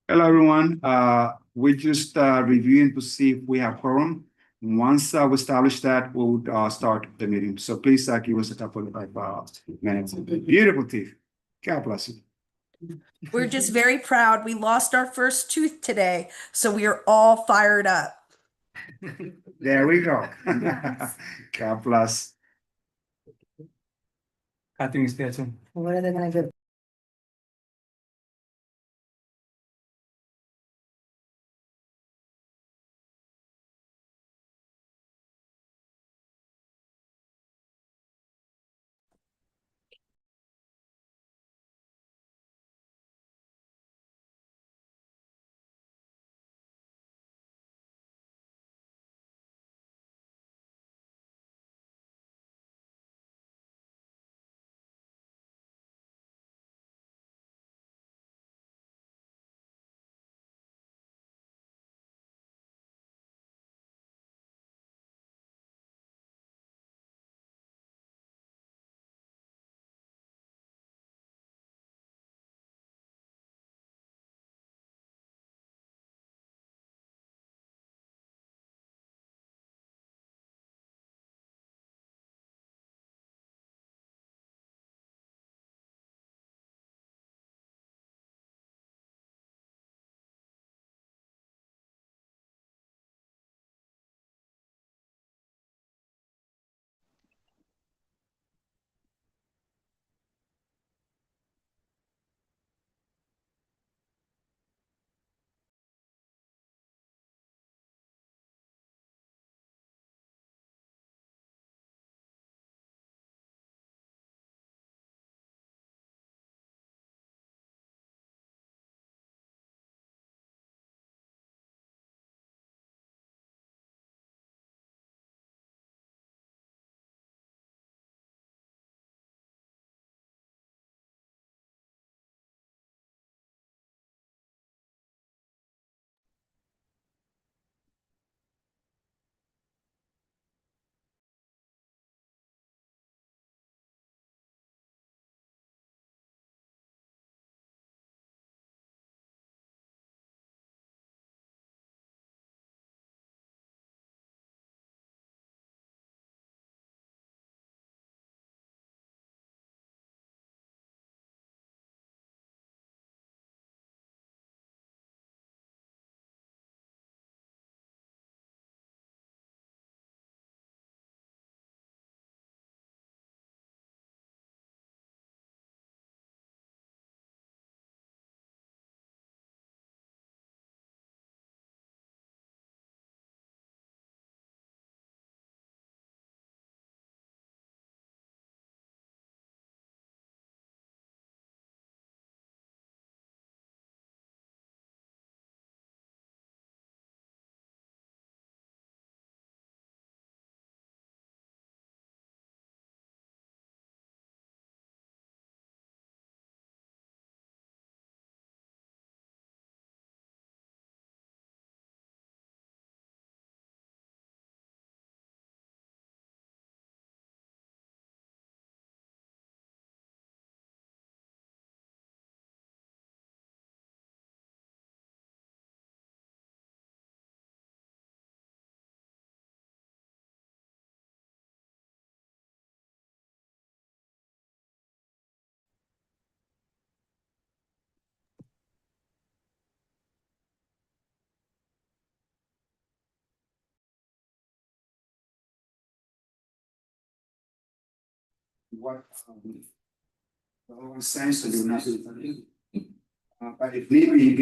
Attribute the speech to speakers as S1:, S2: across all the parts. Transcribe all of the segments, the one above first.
S1: Hello, everyone. We're just reviewing to see if we have quorum. Once we establish that, we'll start the meeting. So please give us a couple of minutes. Beautiful teeth. God bless you.
S2: We're just very proud. We lost our first tooth today, so we are all fired up.
S1: There we go. God bless.
S3: Ating station.
S2: What are they gonna do?
S1: What sense to do not but if maybe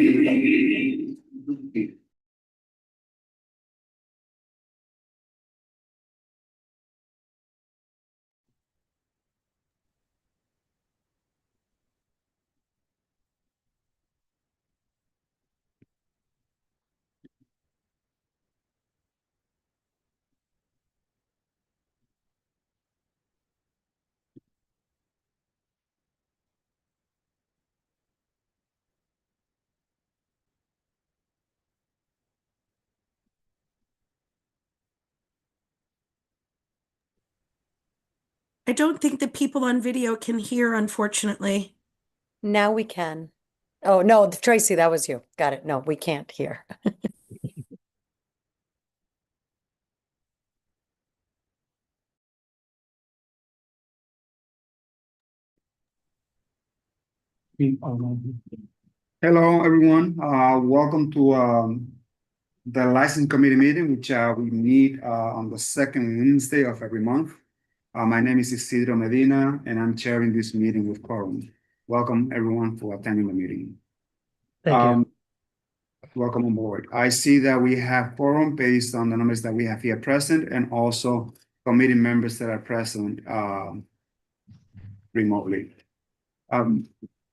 S2: I don't think the people on video can hear, unfortunately.
S3: Now we can. Oh, no, Tracy, that was you. Got it. No, we can't hear.
S1: Hello, everyone. Welcome to the license committee meeting, which we meet on the second Wednesday of every month. My name is Isidro Medina, and I'm chairing this meeting with quorum. Welcome, everyone, for attending the meeting.
S4: Thank you.
S1: Welcome on board. I see that we have quorum based on the numbers that we have here present and also committee members that are present remotely.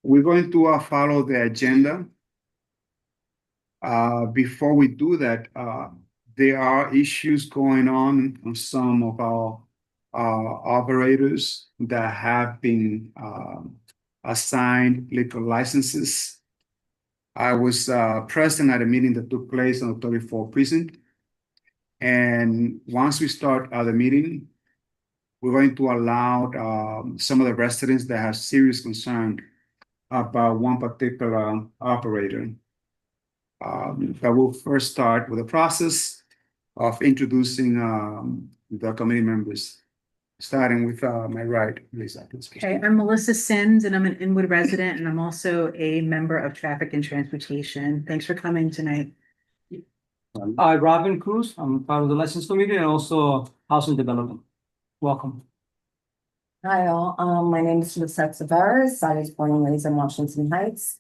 S1: We're going to follow the agenda. Before we do that, there are issues going on some of our operators that have been assigned liquor licenses. I was present at a meeting that took place on the 34th precinct. And once we start the meeting, we're going to allow some of the residents that have serious concern about one particular operator. But we'll first start with the process of introducing the committee members, starting with my right, Lisa.
S5: Okay, I'm Melissa Sims and I'm an Inwood resident and I'm also a member of Traffic and Transportation. Thanks for coming tonight.
S4: Robin Cruz, I'm part of the license committee and also housing development. Welcome.
S6: Hi all, my name is Lucette Tavares. I was born and raised in Washington Heights.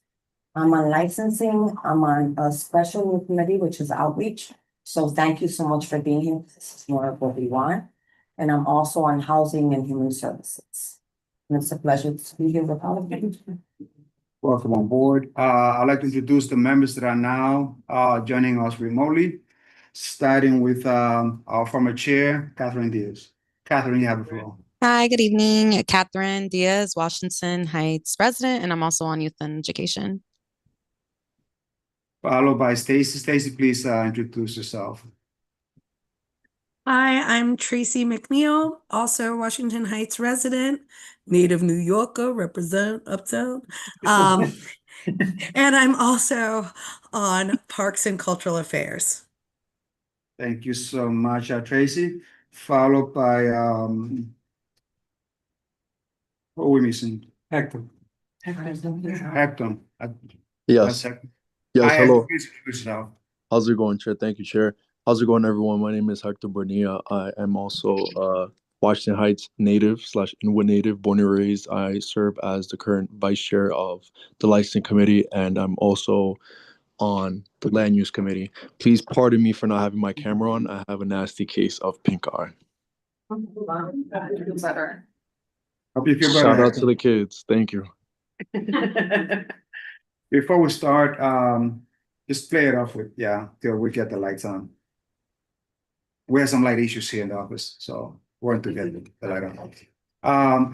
S6: I'm on licensing. I'm on a special new committee, which is outreach. So thank you so much for being here. This is more of what we want. And I'm also on housing and human services. And it's a pleasure to be here with all of you.
S1: Welcome on board. I'd like to introduce the members that are now joining us remotely, starting with our former chair, Catherine Diaz. Catherine, you have the floor.
S7: Hi, good evening. Catherine Diaz, Washington Heights resident, and I'm also on youth and education.
S1: Followed by Stacy. Stacy, please introduce yourself.
S2: Hi, I'm Tracy McNeil, also Washington Heights resident, native New Yorker, represent Uptown. And I'm also on Parks and Cultural Affairs.
S1: Thank you so much, Tracy. Followed by, who are we missing?
S4: Hector.
S1: Hector.
S8: Yes.
S1: Hi,
S8: Yes, hello.
S1: Hector, please introduce yourself.
S8: How's it going, Chair? Thank you, Chair. How's it going, everyone? My name is Hector Bonilla. I am also Washington Heights native / Inwood native, born and raised. I serve as the current vice chair of the licensing committee, and I'm also on the land use committee. Please pardon me for not having my camera on. I have a nasty case of pink eye.
S5: Better.
S1: Hope you feel better.
S8: Shout out
S1: Hector.
S8: to the kids. Thank you.
S1: Before we start, just play it off with, till we get the lights on. We have some light issues here in the office, so we're going to get the light on.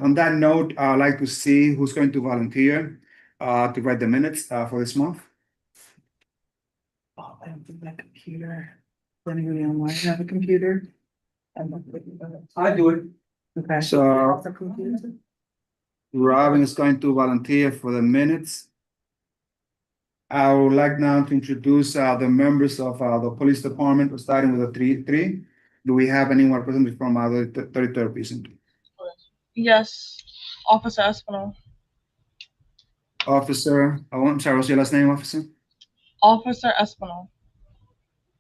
S1: On that note, I'd like to see who's going to volunteer to write the minutes for this month.
S5: Oh, I don't think my computer. Anybody online have a computer?
S4: I do it.
S5: Okay.
S1: So Robin is going to volunteer for the minutes. I would like now to introduce the members of the police department, starting with the three. Do we have anyone represented from the 33rd precinct?
S9: Yes, Officer Espinal.
S1: Officer, I'm sorry, what's your last name, officer?
S9: Officer Espinal.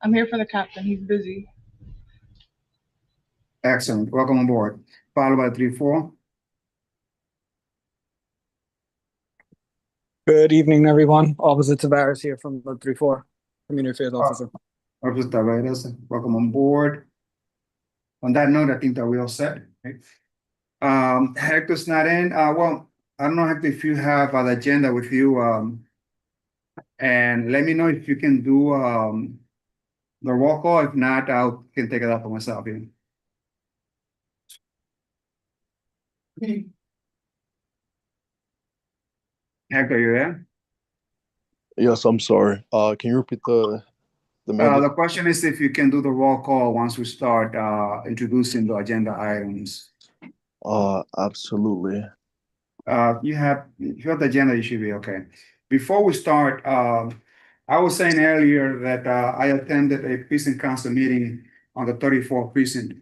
S9: I'm here for the captain. He's busy.
S1: Excellent. Welcome on board. Followed by 3-4.
S10: Good evening, everyone. Officer Tavares here from the 3-4 Community Affairs Officer.
S1: Officer Tavares, welcome on board. On that note, I think that we're all set. Right? Hector's not in. Well, I don't know, Hector, if you have the agenda with you. And let me know if you can do the roll call. If not, I can take it up for myself here. Hector, you there?
S8: Yes, I'm sorry. Can you repeat the message?
S1: The question is if you can do the roll call once we start introducing the agenda items.
S8: Absolutely.
S1: You have, if you have the agenda, you should be okay. Before we start, I was saying earlier that I attended a precinct council meeting on the 34th precinct.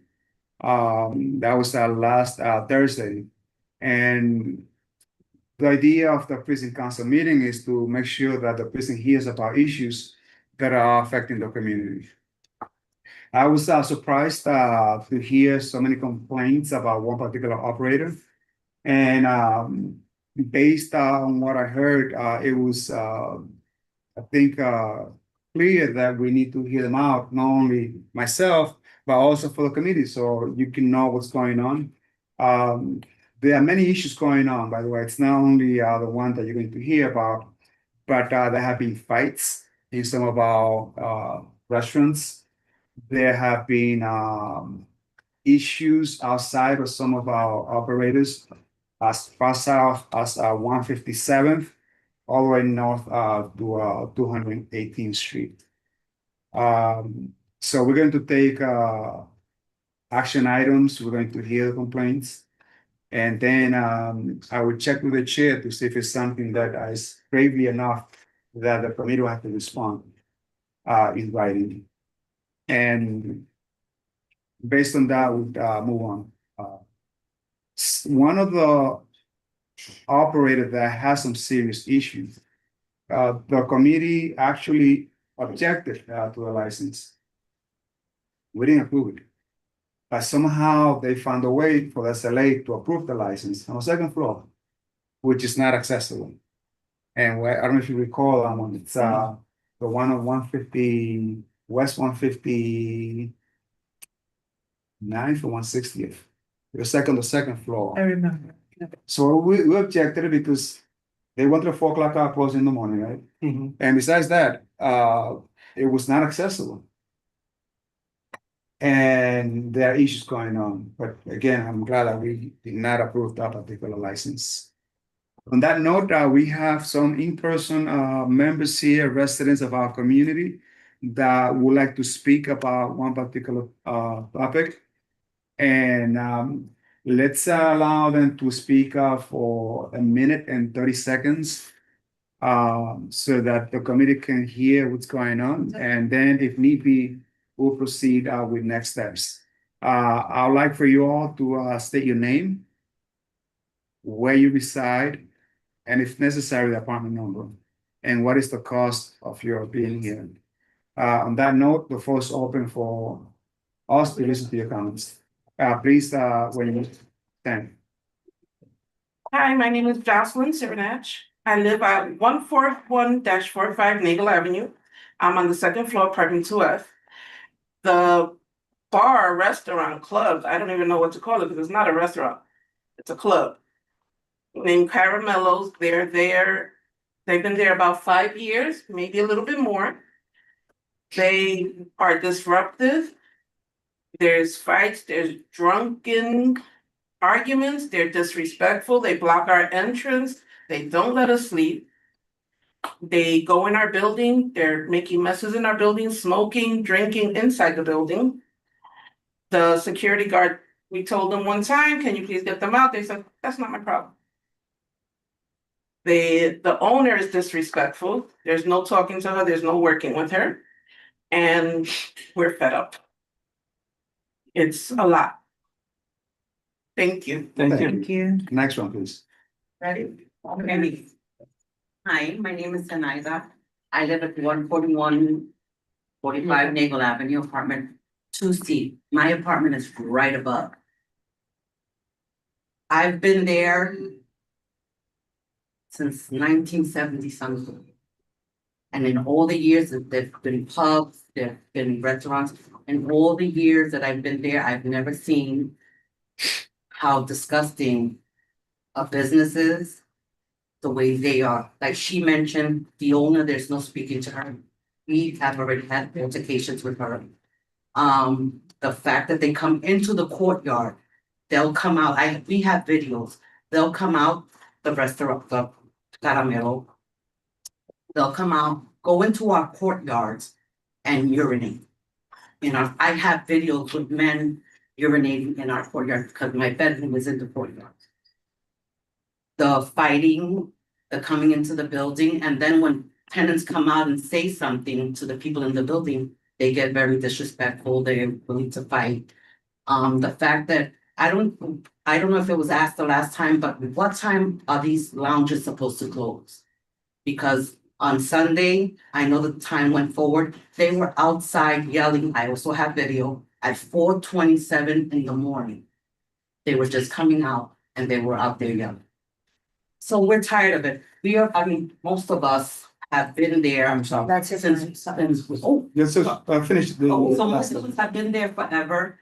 S1: That was last Thursday. And the idea of the precinct council meeting is to make sure that the precinct hears about issues that are affecting the community. I was surprised to hear so many complaints about one particular operator. And based on what I heard, it was, I think, clear that we need to hear them out, not only myself, but also for the committee, so you can know what's going on. There are many issues going on, by the way. It's not only the one that you're going to hear about, but there have been fights in some of our restaurants. There have been issues outside of some of our operators, as far south as 157th, all the way north to 218th Street. So we're going to take action items. We're going to hear the complaints. And then I will check with the chair to see if it's something that is gravely enough that the committee will have to respond in writing. And based on that, we'll move on. One of the operators that has some serious issues, the committee actually objected to the license. We didn't approve it. But somehow they found a way for the SLA to approve the license on the second floor, which is not accessible. And I don't know if you recall that one, it's the one on 150, West 159th or 160th. The second floor.
S5: I remember.
S1: So we objected because they wanted a 4 o'clock hour close in the morning, right? And besides that, it was not accessible. And there are issues going on. But again, I'm glad that we did not approve that particular license. On that note, we have some in-person members here, residents of our community, that would like to speak about one particular topic. And let's allow them to speak for 1 minute and 30 seconds so that the committee can hear what's going on. And then if need be, we'll proceed with next steps. I would like for you all to state your name, where you reside, and if necessary, the apartment number, and what is the cost of your being here. On that note, the floor is open for us to listen to your comments. Please, when you stand.
S11: Hi, my name is Jocelyn Sirinach. I live at 141-45 Nagel Avenue. I'm on the second floor, apartment 2F. The bar, restaurant, club, I don't even know what to call it because it's not a restaurant. It's a club named Caramellos. They're there. They've been there about 5 years, maybe a little bit more. They are disruptive. There's fights, there's drunken arguments, they're disrespectful, they block our entrance, they don't let us sleep. They go in our building, they're making messes in our building, smoking, drinking inside the building. The security guard, we told them one time, can you please get them out? They said, that's not my problem. The owner is disrespectful. There's no talking to her, there's no working with her. And we're fed up. It's a lot. Thank you.
S5: Thank you.
S1: Next one, please.
S11: Ready?
S12: Okay. Hi, my name is Zenaida. I live at 141-45 Nagel Avenue, apartment 2C. My apartment is right above. I've been there since 1970 something. And in all the years that there've been pubs, there've been restaurants, in all the years that I've been there, I've never seen how disgusting a business is, the way they are. Like she mentioned, the owner, there's no speaking to her. We have already had altercations with her. The fact that they come into the courtyard, they'll come out, we have videos, they'll come out, the restaurant, the Caramelo, they'll come out, go into our courtyards and urinate. You know, I have videos with men urinating in our courtyard because my bedroom was in the courtyard. The fighting, the coming into the building, and then when tenants come out and say something to the people in the building, they get very disrespectful, they're willing to fight. The fact that I don't know if it was asked the last time, but what time are these lounges supposed to close? Because on Sunday, I know the time went forward, they were outside yelling, I also have video, at 4:27 in the morning. They were just coming out and they were out there yelling. So we're tired of it. Most of us have been there.
S1: I'm sorry.
S6: That's it.
S12: Since, oh,
S1: Yes, so finish the.
S12: so most of us have been there forever.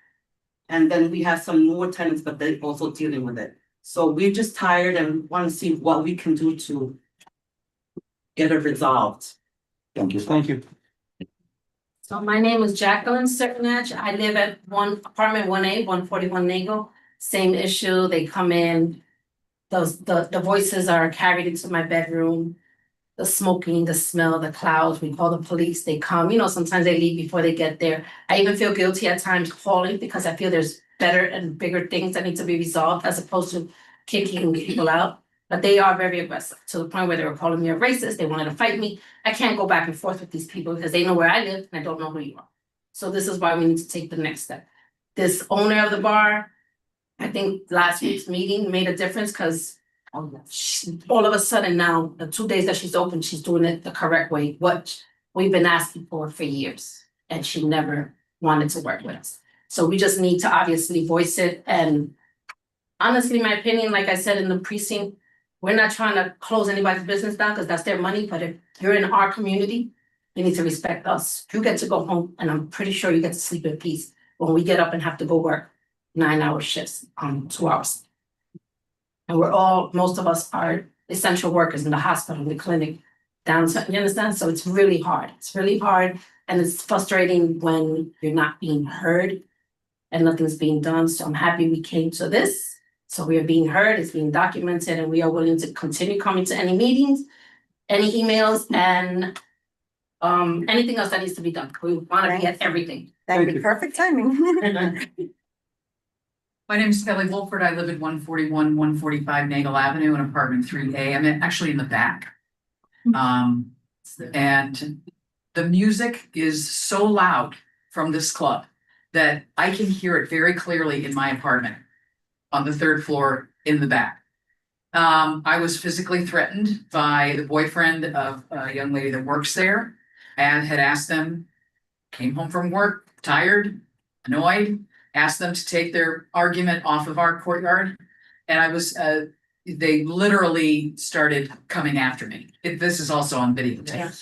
S12: And then we have some newer tenants, but they're also dealing with it. So we're just tired and want to see what we can do to get it resolved.
S1: Thank you.
S4: Thank you.
S13: So my name is Jacqueline Sirnach. I live at apartment 1A, 141 Nagle. Same issue. They come in. The voices are carried into my bedroom. The smoking, the smell, the clouds. We call the police. They come. Sometimes they leave before they get there. I even feel guilty at times calling because I feel there's better and bigger things that need to be resolved as opposed to kicking people out. But they are very aggressive to the point where they were calling me a racist. They wanted to fight me. I can't go back and forth with these people because they know where I live and I don't know who you are. So this is why we need to take the next step. This owner of the bar, I think last week's meeting made a difference because all of a sudden now, the 2 days that she's open, she's doing it the correct way, what we've been asking for years. And she never wanted to work with us. So we just need to obviously voice it. And honestly, my opinion, like I said in the precinct, we're not trying to close anybody's business down because that's their money. But if you're in our community, you need to respect us. You get to go home and I'm pretty sure you get to sleep in peace when we get up and have to go work 9-hour shifts on 2 hours. And most of us are essential workers in the hospital, in the clinic, downtown, you understand? So it's really hard. It's really hard. And it's frustrating when you're not being heard and nothing's being done. So I'm happy we came to this. So we are being heard, it's being documented, and we are willing to continue coming to any meetings, any emails, and anything else that needs to be done. We want to be at everything.
S2: That'd be perfect timing.
S14: My name is Kelly Wolford. I live at 141, 145 Nagle Avenue in apartment 3A. I'm actually in the back. And the music is so loud from this club that I can hear it very clearly in my apartment on the 3rd floor in the back. I was physically threatened by the boyfriend of a young lady that works there and had asked them, came home from work, tired, annoyed, asked them to take their argument off of our courtyard. And they literally started coming after me. This is also on videotape.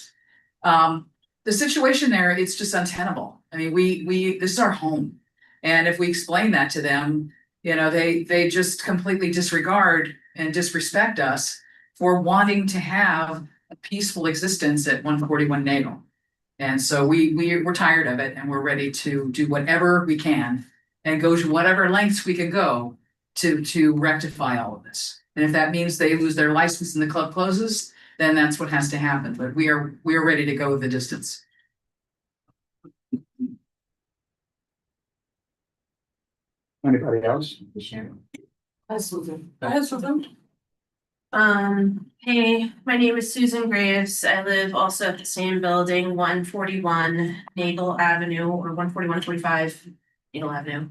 S14: The situation there, it's just untenable. I mean, this is our home. And if we explain that to them, they just completely disregard and disrespect us for wanting to have a peaceful existence at 141 Nagle. And so we're tired of it and we're ready to do whatever we can and go to whatever lengths we can go to rectify all of this. And if that means they lose their license and the club closes, then that's what has to happen. But we are ready to go the distance.
S1: Anybody else?
S13: Hey, my name is Susan Graves. I live also at the same building, 141 Nagle Avenue or 141-45 Nagle Avenue.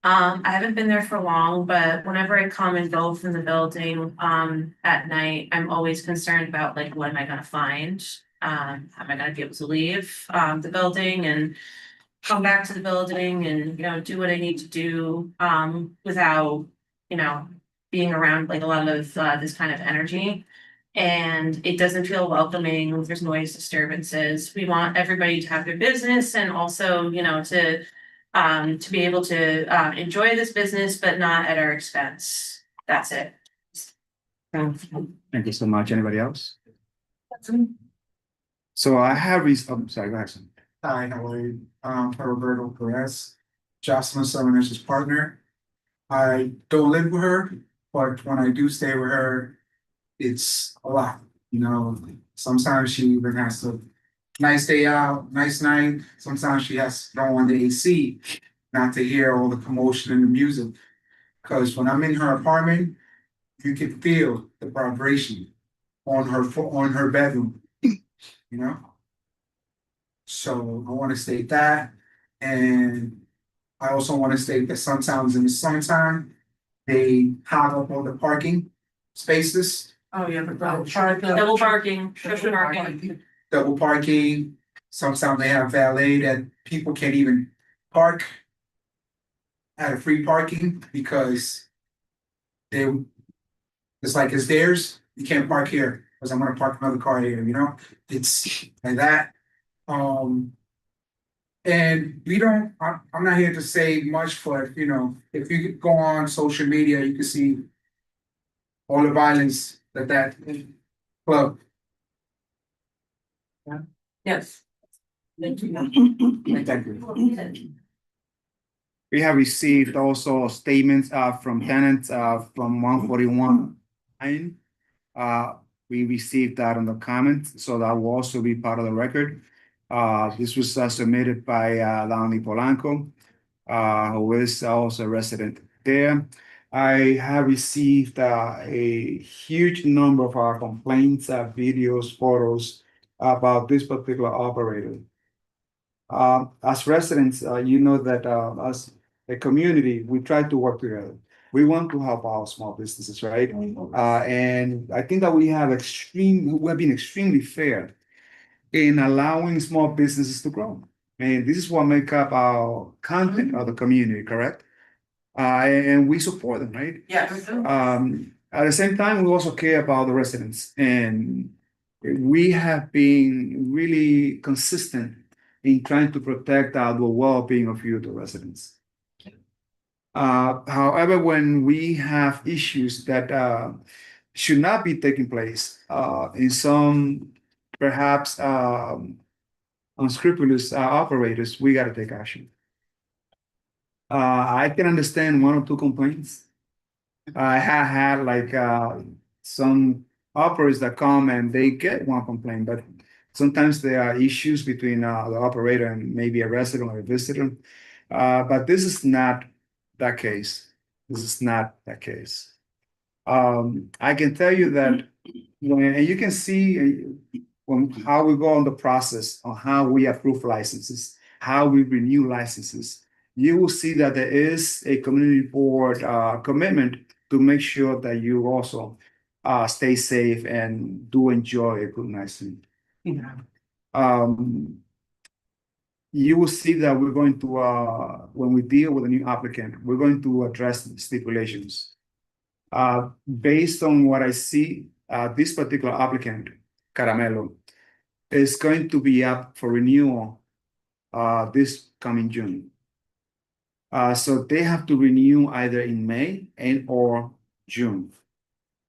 S13: I haven't been there for long, but whenever I come and go from the building at night, I'm always concerned about like what am I gonna find? Am I gonna be able to leave the building and come back to the building and do what I need to do without being around like a lot of this kind of energy. And it doesn't feel welcoming. There's noise disturbances. We want everybody to have their business and also to be able to enjoy this business, but not at our expense. That's it.
S1: Thank you so much. Anybody else? So I have, I'm sorry, go ahead. Son.
S15: Hi, how are you? Roberto Perez, Jocelyn Sirnach's partner. I don't live with her, but when I do stay with her, it's a lot. Sometimes she even has a nice day out, nice night. Sometimes she has to go on the AC. not to hear all the commotion and the music. Cause when I'm in her apartment, you can feel the vibration on her bedroom, you know? So I want to state that, and I also want to state that sometimes in the summertime, they hog up all the parking spaces.
S11: Oh, yeah, the double
S13: Double parking, triple parking.
S15: Double parking, sometimes they have valet that people can't even park at a free parking because they, it's like it's theirs, you can't park here, because I'm gonna park another car here, you know? It's like that. And we don't, I'm not here to say much, but you know, if you go on social media, you can see all the violence that club.
S11: Yes.
S15: Thank you.
S1: We have received also statements from tenants from 141. We received that on the comments, so that will also be part of the record. This was submitted by Lonnie Polanco, who is also a resident there. I have received a huge number of our complaints, videos, photos about this particular operator. As residents, you know that as a community, we try to work together. We want to help our small businesses, right? And I think that we have been extremely fair in allowing small businesses to grow. And this is what make up our content of the community, correct? And we support them, right?
S11: Yes.
S1: At the same time, we also care about the residents, and we have been really consistent in trying to protect the well-being of you, the residents. However, when we have issues that should not be taking place in some perhaps unscrupulous operators, we got to take action. I can understand one or two complaints. I have had like some operators that come and they get one complaint, but sometimes there are issues between the operator and maybe a resident or a visitor. But this is not that case. This is not that case. I can tell you that and you can see how we go on the process on how we approve licenses, how we renew licenses. You will see that there is a community board commitment to make sure that you also stay safe and do enjoy a good night's sleep. You will see that we're going to, when we deal with a new applicant, we're going to address the stipulations. Based on what I see, this particular applicant, Caramelo, is going to be up for renewal this coming June. So they have to renew either in May or June.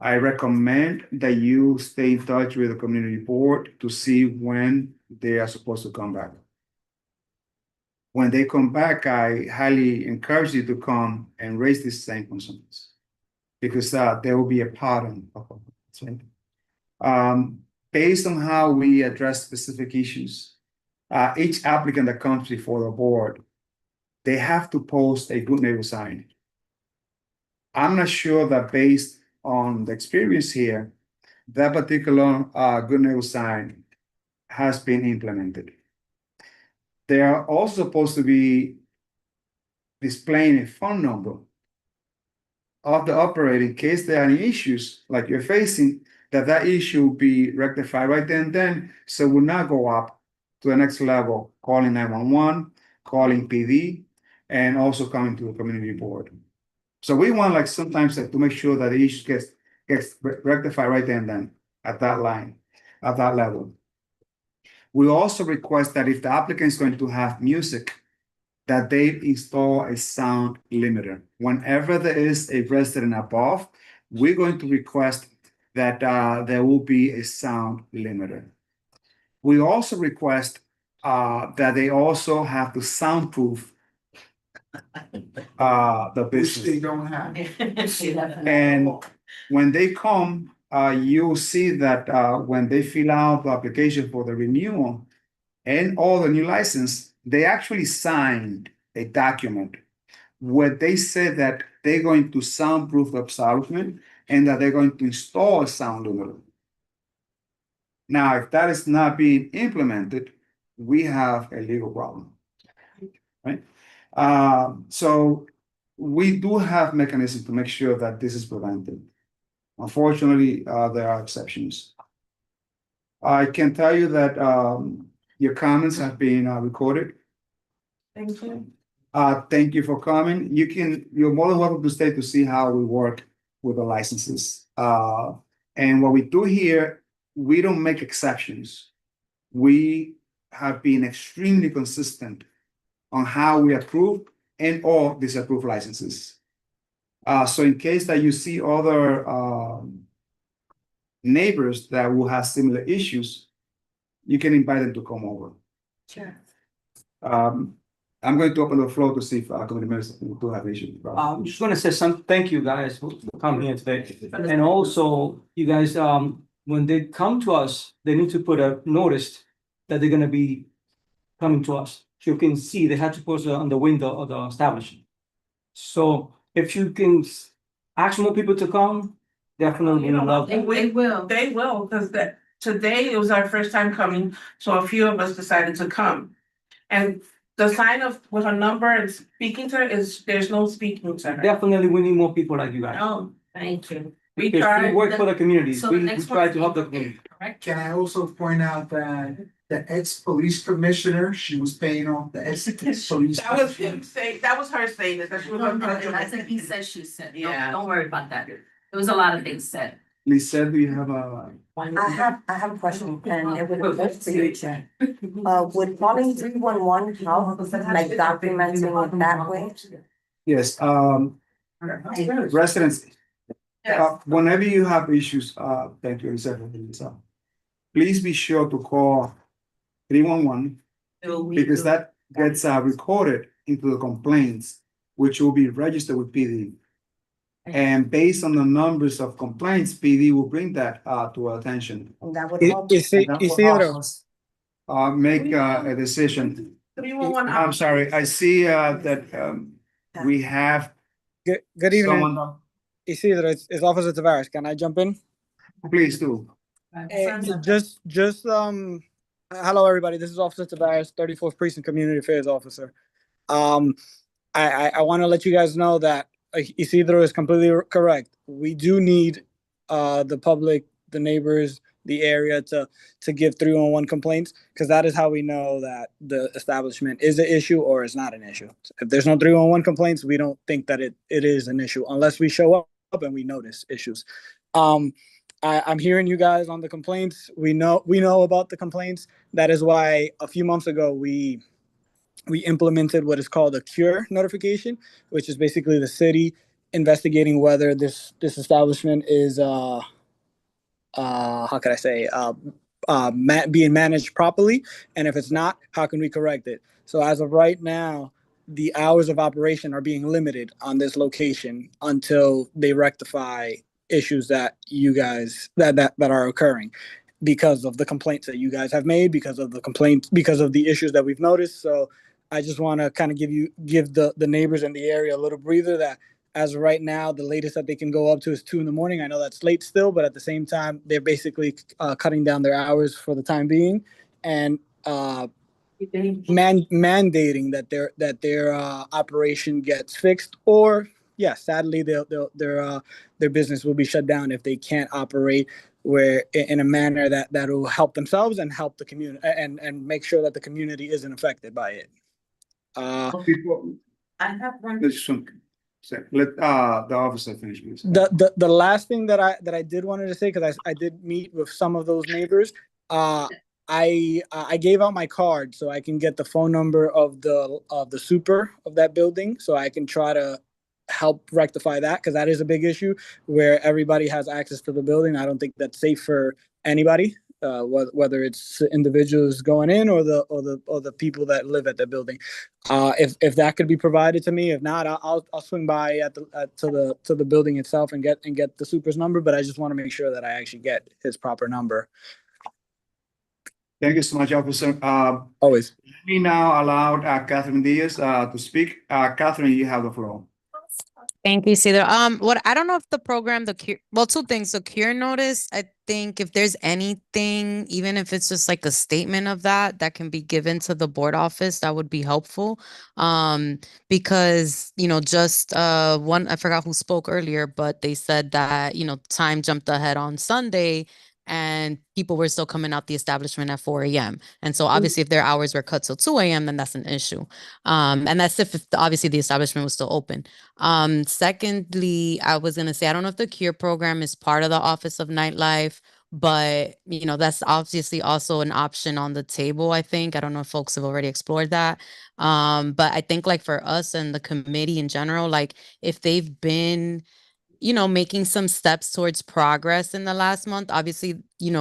S1: I recommend that you stay in touch with the community board to see when they are supposed to come back. When they come back, I highly encourage you to come and raise these same concerns, because there will be a pattern of it, right? Based on how we address specific issues, each applicant that comes before the board, they have to post a good neighbor sign. I'm not sure that based on the experience here, that particular good neighbor sign has been implemented. They are also supposed to be displaying a phone number of the operator in case there are any issues like you're facing, that issue will be rectified right then, so will not go up to the next level, calling 911, calling PD, and also coming to the community board. So we want, like, sometimes to make sure that the issue gets rectified right then at that line, at that level. We also request that if the applicant is going to have music, that they install a sound limiter. Whenever there is a resident above, we're going to request that there will be a sound limiter. We also request that they also have to soundproof the business.
S15: They don't have.
S1: And when they come, you'll see that when they fill out the application for the renewal and all the new license, they actually signed a document where they said that they're going to soundproof the establishment and that they're going to install a sound limiter. Now, if that is not being implemented, we have a legal problem, right? So we do have mechanisms to make sure that this is prevented. Unfortunately, there are exceptions. I can tell you that your comments have been recorded.
S11: Thank you.
S1: Thank you for coming. You're more than welcome to stay to see how we work with the licenses. And what we do here, we don't make exceptions. We have been extremely consistent on how we approve and or disapprove licenses. So in case that you see other neighbors that will have similar issues, you can invite them to come over.
S6: Sure.
S1: I'm going to open the floor to see if committee members do have issues.
S4: I'm just gonna say thank you guys for coming here today. And also, you guys, when they come to us, they need to put a notice that they're gonna be coming to us. So you can see, they have to post it on the window of the establishment. So if you can ask more people to come, definitely we love
S11: They will, because today it was our first time coming, so a few of us decided to come. And the sign of with a number and speaking to her there's no speaking to her.
S4: Definitely, we need more people like you guys.
S13: Oh, thank you.
S11: We
S4: Because
S11: try.
S4: we work for the communities.
S13: So the
S4: We
S13: next
S4: try
S13: one-
S4: to help the community.
S15: Can I also point out that the ex-police commissioner, she was paying off the ex-police.
S11: That was him saying, that was her saying that she was
S13: No,
S11: gonna.
S13: no, I said he said, she said.
S11: Yeah.
S13: Don't worry about that. There was a lot of things said.
S1: Lisa, do you have a?
S6: I have a question, and it would be good for you, Chair. Would calling 311 help, like documenting it that way?
S1: Yes, residents, whenever you have issues, thank you, Lisa. Please be sure to call 311 because that gets recorded into the complaints, which will be registered with PD. And based on the numbers of complaints, PD will bring that to our attention.
S6: And that would help.
S1: And that will help
S10: Isidro.
S1: us, make a decision.
S11: 311.
S1: I'm sorry, I see that we have
S10: Good evening,
S1: someone,
S10: Isidro. It's Officer Tavares. Can I jump in?
S1: please do.
S10: Hello everybody. This is Officer Tavares, 34th Precinct Community Affairs Officer. I want to let you guys know that Isidro is completely correct. We do need the public, the neighbors, the area to give 311 complaints, because that is how we know that the establishment is an issue or is not an issue. If there's no 311 complaints, we don't think that it is an issue unless we show up and we notice issues. I'm hearing you guys on the complaints. We know about the complaints. That is why a few months ago we implemented what is called a cure notification, which is basically the city investigating whether this establishment is how can I say being managed properly, and if it's not, how can we correct it? So as of right now, the hours of operation are being limited on this location until they rectify issues that you guys that are occurring because of the complaints that you guys have made, because of the issues that we've noticed. So I just want to kind of give the neighbors in the area a little breather that as of right now, the latest that they can go up to is 2 a.m. I know that's late still, but at the same time, they're basically cutting down their hours for the time being and mandating that their operation gets fixed, or sadly, their business will be shut down if they can't operate where in a manner that will help themselves and help the community and make sure that the community isn't affected by it.
S6: I have one.
S1: Let the officer finish, please.
S10: The last thing that I did wanted to say, because I did meet with some of those neighbors, I gave out my card so I can get the phone number of the super of that building, so I can try to help rectify that, because that is a big issue where everybody has access to the building. I don't think that's safe for anybody, whether it's individuals going in or the people that live at the building. If that could be provided to me, if not, I'll swing by to the building itself and get the super's number. But I just want to make sure that I actually get his proper number.
S1: Thank you so much, officer.
S10: Always.
S1: Let me now allow Catherine Diaz to speak. Catherine, you have the floor.
S7: Thank you, Cedar. What I don't know if the program, well, two things. The cure notice, I think if there's anything, even if it's just like a statement of that can be given to the board office, that would be helpful. Because, just one, I forgot who spoke earlier, but they said that, time jumped ahead on Sunday and people were still coming out the establishment at 4 a.m. And so obviously if their hours were cut till 2 a.m., then that's an issue. And that's if obviously the establishment was still open. Secondly, I was going to say, I don't know if the CURE program is part of the Office of Nightlife, but that's obviously also an option on the table, I think. I don't know if folks have already explored that. But I think like for us and the committee in general, like if they've been making some steps towards progress in the last month, obviously,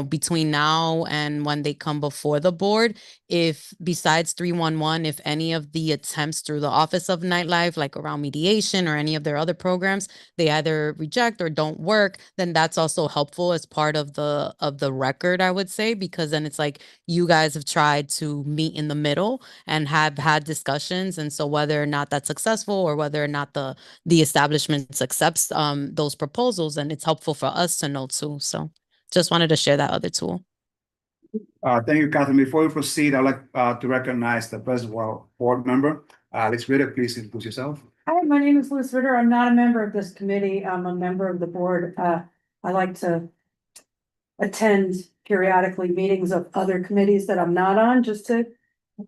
S7: between now and when they come before the board, if besides 311, if any of the attempts through the Office of Nightlife, like around mediation or any of their other programs, they either reject or don't work, then that's also helpful as part of the record, I would say, because then it's like you guys have tried to meet in the middle and have had discussions. And so whether or not that's successful or whether or not the establishment accepts those proposals, and it's helpful for us to know too. So just wanted to share that other tool.
S1: Thank you, Catherine. Before we proceed, I'd like to recognize the present board member. Liz Ritter, please introduce yourself.
S16: Hi, my name is Liz Ritter. I'm not a member of this committee. I'm a member of the board. I like to attend periodically meetings of other committees that I'm not on, just to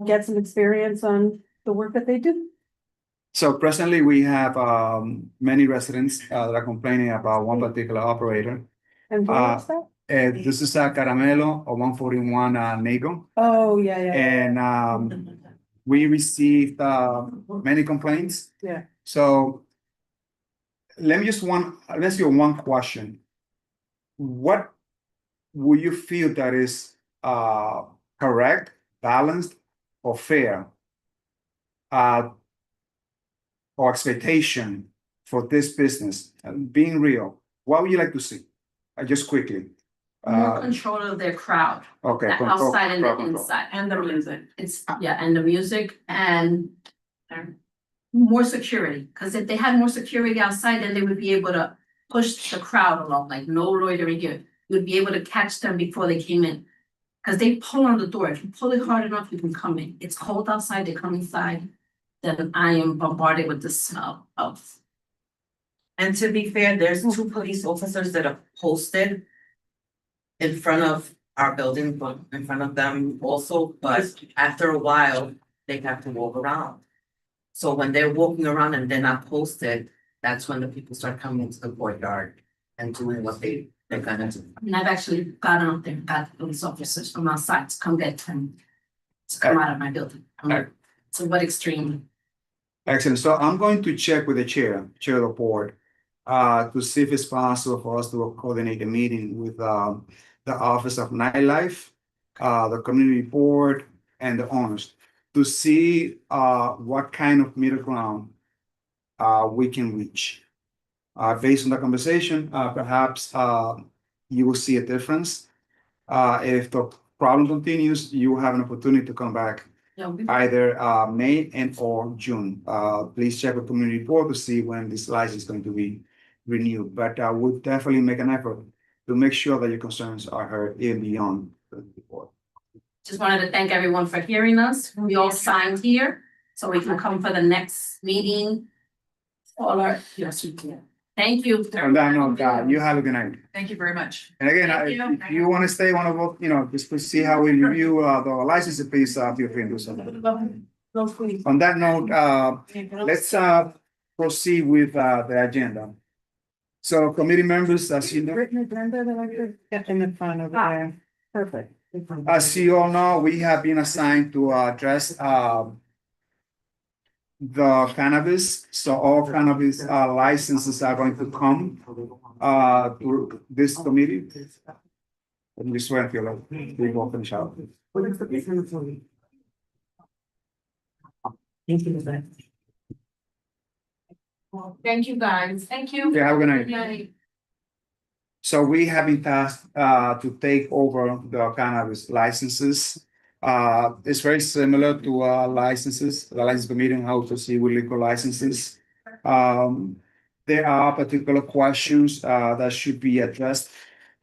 S16: get some experience on the work that they do.
S1: So presently we have many residents that are complaining about one particular operator.
S16: And who is that?
S1: This is Caramelo of 141 Nago.
S16: Oh, yeah.
S1: And we received many complaints.
S16: Yeah.
S1: So let me ask you one question. What would you feel that is correct, balanced, or fair? Or expectation for this business, being real, what would you like to see? Just quickly.
S13: More control of their crowd.
S1: Okay.
S13: The
S1: control-
S13: outside and
S1: crowd
S13: the
S1: control.
S13: inside. And the music. And the music and more security. Because if they had more security outside, then they would be able to push the crowd along, like no loitering here. You would be able to catch them before they came in. Because they pull on the door. If you pull it hard enough, you can come in. It's cold outside, they come inside. Then I am bombarded with the smell of.
S12: And to be fair, there's 2 police officers that are posted in front of our building, but in front of them also, but after a while, they have to walk around. So when they're walking around and they're not posted, that's when the people start coming into the courtyard and doing what they're gonna do.
S13: And I've actually gotten up there, and got police officers from outside to come get them. To come out of my building. I'm like, so what extreme?
S1: Excellent. So I'm going to check with the chair of the board, to see if it's possible for us to coordinate a meeting with the Office of Nightlife, the community board, and the owners to see what kind of middle ground we can reach. Based on the conversation, perhaps you will see a difference. If the problem continues, you have an opportunity to come back either May or June. Please check with community board to see when this license is going to be renewed. But we'll definitely make an effort to make sure that your concerns are heard even beyond the board.
S13: Just wanted to thank everyone for hearing us. We all signed here, so we can come for the next meeting. All our, yes, we can. Thank you.
S1: On that note, you have a good night.
S14: Thank you very much.
S1: And again,
S14: Thank you.
S1: if you want to stay, just to see how we review the license, please feel free to do so. On that note, let's proceed with the agenda. So committee members, as you know,
S16: Written agenda that I could get in the front of there. Perfect.
S1: as you all know, we have been assigned to address the cannabis. So all cannabis licenses are going to come to this committee. Let me swear to you, like, we will finish out.
S13: Thank you, guys. Thank you.
S1: Yeah, have a good night.
S13: Good night.
S1: So we have been tasked to take over the cannabis licenses. It's very similar to licenses, the license committee and how to proceed with liquor licenses. There are particular questions that should be addressed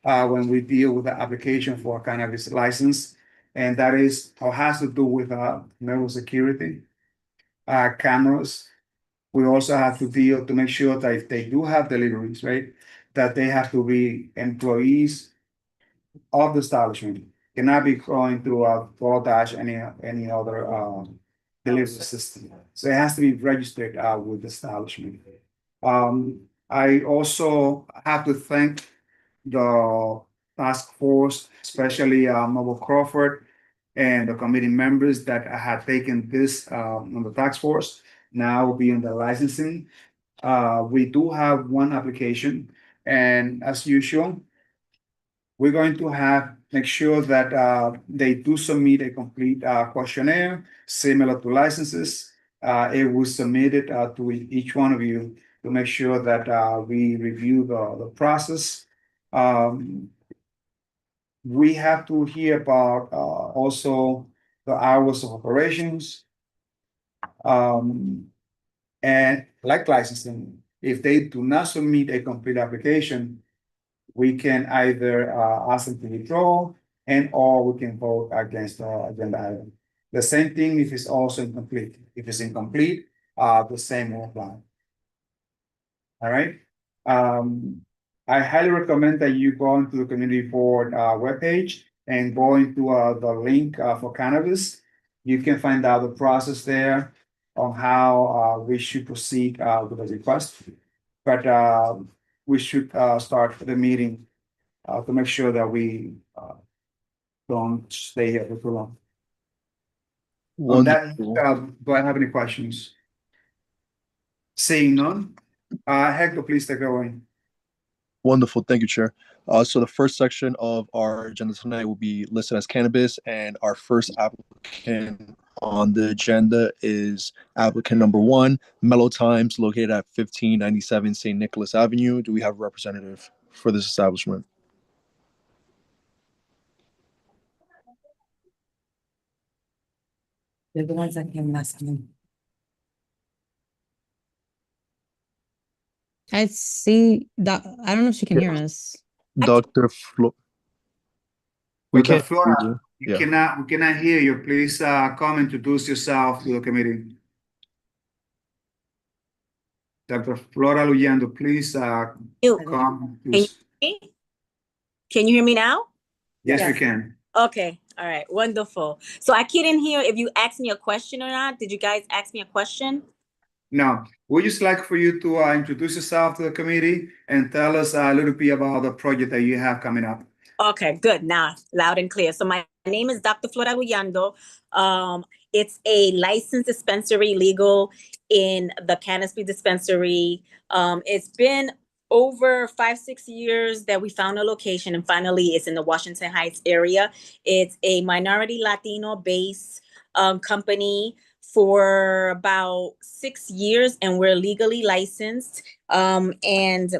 S1: when we deal with the application for a cannabis license. And that is, or has to do with network security, cameras. We also have to deal to make sure that if they do have deliveries, right, that they have to be employees of the establishment. Cannot be going through a DoorDash, any other delivery system. So it has to be registered with the establishment. I also have to thank the task force, especially Noble Crawford and the committee members that had taken this on the task force. Now will be on the licensing. We do have one application, and as usual, we're going to make sure that they do submit a complete questionnaire similar to licenses. It was submitted to each one of you to make sure that we review the process. We have to hear about also the hours of operations. And like licensing, if they do not submit a complete application, we can either ask them to withdraw or we can vote against the agenda item. The same thing if it's also incomplete. If it's incomplete, the same will apply. All right. I highly recommend that you go into the community board webpage and go into the link for cannabis. You can find out the process there on how we should proceed with the request. But we should start the meeting to make sure that we don't stay here for too long. On that, do I have any questions? Seeing none, Hector, please take it away.
S8: Wonderful. Thank you, Chair. So the first section of our agenda tonight will be listed as cannabis, and our first applicant on the agenda is applicant number 1, Mellow Times, located at 1597 St. Nicholas Avenue. Do we have a representative for this establishment?
S6: They're the ones that came last time.
S7: I see that. I don't know if she can hear us.
S8: Dr. Flo.
S1: Dr. Flora, we cannot hear you. Please come introduce yourself to the committee. Dr. Flora Luyendo, please come.
S17: Can you hear me now?
S1: Yes, we can.
S17: Okay, all right, wonderful. So I couldn't hear if you asked me a question or not. Did you guys ask me a question?
S1: No, we'd just like for you to introduce yourself to the committee and tell us a little bit about the project that you have coming up.
S17: Okay, good. Now, loud and clear. So my name is Dr. Flora Luyando. It's a licensed dispensary, legal in the cannabis dispensary. It's been over 5-6 years that we found a location, and finally it's in the Washington Heights area. It's a minority Latino based company for about 6 years, and we're legally licensed. And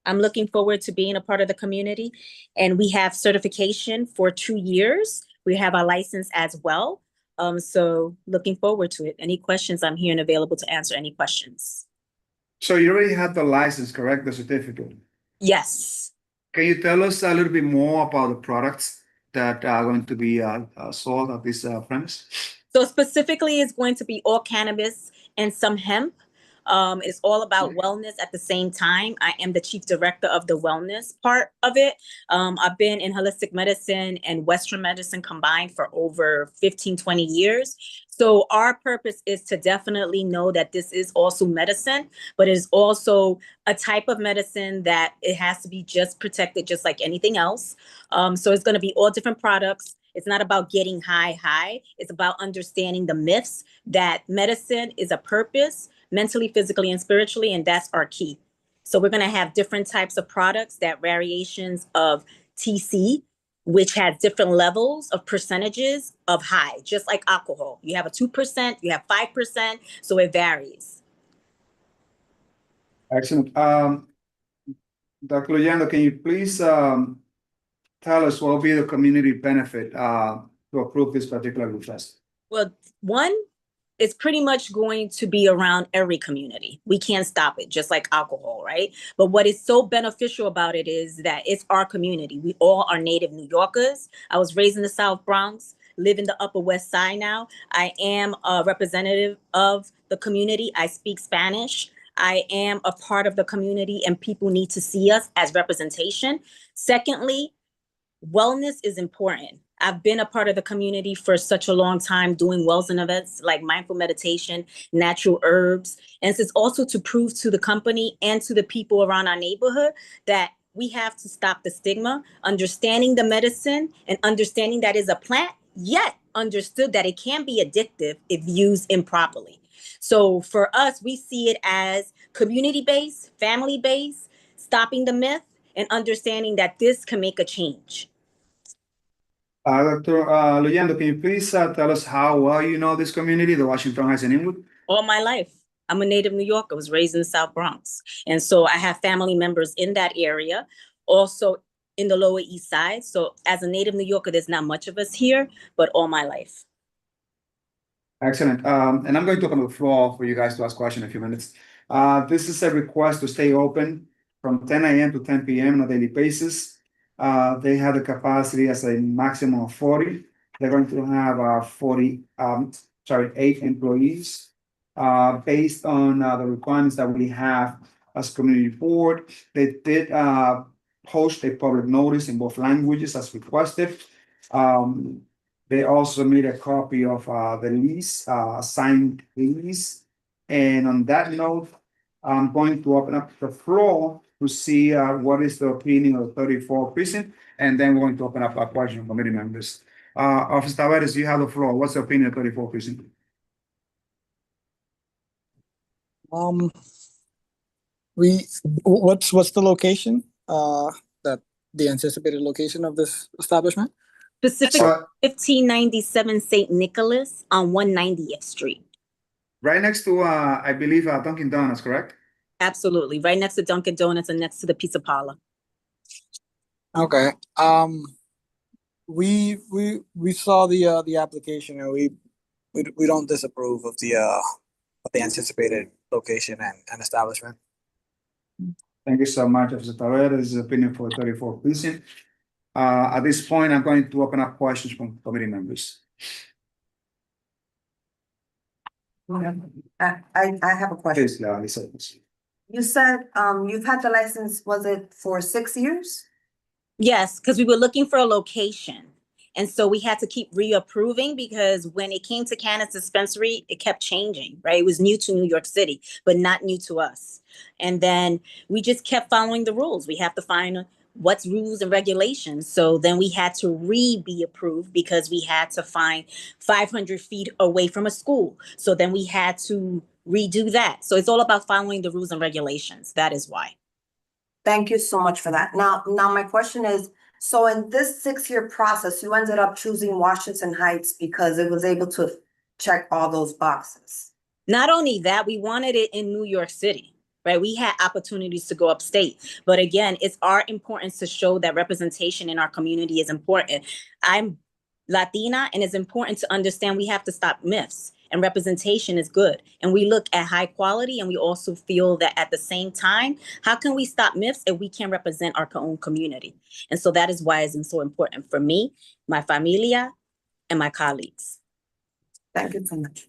S17: I'm looking forward to being a part of the community. And we have certification for 2 years. We have our license as well. So looking forward to it. Any questions? I'm here and available to answer any questions.
S1: So you already have the license, correct? The certificate?
S17: Yes.
S1: Can you tell us a little bit more about the products that are going to be sold at this premise?
S17: So specifically, it's going to be all cannabis and some hemp. It's all about wellness at the same time. I am the chief director of the wellness part of it. I've been in holistic medicine and Western medicine combined for over 15-20 years. So our purpose is to definitely know that this is also medicine, but it is also a type of medicine that it has to be just protected just like anything else. So it's going to be all different products. It's not about getting high. It's about understanding the myths that medicine is a purpose, mentally, physically, and spiritually, and that's our key. So we're going to have different types of products, that variations of TC, which has different levels of percentages of high, just like alcohol. You have a 2%, you have 5%, so it varies.
S1: Excellent. Dr. Luyando, can you please tell us what will be the community benefit to approve this particular request?
S17: Well, one, it's pretty much going to be around every community. We can't stop it, just like alcohol, right? But what is so beneficial about it is that it's our community. We all are native New Yorkers. I was raised in the South Bronx, live in the Upper West Side now. I am a representative of the community. I speak Spanish. I am a part of the community, and people need to see us as representation. Secondly, wellness is important. I've been a part of the community for such a long time doing wellness events like mindful meditation, natural herbs. And this is also to prove to the company and to the people around our neighborhood that we have to stop the stigma, understanding the medicine and understanding that it's a plant, yet understood that it can be addictive if used improperly. So for us, we see it as community-based, family-based, stopping the myth, and understanding that this can make a change.
S1: Dr. Luyendo, can you please tell us how well you know this community, the Washington Heights and Inwood?
S17: All my life. I'm a native New Yorker. I was raised in the South Bronx. And so I have family members in that area, also in the Lower East Side. So as a native New Yorker, there's not much of us here, but all my life.
S1: Excellent. And I'm going to open the floor for you guys to ask questions in a few minutes. This is a request to stay open from 10 a.m. to 10 p.m. on a daily basis. They have the capacity as a maximum of 40. They're going to have 8 employees. Based on the requirements that we have as community board, they did post a public notice in both languages as requested. They also made a copy of the lease, signed lease. And on that note, I'm going to open up the floor to see what is the opinion of the 34th precinct, and then we're going to open up a question from committee members. Officer Tavares, you have the floor. What's the opinion of 34th precinct?
S10: What's the location? That the anticipated location of this establishment?
S17: Specific 1597 St. Nicholas on 190th Street.
S1: Right next to, I believe, Dunkin' Donuts, correct?
S17: Absolutely. Right next to Dunkin' Donuts and next to the pizza parlor.
S10: Okay. We saw the application, and we don't disapprove of the anticipated location and establishment.
S1: Thank you so much, Officer Tavares. This is opinion for 34th precinct. At this point, I'm going to open up questions from committee members.
S6: I have a question.
S1: Please, Lisa.
S6: You said, you've had the license, was it for 6 years?
S17: Yes, because we were looking for a location. And so we had to keep reapproving because when it came to cannabis dispensary, it kept changing, right? It was new to New York City, but not new to us. And then we just kept following the rules. We have to find what's rules and regulations. So then we had to be approved because we had to find 500 feet away from a school. So then we had to redo that. So it's all about following the rules and regulations. That is why.
S6: Thank you so much for that. Now my question is, so in this 6-year process, you ended up choosing Washington Heights because it was able to check all those boxes.
S17: Not only that, we wanted it in New York City, right? We had opportunities to go upstate. But again, it's our importance to show that representation in our community is important. I'm Latina, and it's important to understand we have to stop myths. And representation is good. And we look at high quality, and we also feel that at the same time, how can we stop myths if we can represent our own community? And so that is why it's so important for me, my familia, and my colleagues.
S6: Thank you so much.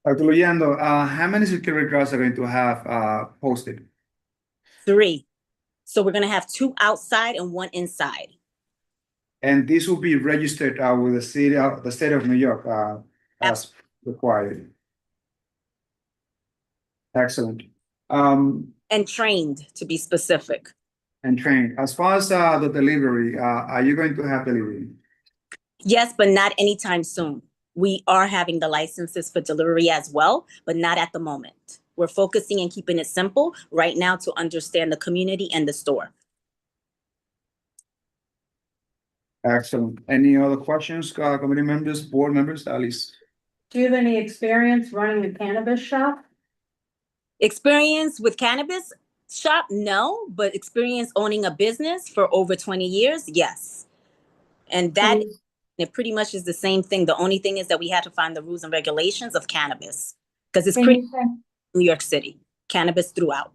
S1: Dr. Luyendo, how many security guards are going to have posted?
S17: 3. So we're going to have 2 outside and 1 inside.
S1: And this will be registered with the state of New York as required. Excellent.
S17: And trained, to be specific.
S1: And trained. As far as the delivery, are you going to have delivery?
S17: Yes, but not anytime soon. We are having the licenses for delivery as well, but not at the moment. We're focusing and keeping it simple right now to understand the community and the store.
S1: Excellent. Any other questions, committee members, board members, Alice?
S16: Do you have any experience running a cannabis shop?
S17: Experience with cannabis shop? No, but experience owning a business for over 20 years? Yes. And that It pretty much is the same thing. The only thing is that we had to find the rules and regulations of cannabis because it's
S16: Can
S17: pretty
S16: you say,
S17: New York City, cannabis throughout.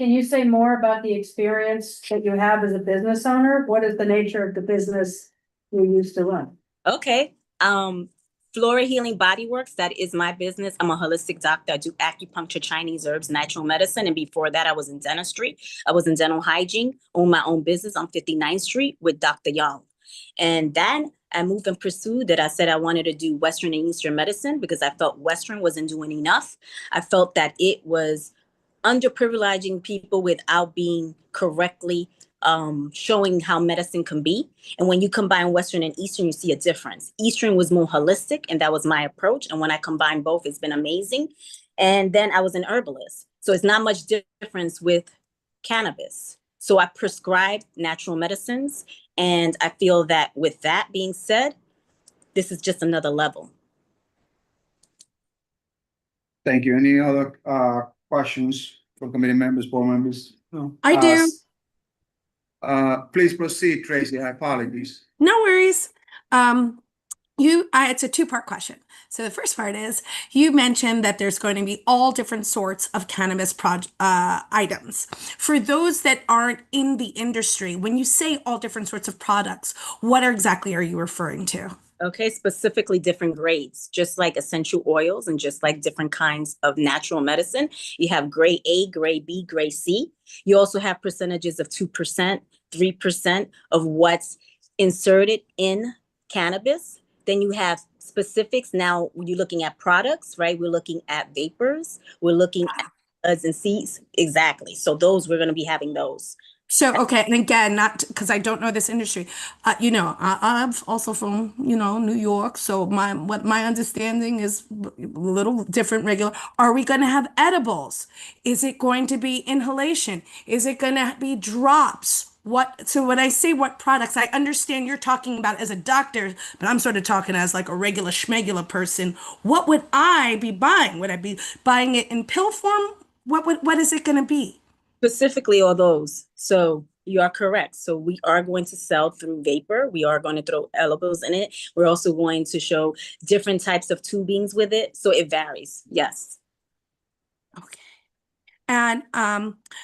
S16: can you say more about the experience that you have as a business owner? What is the nature of the business you used to run?
S17: Okay. Flora Healing Body Works, that is my business. I'm a holistic doctor. I do acupuncture, Chinese herbs, natural medicine. And before that, I was in dentistry. I was in dental hygiene, own my own business on 59th Street with Dr. Young. And then I moved and pursued that. I said I wanted to do Western and Eastern medicine because I felt Western wasn't doing enough. I felt that it was underprivileging people without being correctly showing how medicine can be. And when you combine Western and Eastern, you see a difference. Eastern was more holistic, and that was my approach. And when I combine both, it's been amazing. And then I was an herbalist. So it's not much difference with cannabis. So I prescribe natural medicines. And I feel that with that being said, this is just another level.
S1: Thank you. Any other questions from committee members, board members?
S4: No.
S2: I do.
S1: Please proceed, Tracy. Apologies.
S2: No worries. It's a two-part question. So the first part is, you mentioned that there's going to be all different sorts of cannabis items. For those that aren't in the industry, when you say all different sorts of products, what exactly are you referring to?
S17: Okay, specifically different grades, just like essential oils and just like different kinds of natural medicine. You have grade A, grade B, grade C. You also have percentages of 2%, 3% of what's inserted in cannabis. Then you have specifics. Now you're looking at products, right? We're looking at vapors. We're looking at buds and seeds. Exactly. So those, we're going to be having those.
S2: So, okay, and again, not because I don't know this industry, I'm also from, New York. So my understanding is a little different, regular. Are we going to have edibles? Is it going to be inhalation? Is it going to be drops? So when I say what products, I understand you're talking about as a doctor, but I'm sort of talking as like a regular schmegular person. What would I be buying? Would I be buying it in pill form? What is it going to be?
S17: Specifically all those. So you are correct. So we are going to sell through vapor. We are going to throw edibles in it. We're also going to show different types of tubings with it. So it varies. Yes.
S2: Okay. And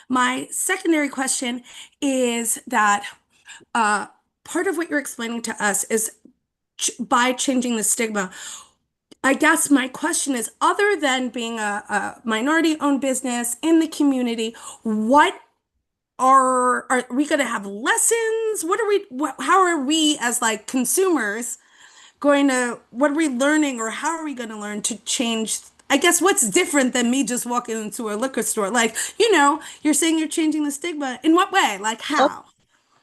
S2: my secondary question is that part of what you're explaining to us is by changing the stigma. I guess my question is, other than being a minority-owned business in the community, what are we going to have lessons? How are we as like consumers what are we learning, or how are we going to learn to change? I guess what's different than me just walking into a liquor store? Like, you're saying you're changing the stigma. In what way? Like how?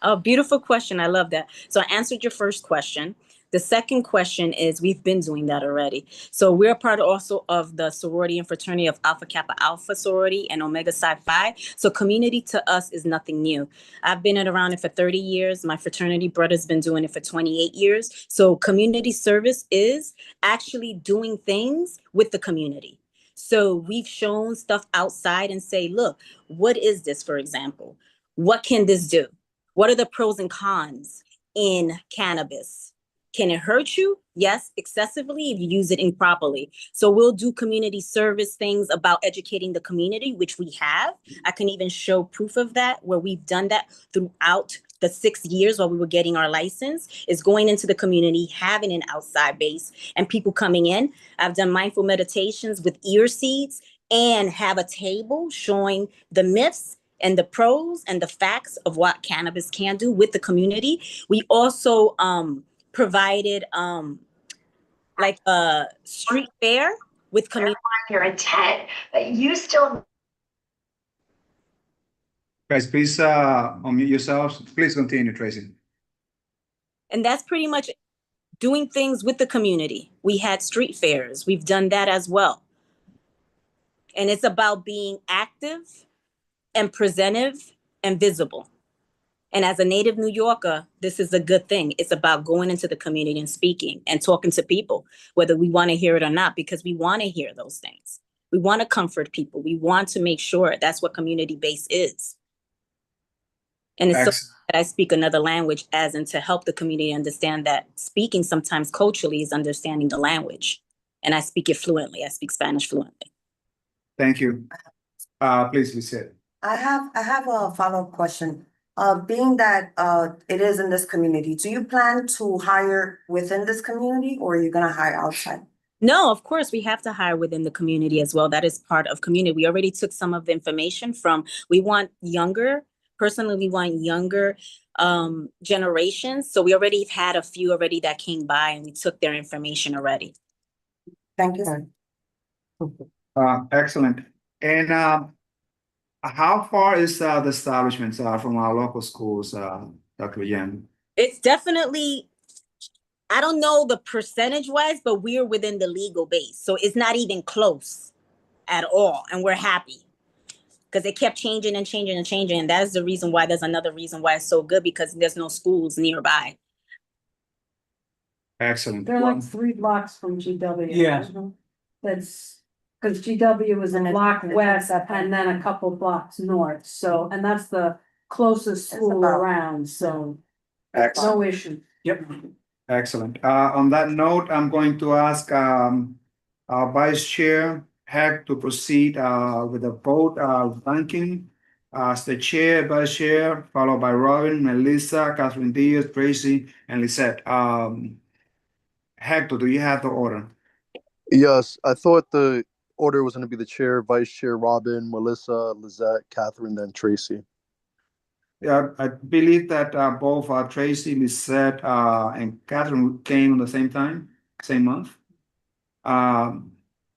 S17: Oh, beautiful question. I love that. So I answered your first question. The second question is, we've been doing that already. So we're a part also of the sorority and fraternity of Alpha Kappa Alpha sorority and Omega Psi Phi. So community to us is nothing new. I've been around it for 30 years. My fraternity brother's been doing it for 28 years. So community service is actually doing things with the community. So we've shown stuff outside and say, look, what is this, for example? What can this do? What are the pros and cons in cannabis? Can it hurt you? Yes, excessively if you use it improperly. So we'll do community service things about educating the community, which we have. I can even show proof of that, where we've done that throughout the 6 years while we were getting our license, is going into the community, having an outside base and people coming in. I've done mindful meditations with ear seeds and have a table showing the myths and the pros and the facts of what cannabis can do with the community. We also provided like a street fair with community.
S18: You're a 10, but you still.
S1: Guys, please unmute yourselves. Please continue, Tracy.
S17: And that's pretty much doing things with the community. We had street fairs. We've done that as well. And it's about being active and presentive and visible. And as a native New Yorker, this is a good thing. It's about going into the community and speaking and talking to people, whether we want to hear it or not, because we want to hear those things. We want to comfort people. We want to make sure that's what community base is. And it's so I speak another language, as in to help the community understand that speaking sometimes culturally is understanding the language. And I speak it fluently. I speak Spanish fluently.
S1: Thank you. Please, Lisette.
S6: I have a follow-up question. Being that it is in this community, do you plan to hire within this community or are you gonna hire outside?
S17: No, of course, we have to hire within the community as well. That is part of community. We already took some of the information we want younger, personally, we want younger generations. So we already had a few already that came by and we took their information already.
S6: Thank you.
S1: Excellent. And how far is the establishments from our local schools, Dr. Yan?
S17: It's definitely, I don't know the percentage wise, but we're within the legal base. So it's not even close at all. And we're happy because it kept changing and changing and changing. And that is the reason why there's another reason why it's so good, because there's no schools nearby.
S1: Excellent.
S16: They're like 3 blocks from GW.
S4: Yeah.
S16: That's because GW is in block west and then a couple blocks north. So, and that's the closest school around. So no issue.
S4: Yep.
S1: Excellent. On that note, I'm going to ask our Vice Chair Heck to proceed with the vote ranking as the chair, vice chair, followed by Robin, Melissa, Catherine Diaz, Tracy, and Lisette. Hector, do you have the order?
S8: Yes, I thought the order was going to be the chair, vice chair, Robin, Melissa, Lizette, Catherine, then Tracy.
S1: Yeah, I believe that both Tracy, Lisette, and Catherine came at the same time, same month.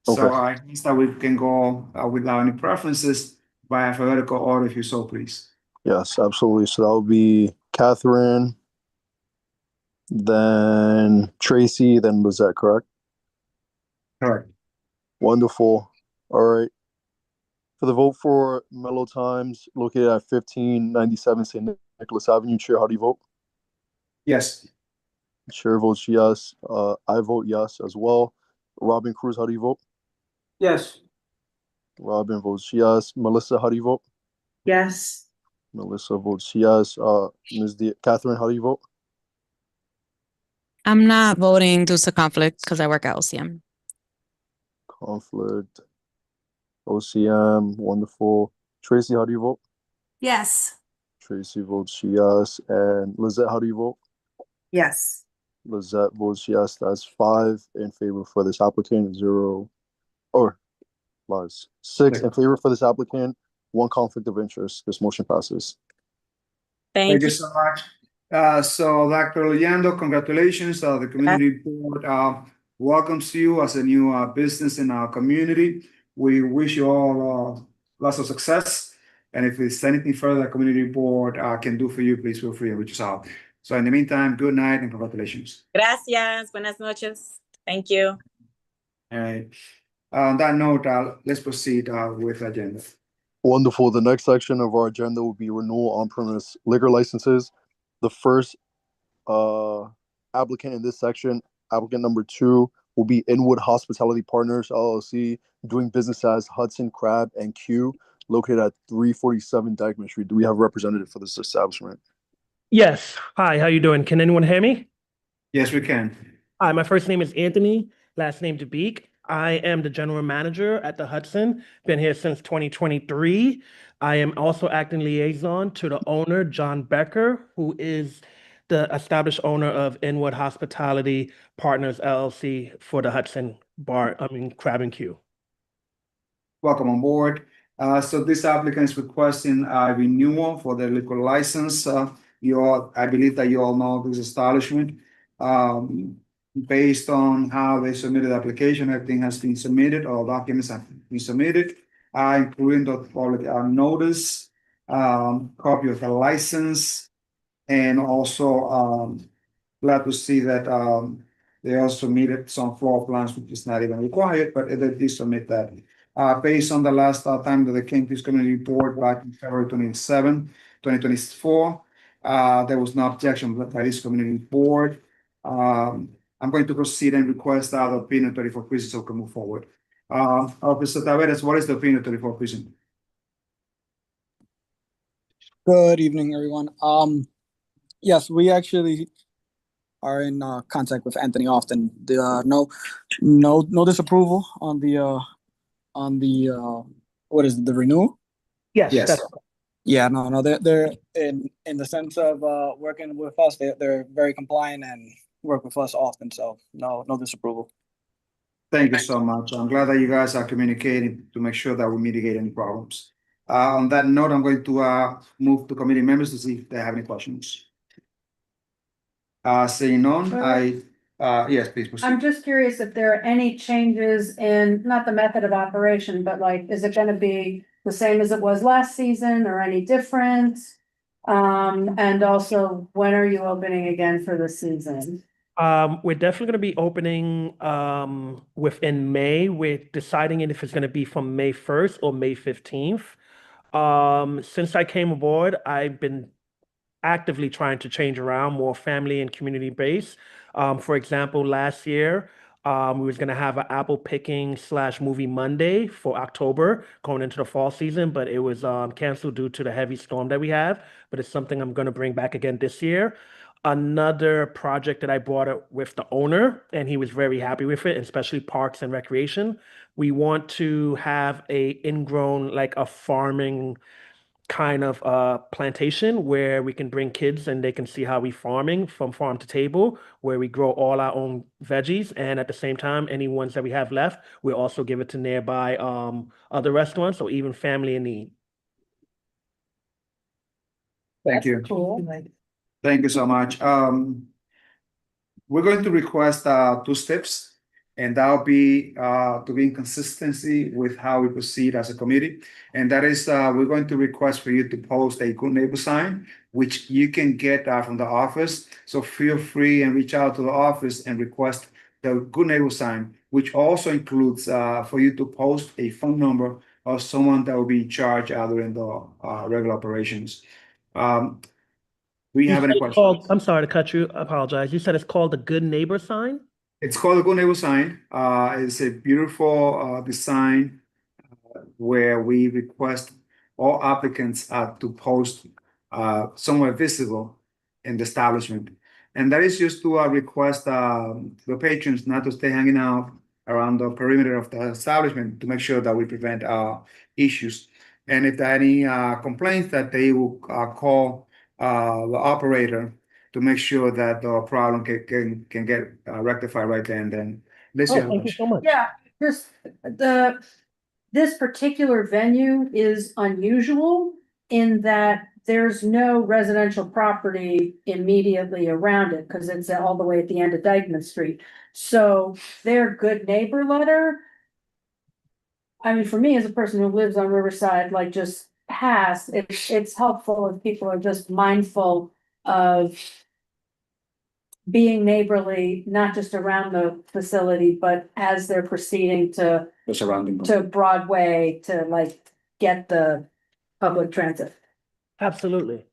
S1: So I guess that we can go without any preferences by alphabetical order, if you so please.
S8: Yes, absolutely. So that will be Catherine, then Tracy, then Lizette, correct?
S1: Correct.
S8: Wonderful. All right. For the vote for Mellow Times, located at 1597 St. Nicholas Avenue, Chair, how do you vote?
S1: Yes.
S8: Chair votes yes. I vote yes as well. Robin Cruz, how do you vote?
S4: Yes.
S8: Robin votes yes. Melissa, how do you vote?
S5: Yes.
S8: Melissa votes yes. Catherine, how do you vote?
S7: I'm not voting due to conflict because I work at OCM.
S8: Conflict. OCM, wonderful. Tracy, how do you vote?
S2: Yes.
S8: Tracy votes yes. And Lizette, how do you vote?
S6: Yes.
S8: Lizette votes yes. That's 5 in favor for this applicant, 6 in favor for this applicant, 1 conflict of interest. This motion passes.
S1: Thank you so much. So Dr. Leyendo, congratulations. The community board welcomes you as a new business in our community. We wish you all lots of success. And if there's anything further the community board can do for you, please feel free to reach us out. So in the meantime, good night and congratulations.
S17: Gracias. Buenas noches. Thank you.
S1: All right. On that note, let's proceed with the agenda.
S8: Wonderful. The next section of our agenda will be renewal on-premise liquor licenses. The first applicant in this section, applicant number 2, will be Inwood Hospitality Partners, LLC, doing business as Hudson Crab and Q, located at 347 Dyckman Street. Do we have a representative for this establishment?
S19: Yes. Hi, how you doing? Can anyone hear me?
S1: Yes, we can.
S19: Hi, my first name is Anthony, last name DeBeek. I am the general manager at the Hudson, been here since 2023. I am also acting liaison to the owner, John Becker, who is the established owner of Inwood Hospitality Partners, LLC for the Hudson Crab and Q.
S1: Welcome on board. So this applicant is requesting a renewal for their liquor license. I believe that you all know this establishment. Based on how they submitted the application, everything has been submitted, all documents have been submitted, including the public notice, copy of the license, and also glad to see that they also submitted some floor plans, which is not even required, but they did submit that. Based on the last time that they came to this community board back in February 27, 2024, there was no objection by this community board. I'm going to proceed and request the opinion 34 prison so we can move forward. Officer Taveras, what is the opinion 34 prison?
S10: Good evening, everyone. Yes, we actually are in contact with Anthony often. No disapproval on the what is it, the renewal?
S19: Yes,
S1: Yes.
S19: that's
S10: Yeah, no, they're in the sense of working with us, they're very compliant and work with us often, so no disapproval.
S1: Thank you so much. I'm glad that you guys are communicating to make sure that we mitigate any problems. On that note, I'm going to move to committee members to see if they have any questions. Seeing none, yes, please proceed.
S16: I'm just curious if there are any changes in, not the method of operation, but like, is it gonna be the same as it was last season or any different? And also, when are you opening again for the season?
S19: We're definitely going to be opening within May. We're deciding if it's going to be from May 1st or May 15th. Since I came aboard, I've been actively trying to change around more family and community based. For example, last year, we was going to have an apple picking / movie Monday for October going into the fall season, but it was canceled due to the heavy storm that we have. But it's something I'm going to bring back again this year. Another project that I brought up with the owner, and he was very happy with it, especially parks and recreation. We want to have a ingrown, like a farming kind of plantation where we can bring kids and they can see how we farming from farm to table, where we grow all our own veggies, and at the same time, any ones that we have left, we also give it to nearby other restaurants or even family in need.
S1: Thank you.
S16: Cool.
S1: Thank you so much. We're going to request 2 steps, and that'll be to be in consistency with how we proceed as a committee. And that is, we're going to request for you to post a good neighbor sign, which you can get from the office. So feel free and reach out to the office and request the good neighbor sign, which also includes for you to post a phone number of someone that will be in charge during the regular operations. We
S19: You
S1: have
S19: said
S1: any
S19: it's called,
S1: questions?
S19: I'm sorry to cut you, I apologize. You said it's called the Good Neighbor sign?
S1: It's called a good neighbor sign. It's a beautiful design where we request all applicants to post somewhere visible in the establishment. And that is just to request the patrons not to stay hanging out around the perimeter of the establishment to make sure that we prevent issues. And if there are any complaints, that they will call the operator to make sure that the problem can get rectified right then and then. Liz, you have a
S19: Thank you
S1: question?
S19: so much.
S16: Yeah, this particular venue is unusual in that there's no residential property immediately around it because it's all the way at the end of Dykeman Street. So their good neighbor letter, I mean, for me as a person who lives on Riverside, like just past, it's helpful if people are just mindful of being neighborly, not just around the facility, but as they're proceeding to
S1: The surrounding.
S16: Broadway to like get the public transit.
S19: Absolutely.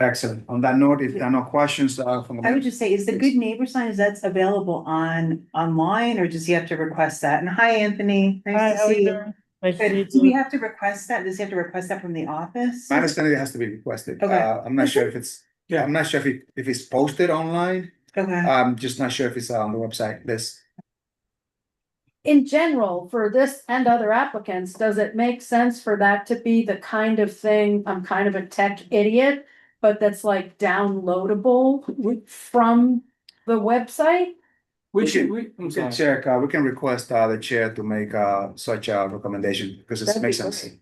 S1: Excellent. On that note, if there are no questions from the.
S5: I would just say, is the good neighbor sign, is that available online or does he have to request that? And hi, Anthony.
S19: Hi,
S5: Nice to
S19: how are you
S5: see you.
S19: doing? Nice to
S5: Good.
S19: meet
S5: Do we
S19: you.
S5: have to request that? Does he have to request that from the office?
S1: My understanding it has to be requested.
S5: Okay.
S1: I'm not sure if it's, I'm not sure if it's posted online.
S5: Okay.
S1: I'm just not sure if it's on the website. This.
S16: In general, for this and other applicants, does it make sense for that to be the kind of thing, I'm kind of a tech idiot, but that's like downloadable from the website?
S1: We can check, we can request the chair to make such a recommendation because it
S16: That'd
S1: makes
S16: be
S1: sense.
S16: great.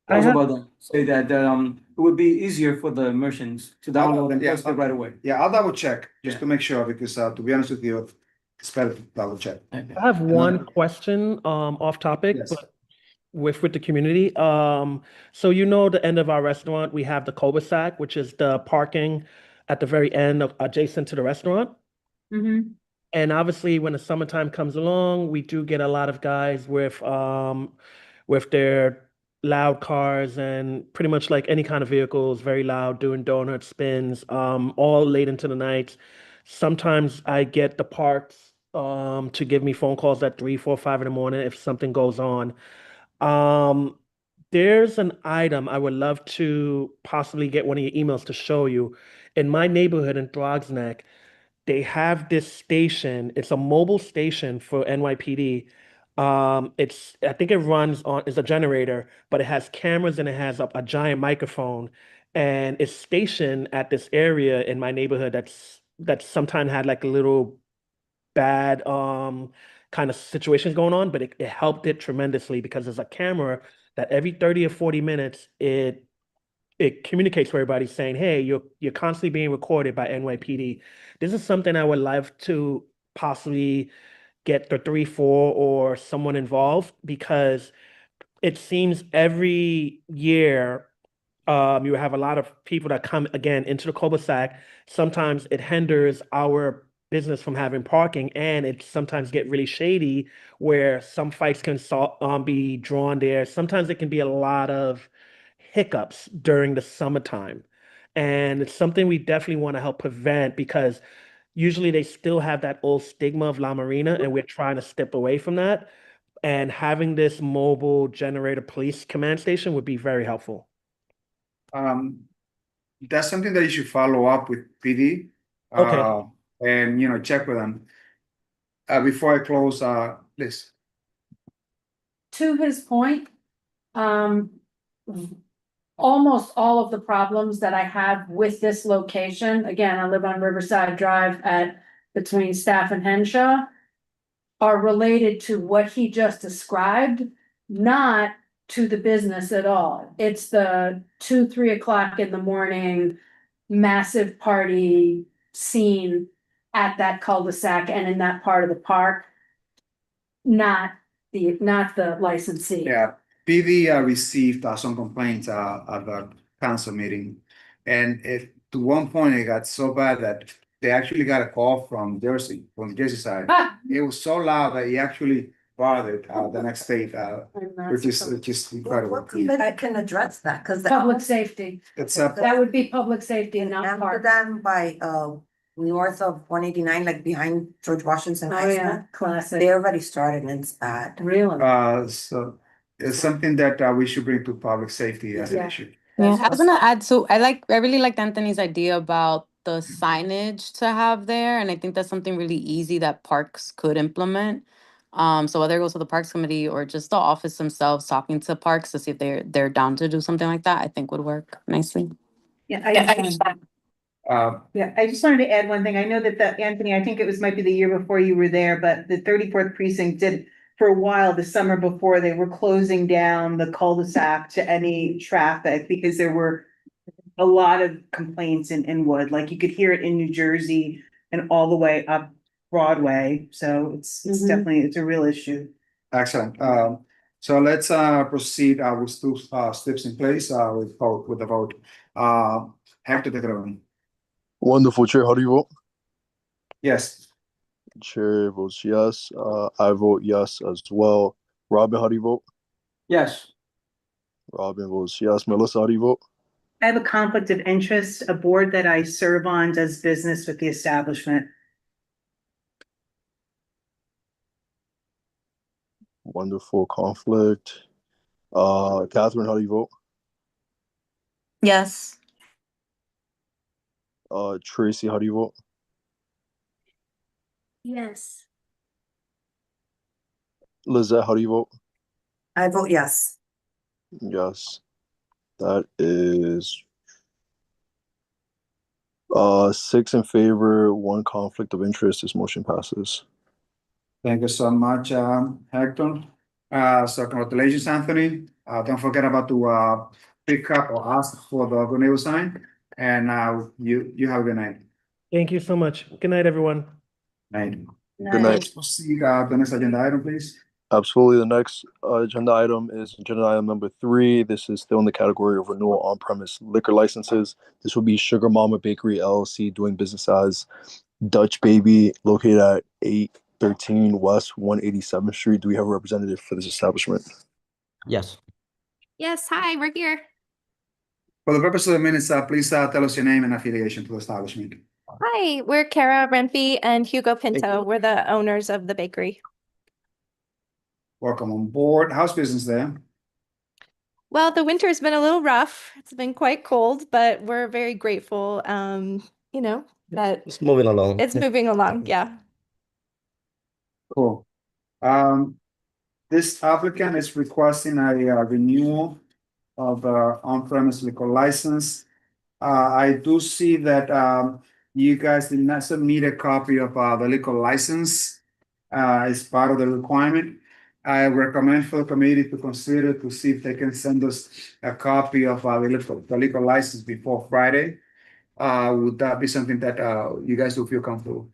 S4: I was about to say that it would be easier for the merchants to download and post it right away.
S1: Yeah, I'll double check just to make sure because to be honest with you, it's better to double check.
S19: I have one question off topic,
S1: Yes.
S19: but with the community. So you know the end of our restaurant, we have the cul-de-sac, which is the parking at the very end of adjacent to the restaurant.
S16: Mm-hmm.
S19: And obviously, when the summertime comes along, we do get a lot of guys with their loud cars and pretty much like any kind of vehicles, very loud, doing donut spins, all late into the night. Sometimes I get the parks to give me phone calls at 3, 4, 5 in the morning if something goes on. there's an item I would love to possibly get one of your emails to show you. In my neighborhood in Throgs Neck, they have this station. It's a mobile station for NYPD. I think it runs on, it's a generator, but it has cameras and it has a giant microphone. And it's stationed at this area in my neighborhood that's sometimes had like a little bad kind of situations going on, but it helped it tremendously because there's a camera that every 30 or 40 minutes it communicates to everybody saying, hey, you're constantly being recorded by NYPD. This is something I would love to possibly get the 3-4 or someone involved, because it seems every year you have a lot of people that come again into the cul-de-sac. Sometimes it hinders our business from having parking, and it sometimes get really shady where some fights can be drawn there. Sometimes it can be a lot of hiccups during the summertime. And it's something we definitely want to help prevent, because usually they still have that old stigma of La Marina, and we're trying to step away from that. And having this mobile generator police command station would be very helpful.
S1: That's something that you should follow up with PD.
S19: Okay.
S1: And, check with them. Before I close, please.
S16: To his point, almost all of the problems that I have with this location, again, I live on Riverside Drive between Staff and Henshaw, are related to what he just described, not to the business at all. It's the 2-3 o'clock in the morning, massive party scene at that cul-de-sac and in that part of the park, not the licensee.
S1: Yeah, PD received some complaints at the council meeting. And to one point, it got so bad that they actually got a call from Jersey side. It was so loud that he actually bothered the next state, which is incredible.
S6: That can address that, because
S16: Public safety. That would be public safety and not park.
S6: Amsterdam by north of 189, like behind George Washington
S16: Oh,
S6: High
S16: yeah,
S6: School.
S16: classic.
S6: They already started and it's bad.
S16: Really?
S1: So it's something that we should bring to public safety as an
S16: Yeah.
S1: issue.
S7: Yeah, I was gonna add, so I really liked Anthony's idea about the signage to have there, and I think that's something really easy that parks could implement. So whether it goes to the Parks Committee or just the office themselves talking to parks to see if they're down to do something like that, I think would work nicely.
S5: I just wanted to add one thing. I know that Anthony, I think it might be the year before you were there, but the 34th precinct did for a while, the summer before, they were closing down the cul-de-sac to any traffic because there were a lot of complaints in Inwood. Like you could hear it in New Jersey and all the way up Broadway. So it's definitely, it's a real issue.
S1: Excellent. So let's proceed with two steps in place with the vote. Hector, take it away.
S8: Wonderful, Chair. How do you vote?
S1: Yes.
S8: Chair votes yes. I vote yes as well. Robin, how do you vote?
S4: Yes.
S8: Robin votes yes. Melissa, how do you vote?
S5: I have a conflict of interest. A board that I serve on does business with the establishment.
S8: Wonderful conflict. Catherine, how do you vote?
S3: Yes.
S8: Tracy, how do you vote?
S2: Yes.
S8: Lizette, how do you vote?
S6: I vote yes.
S8: Yes. That is 6 in favor, 1 conflict of interest. This motion passes.
S1: Thank you so much, Hector. So congratulations, Anthony. Don't forget about to pick up or ask for the good neighbor sign. And you have a good night.
S19: Thank you so much. Good night, everyone.
S1: Night.
S8: Good night.
S1: Let's proceed the next agenda item, please.
S8: Absolutely. The next agenda item is agenda item number 3. This is still in the category of renewal on-premise liquor licenses. This will be Sugar Mama Bakery LLC, doing business as Dutch Baby, located at 813 West 187th Street. Do we have a representative for this establishment?
S20: Yes.
S21: Yes, hi, we're here.
S1: For the purpose of the minutes, please tell us your name and affiliation to the establishment.
S21: Hi, we're Kara Renfie and Hugo Pinto. We're the owners of the bakery.
S1: Welcome on board. How's business there?
S21: Well, the winter's been a little rough. It's been quite cold, but we're very grateful, that
S20: It's moving along.
S21: it's moving along. Yeah.
S1: Cool. This applicant is requesting a renewal of the on-premise liquor license. I do see that you guys did not submit a copy of the liquor license as part of the requirement. I recommend for the committee to consider to see if they can send us a copy of the liquor license before Friday. Would that be something that you guys will feel comfortable?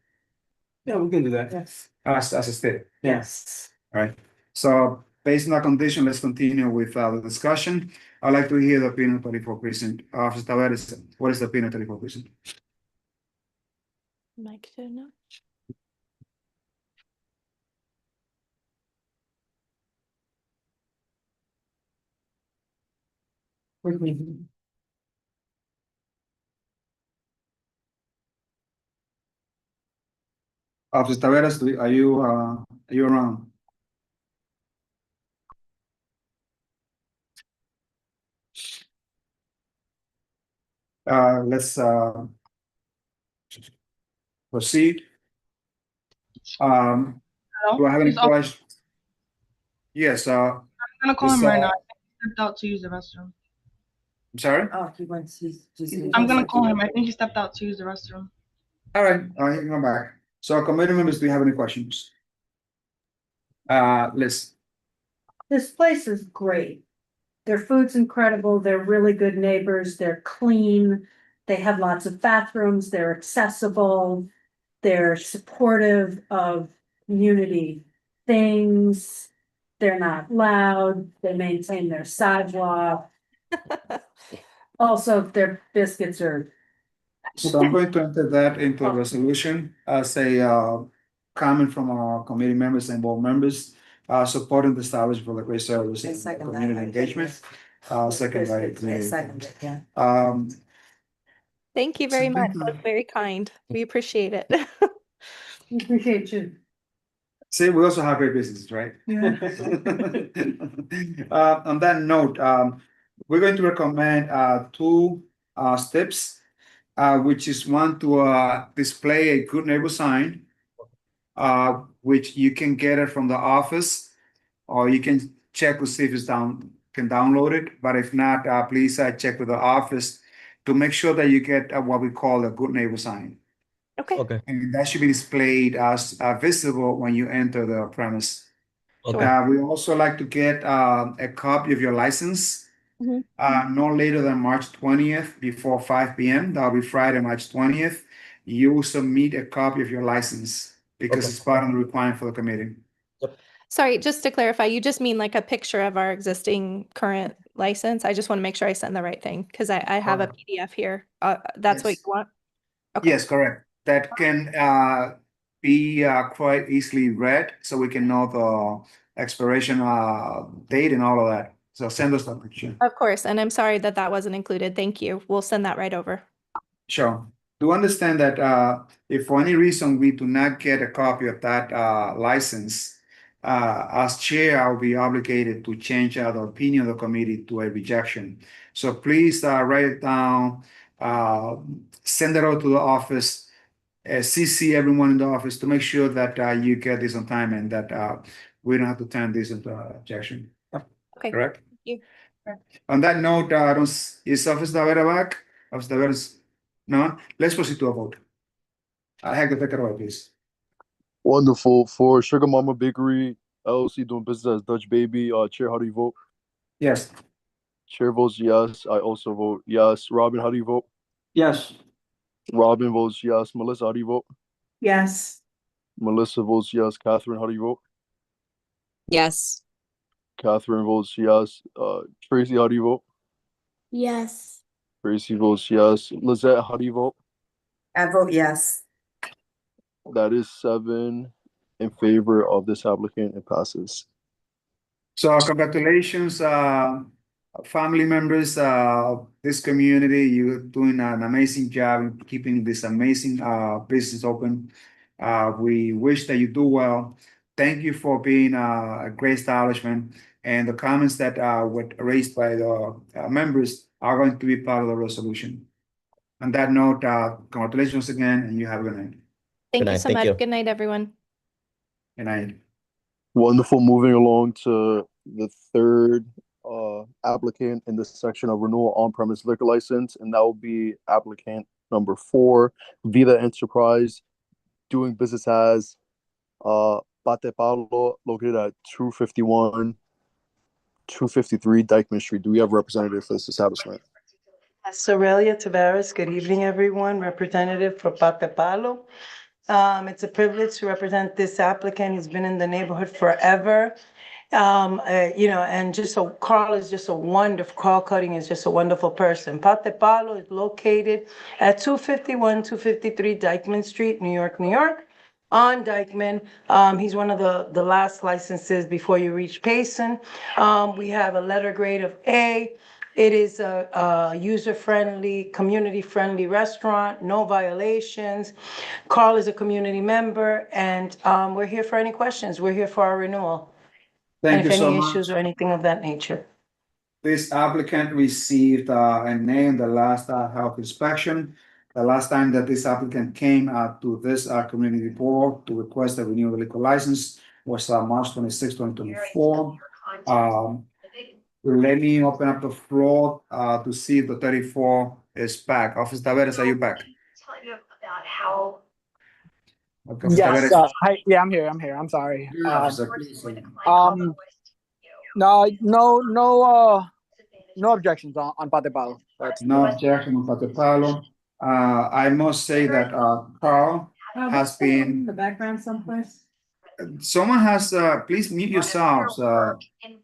S4: Yeah, we can do that.
S5: Yes.
S1: As a state?
S5: Yes.
S1: All right, so based on that condition, let's continue with the discussion. I'd like to hear the opinion of 34 precinct. Officer Taveras, what is the opinion of 34 precinct?
S21: Mike, do you know?
S1: Officer Taveras, are you around? Let's proceed. Do I have any
S9: He's off.
S1: questions? Yes,
S9: I'm gonna call him right now. I think he stepped out to use the restroom.
S1: I'm sorry?
S6: Oh, he wants, he's just.
S9: I'm gonna call him. I think he stepped out to use the restroom.
S1: All right, I'll come back. So committee members, do you have any questions? Liz.
S16: This place is great. Their food's incredible. They're really good neighbors. They're clean. They have lots of bathrooms. They're accessible. They're supportive of community things. They're not loud. They maintain their sidewalk. Also, their biscuits are.
S1: So I'm going to enter that into a resolution as a comment from our committee members and board members, supporting the establishment for the great service and community engagement. Second by committee.
S6: Second, yeah.
S21: Thank you very
S1: So
S21: much.
S1: thank you.
S21: That's very kind. We appreciate it.
S16: We appreciate you.
S1: See, we also have great businesses, right?
S16: Yeah.
S1: On that note, we're going to recommend two steps, which is one to display a good neighbor sign, which you can get it from the office, or you can check to see if it's can download it. But if not, please check with the office to make sure that you get what we call a good neighbor sign.
S21: Okay.
S1: And that should be displayed as visible when you enter the premise.
S20: Okay.
S1: We also like to get a copy of your license, no later than March 20th before 5 p.m. That'll be Friday, March 20th. You will submit a copy of your license because it's part of the requirement for the committee.
S21: Sorry, just to clarify, you just mean like a picture of our existing current license? I just want to make sure I send the right thing because I have a PDF here. That's what you want?
S1: Yes, correct. That can be quite easily read, so we can know the expiration date and all of that. So send us that picture.
S21: Of course. And I'm sorry that that wasn't included. Thank you. We'll send that right over.
S1: Sure. Do understand that if for any reason we do not get a copy of that license, as chair, I'll be obligated to change the opinion of the committee to a rejection. So please write it down, send it out to the office, CC everyone in the office to make sure that you get this on time and that we don't have to turn this into an objection.
S21: Okay.
S1: Correct?
S21: Thank you.
S1: On that note, is Officer Tavera back? Officer Tavera, no? Let's proceed to a vote. Hector, take it away, please.
S8: Wonderful. For Sugar Mama Bakery LLC doing business as Dutch Baby, Chair, how do you vote?
S1: Yes.
S8: Chair votes yes. I also vote yes. Robin, how do you vote?
S4: Yes.
S8: Robin votes yes. Melissa, how do you vote?
S5: Yes.
S8: Melissa votes yes. Catherine, how do you vote?
S3: Yes.
S8: Catherine votes yes. Tracy, how do you vote?
S21: Yes.
S8: Tracy votes yes. Lizette, how do you vote?
S6: I vote yes.
S8: That is 7 in favor of this applicant. It passes.
S1: So congratulations, family members, this community. You're doing an amazing job in keeping this amazing business open. We wish that you do well. thank you for being a great establishment. And the comments that were raised by the members are going to be part of the resolution. On that note, congratulations again, and you have a good night.
S21: Thank you
S8: night.
S21: so
S8: Thank
S21: much.
S8: you.
S21: Good night, everyone.
S1: Good night.
S8: Wonderful. Moving along to the third applicant in this section of renewal on-premise liquor license, and that will be applicant number 4, Vida Enterprise, doing business as Pate Pablo, located at 253 Dykeman Street. Do we have a representative for this establishment?
S20: Sorelia Tavares, good evening, everyone, representative for Pate Palo. It's a privilege to represent this applicant. He's been in the neighborhood forever. And just so Carl is just a wonderful, Carl Cutting is just a wonderful person. Pate Palo is located at 253 Dykeman Street, New York, New York. On Dykeman, he's one of the last licenses before you reach Payson. We have a letter grade of A. It is a user-friendly, community-friendly restaurant, no violations. Carl is a community member, and we're here for any questions. We're here for our renewal.
S1: Thank you
S20: And if
S1: so
S20: any
S1: much.
S20: issues or anything of that nature.
S1: This applicant received a name the last health inspection. The last time that this applicant came to this community board to request a renewal liquor license was March 26, 2024. Let me open up the floor to see if the 34 is back. Officer Taveras, are you back?
S18: Tell you about how
S1: Okay, Officer
S10: Yes,
S1: Taveras.
S10: hi, yeah, I'm here. I'm sorry.
S1: Officer, please.
S10: No objections on Pate Palo.
S1: No objection on Pate Palo. I must say that Carl has been.
S16: The background someplace.
S1: Someone has, please mute yourselves,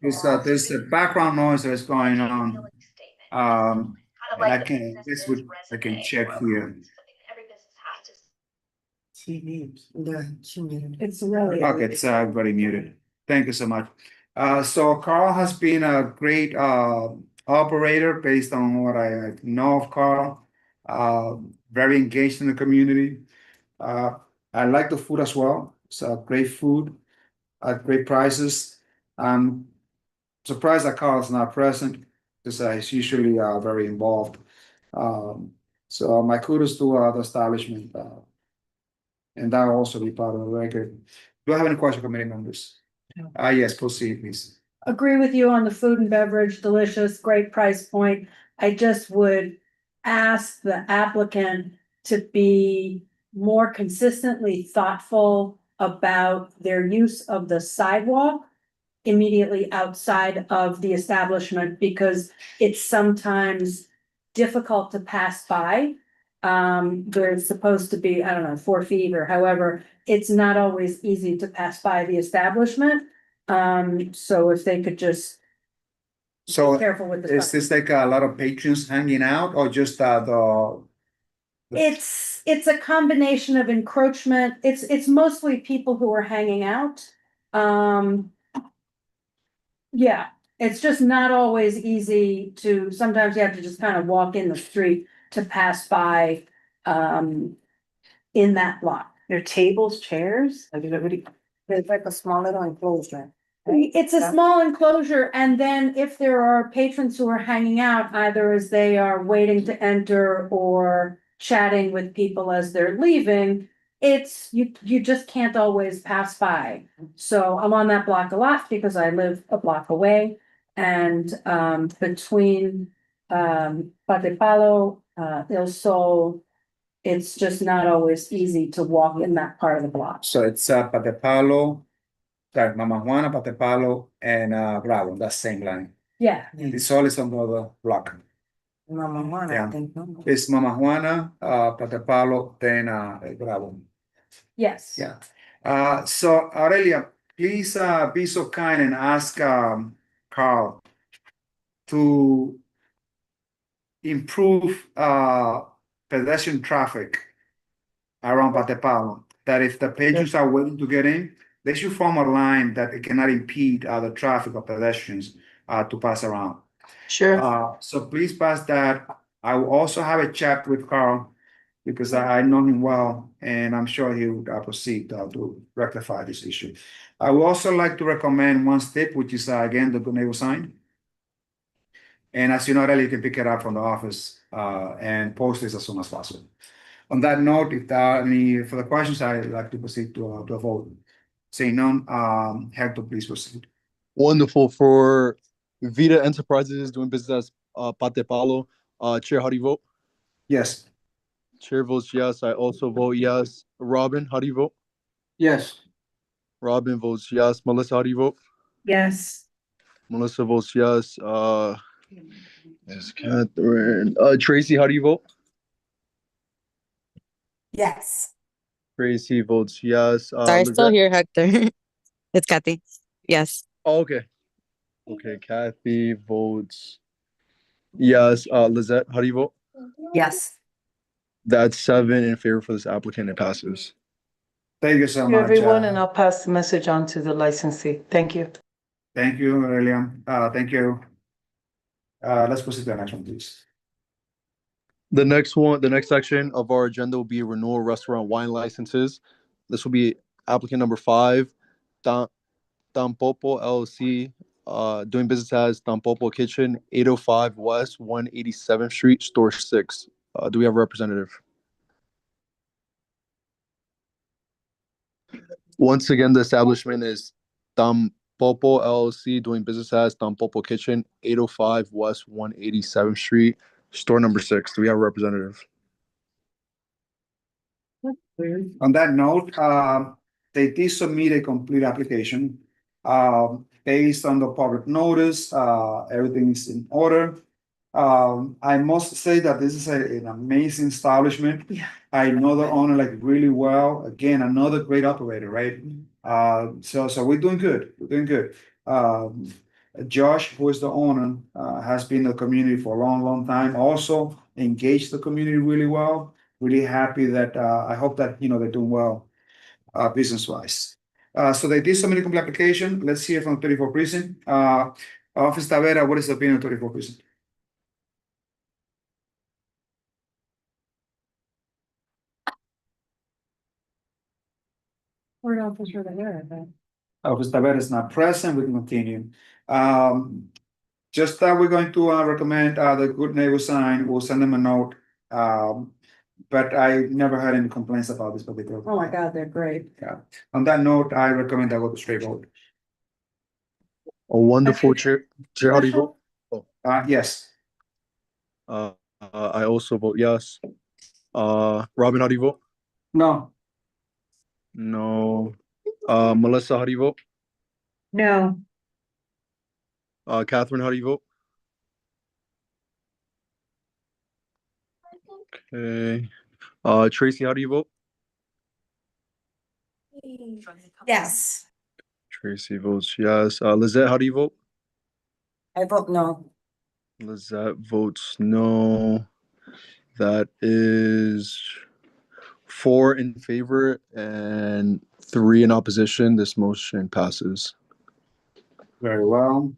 S1: because there's a background noise that's going on. And I can check here.
S16: It's really.
S1: Okay, it's everybody muted. Thank you so much. So Carl has been a great operator based on what I know of Carl. Very engaged in the community. I like the food as well. It's great food at great prices. I'm surprised that Carl is not present because he's usually very involved. So my kudos to the establishment. And that will also be part of the record. Do I have any questions, committee members? Yes, proceed, please.
S16: Agree with you on the food and beverage, delicious, great price point. I just would ask the applicant to be more consistently thoughtful about their use of the sidewalk immediately outside of the establishment, because it's sometimes difficult to pass by. There's supposed to be, 4 feet or however, it's not always easy to pass by the establishment. So if they could just
S1: So
S16: be careful with the.
S1: is this like a lot of patrons hanging out or just
S16: It's a combination of encroachment. It's mostly people who are hanging out. Yeah, it's just not always easy to, sometimes you have to just kind of walk in the street to pass by, in that block.
S5: There are tables, chairs,
S6: It's like a small little enclosure.
S16: It's a small enclosure, and then if there are patrons who are hanging out, either as they are waiting to enter or chatting with people as they're leaving, it's, you just can't always pass by. So I'm on that block a lot because I live a block away, and between Pate Palo, El Sol, it's just not always easy to walk in that part of the block.
S1: So it's Pate Palo, Mama Juana, Pate Palo, and Bravo, that same line.
S16: Yeah.
S1: It's always on the other block.
S6: Mama Juana,
S1: Yeah.
S6: I think. No?
S1: It's Mama Juana, Pate Palo, then Bravo.
S16: Yes.
S1: Yeah. So Aurelia, please be so kind and ask Carl to improve pedestrian traffic around Pate Palo. That if the patrons are waiting to get in, they should form a line that it cannot impede the traffic of pedestrians to pass around.
S20: Sure.
S1: So please pass that. I will also have a chat with Carl because I know him well, and I'm sure he would proceed to rectify this issue. I would also like to recommend one step, which is again the good neighbor sign. And as you know, really, you can pick it up from the office and post this as soon as possible. On that note, if there are any further questions, I'd like to proceed to a vote. Seeing none, Hector, please proceed.
S8: Wonderful. For Vita Enterprises doing business as Pate Palo, Chair, how do you vote?
S1: Yes.
S8: Chair votes yes. I also vote yes. Robin, how do you vote?
S4: Yes.
S8: Robin votes yes. Melissa, how do you vote?
S5: Yes.
S8: Melissa votes yes. Yes, Catherine. Tracy, how do you vote?
S3: Yes.
S8: Tracy votes yes.
S7: Sorry, still
S8: Lizette?
S7: here, Hector. It's Kathy. Yes.
S8: Oh, okay. Okay, Kathy votes yes. Lizette, how do you vote?
S3: Yes.
S8: That's 7 in favor for this applicant. It passes.
S1: Thank you so
S20: Thank you,
S1: much.
S20: everyone, and I'll pass the message on to the licensee. Thank you.
S1: Thank you, Aurelia. Thank you. Let's proceed to the next one, please.
S8: The next section of our agenda will be renewal restaurant wine licenses. This will be applicant number 5, Tampopo LLC, doing business as Tampopo Kitchen, 805 West 187th Street, Store 6. Do we have a representative? Once again, the establishment is Tampopo LLC, doing business as Tampopo Kitchen, 805 West 187th Street, Store number 6. Do we have a representative?
S1: On that note, they did submit a complete application. Based on the public notice, everything is in order. I must say that this is an amazing establishment.
S5: Yeah.
S1: I know the owner like really well. Again, another great operator, right? So we're doing good. We're doing good. Josh, who is the owner, has been in the community for a long, long time. Also engaged the community really well. Really happy that I hope that they're doing well business wise. So they did submit a complete application. Let's hear from 34 precinct. Officer Tavera, what is the opinion of 34 precinct?
S16: We're not for sure there, but.
S1: Officer Tavera is not present. We can continue. Just that we're going to recommend the good neighbor sign. We'll send them a note. But I never had any complaints about this particular.
S16: Oh my God, they're great.
S1: Yeah. On that note, I recommend that go to straight vote.
S8: A wonderful chair. Chair, how do you vote?
S1: Yes.
S8: I also vote yes. Robin, how do you vote?
S4: No.
S8: No. Melissa, how do you vote?
S5: No.
S8: Catherine, how do you vote? Okay. Tracy, how do you vote?
S3: Yes.
S8: Tracy votes yes. Lizette, how do you vote?
S6: I vote no.
S8: Lizette votes no. That is 4 in favor and 3 in opposition. This motion passes.
S1: Very well.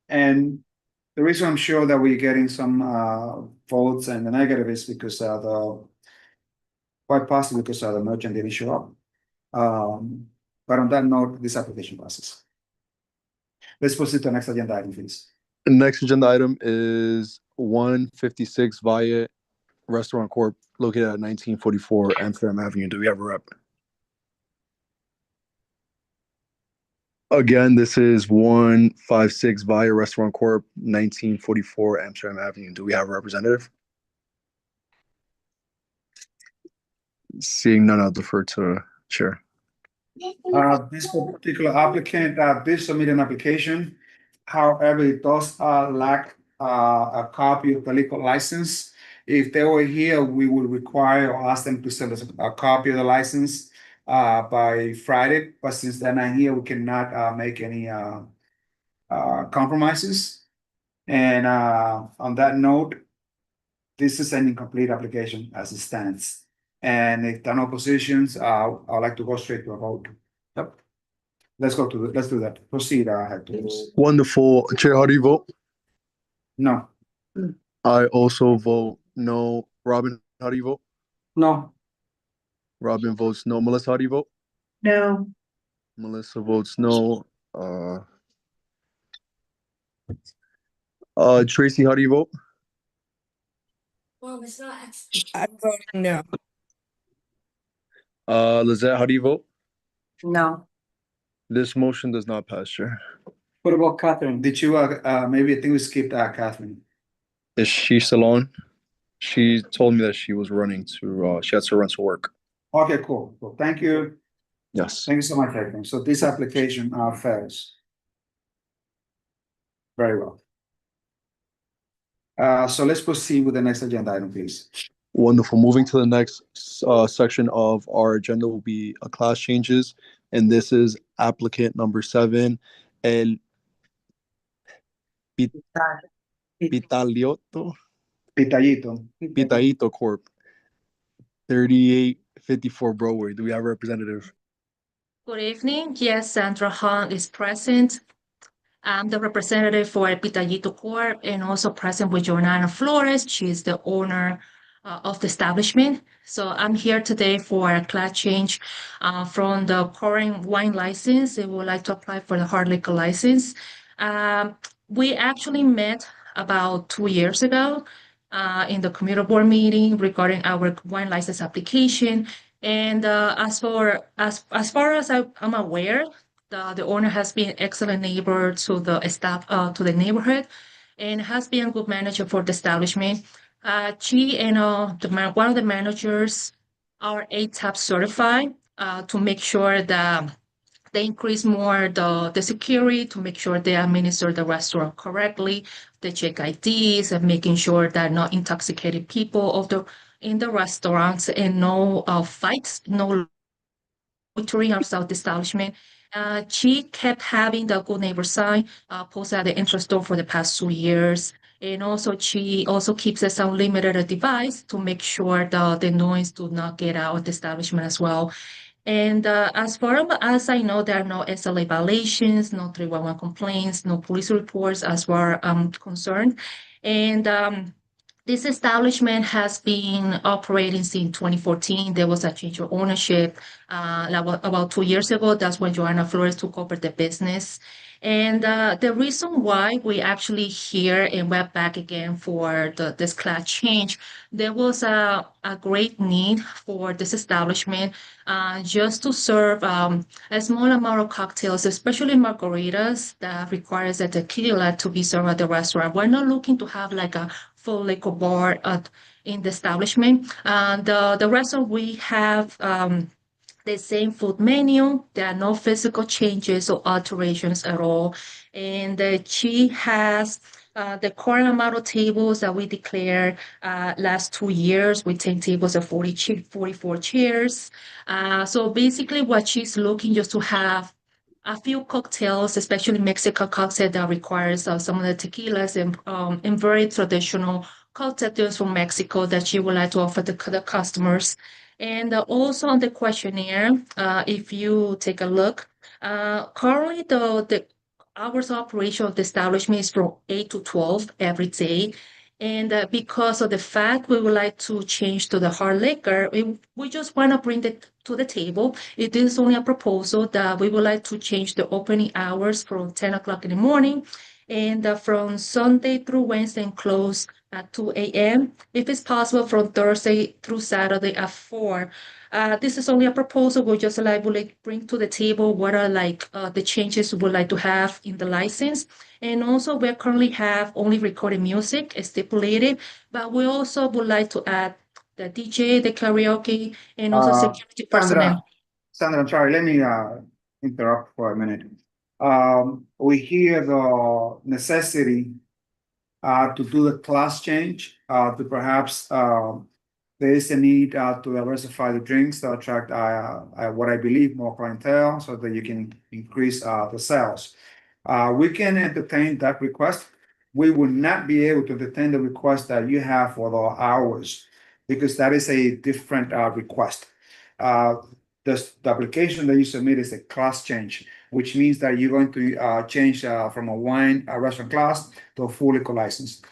S1: And the reason I'm sure that we're getting some votes and the negative is because quite possibly because the merchant didn't show up. But on that note, this application passes. Let's proceed to the next agenda item, please.
S8: The next agenda item is 156 Via Restaurant Corp. Located at 1944 Amsterdam Avenue. Do we have a rep? Again, this is 156 Via Restaurant Corp. 1944 Amsterdam Avenue. Do we have a representative? Seeing none, I'll defer to Chair.
S1: This particular applicant did submit an application. However, it does lack a copy of the liquor license. If they were here, we would require or ask them to send us a copy of the license by Friday. But since they're not here, we cannot make any compromises. And on that note, this is an incomplete application as it stands. And if there are no positions, I'd like to go straight to a vote. Yep. Let's do that. Proceed, Hector.
S8: Wonderful. Chair, how do you vote?
S1: No.
S8: I also vote no. Robin, how do you vote?
S4: No.
S8: Robin votes no. Melissa, how do you vote?
S5: No.
S8: Melissa votes no. Tracy, how do you vote?
S6: Well, it's not.
S2: I'm voting no.
S8: Lizette, how do you vote?
S6: No.
S8: This motion does not pass, Chair.
S4: What about Catherine?
S1: Did you, maybe I think we skipped, Catherine.
S8: Is she still on? She told me that she was running to, she had to run to work.
S1: Okay, cool. Cool. Thank you.
S8: Yes.
S1: Thank you so much, Catherine. So this application, fails. Very well. So let's proceed with the next agenda item, please.
S8: Wonderful. Moving to the next section of our agenda will be class changes. And this is applicant number 7, El Pitallito Corp. 3854 Broadway. Do we have a representative?
S15: Good evening. Yes, Sandra Hahn is present. I'm the representative for Pitallito Corp. And also present with Jordana Flores. She is the owner of the establishment. So I'm here today for a class change from the current wine license. They would like to apply for the hard liquor license. We actually met about 2 years ago in the commuter board meeting regarding our wine license application. And as far as I'm aware, the owner has been an excellent neighbor to the staff, to the neighborhood, and has been a good manager for the establishment. She and one of the managers are ATAP certified to make sure that they increase more the security, to make sure they administer the restaurant correctly. They check IDs and making sure that no intoxicated people in the restaurants, and no fights, no loitering outside the establishment. She kept having the good neighbor sign posted at the entrance door for the past 2 years. And also she also keeps a sound limiter device to make sure the noise do not get out of the establishment as well. And as far as I know, there are no SLA violations, no 311 complaints, no police reports as far as I'm concerned. And this establishment has been operating since 2014. There was a change of ownership about 2 years ago. That's when Joanna Flores took over the business. And the reason why we actually here and went back again for this class change, there was a great need for this establishment just to serve a small amount of cocktails, especially margaritas, that requires a tequila to be served at the restaurant. We're not looking to have like a full liquor bar in the establishment. The restaurant, we have the same food menu. There are no physical changes or alterations at all. And she has the current amount of tables that we declared last 2 years with 10 tables and 44 chairs. So basically what she's looking just to have a few cocktails, especially Mexican cocktail that requires some of the tequilas and very traditional cocktails from Mexico that she would like to offer the customers. And also on the questionnaire, if you take a look, currently the hours of operation of the establishment is from 8 to 12 every day. And because of the fact we would like to change to the hard liquor, we just want to bring it to the table. It is only a proposal that we would like to change the opening hours from 10 o'clock in the morning, and from Sunday through Wednesday and close at 2 a.m. If it's possible, from Thursday through Saturday at 4. This is only a proposal. We just would like bring to the table what are the changes we would like to have in the license. And also we currently have only recorded music stipulated, but we also would like to add the DJ, the karaoke, and also security personnel.
S1: Sandra, I'm sorry, let me interrupt for a minute. We hear the necessity to do the class change, to perhaps there is a need to diversify the drinks to attract what I believe more clientele, so that you can increase the sales. We can entertain that request. We will not be able to entertain the request that you have for the hours, because that is a different request. The application that you submit is a class change, which means that you're going to change from a restaurant class to a full liquor license.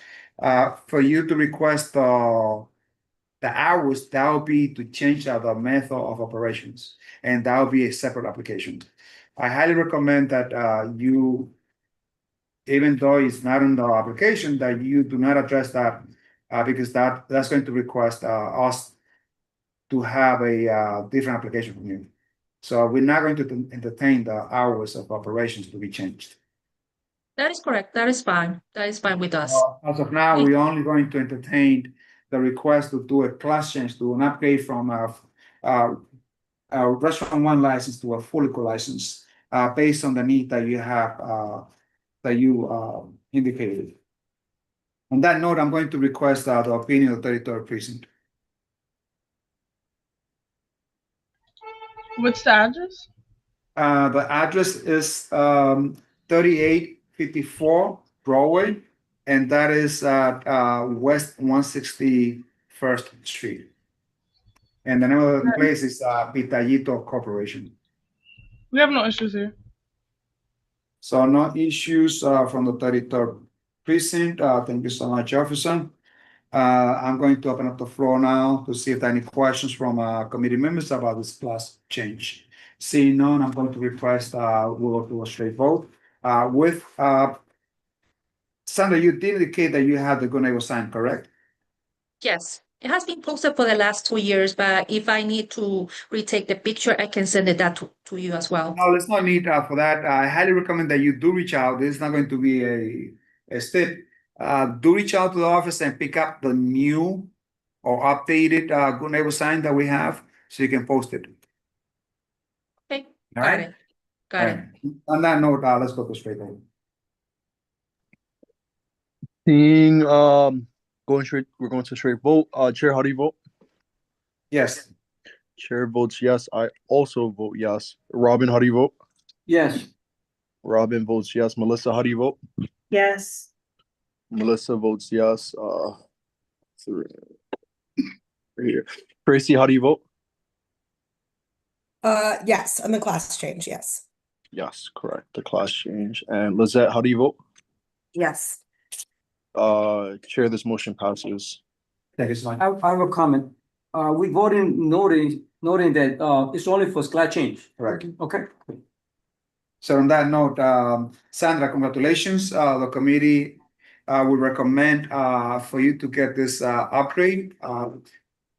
S1: For you to request the hours, that will be to change the method of operations, and that will be a separate application. I highly recommend that you, even though it's not in the application, that you do not address that, because that's going to request us to have a different application from you. So we're not going to entertain the hours of operations to be changed.
S15: That is correct. That is fine. That is fine with us.
S1: As of now, we're only going to entertain the request to do a class change, to an upgrade from a restaurant one license to a full liquor license, based on the need that you have, that you indicated. On that note, I'm going to request the opinion of the 33rd precinct.
S9: What's the address?
S1: The address is 3854 Broadway, and that is West 161st Street. And the name of the place is Pitayito Corporation.
S9: We have no issues here.
S1: So no issues from the 33rd precinct. Thank you so much, Jefferson. I'm going to open up the floor now to see if there are any questions from committee members about this class change. Seeing none, I'm going to request we'll do a straight vote. With Sandra, you did indicate that you have the good neighbor sign, correct?
S15: Yes, it has been posted for the last 2 years, but if I need to retake the picture, I can send it that to you as well.
S1: No, there's no need for that. I highly recommend that you do reach out. This is not going to be a step. Do reach out to the office and pick up the new or updated good neighbor sign that we have, so you can post it.
S15: Okay,
S1: All
S15: got
S1: right?
S15: it. Got it.
S1: On that note, let's go to straight vote.
S8: Seeing, we're going to straight vote. Chair, how do you vote?
S1: Yes.
S8: Chair votes yes. I also vote yes. Robin, how do you vote?
S4: Yes.
S8: Robin votes yes. Melissa, how do you vote?
S5: Yes.
S8: Melissa votes yes. Right here. Tracy, how do you vote?
S2: Yes, on the class change, yes.
S8: Yes, correct. The class change. And Lizette, how do you vote?
S6: Yes.
S8: Chair, this motion passes.
S1: Thank you so much.
S4: I have a comment. We voted noting that it's only for class change.
S1: Correct.
S4: Okay.
S1: So on that note, Sandra, congratulations. The committee would recommend for you to get this upgrade.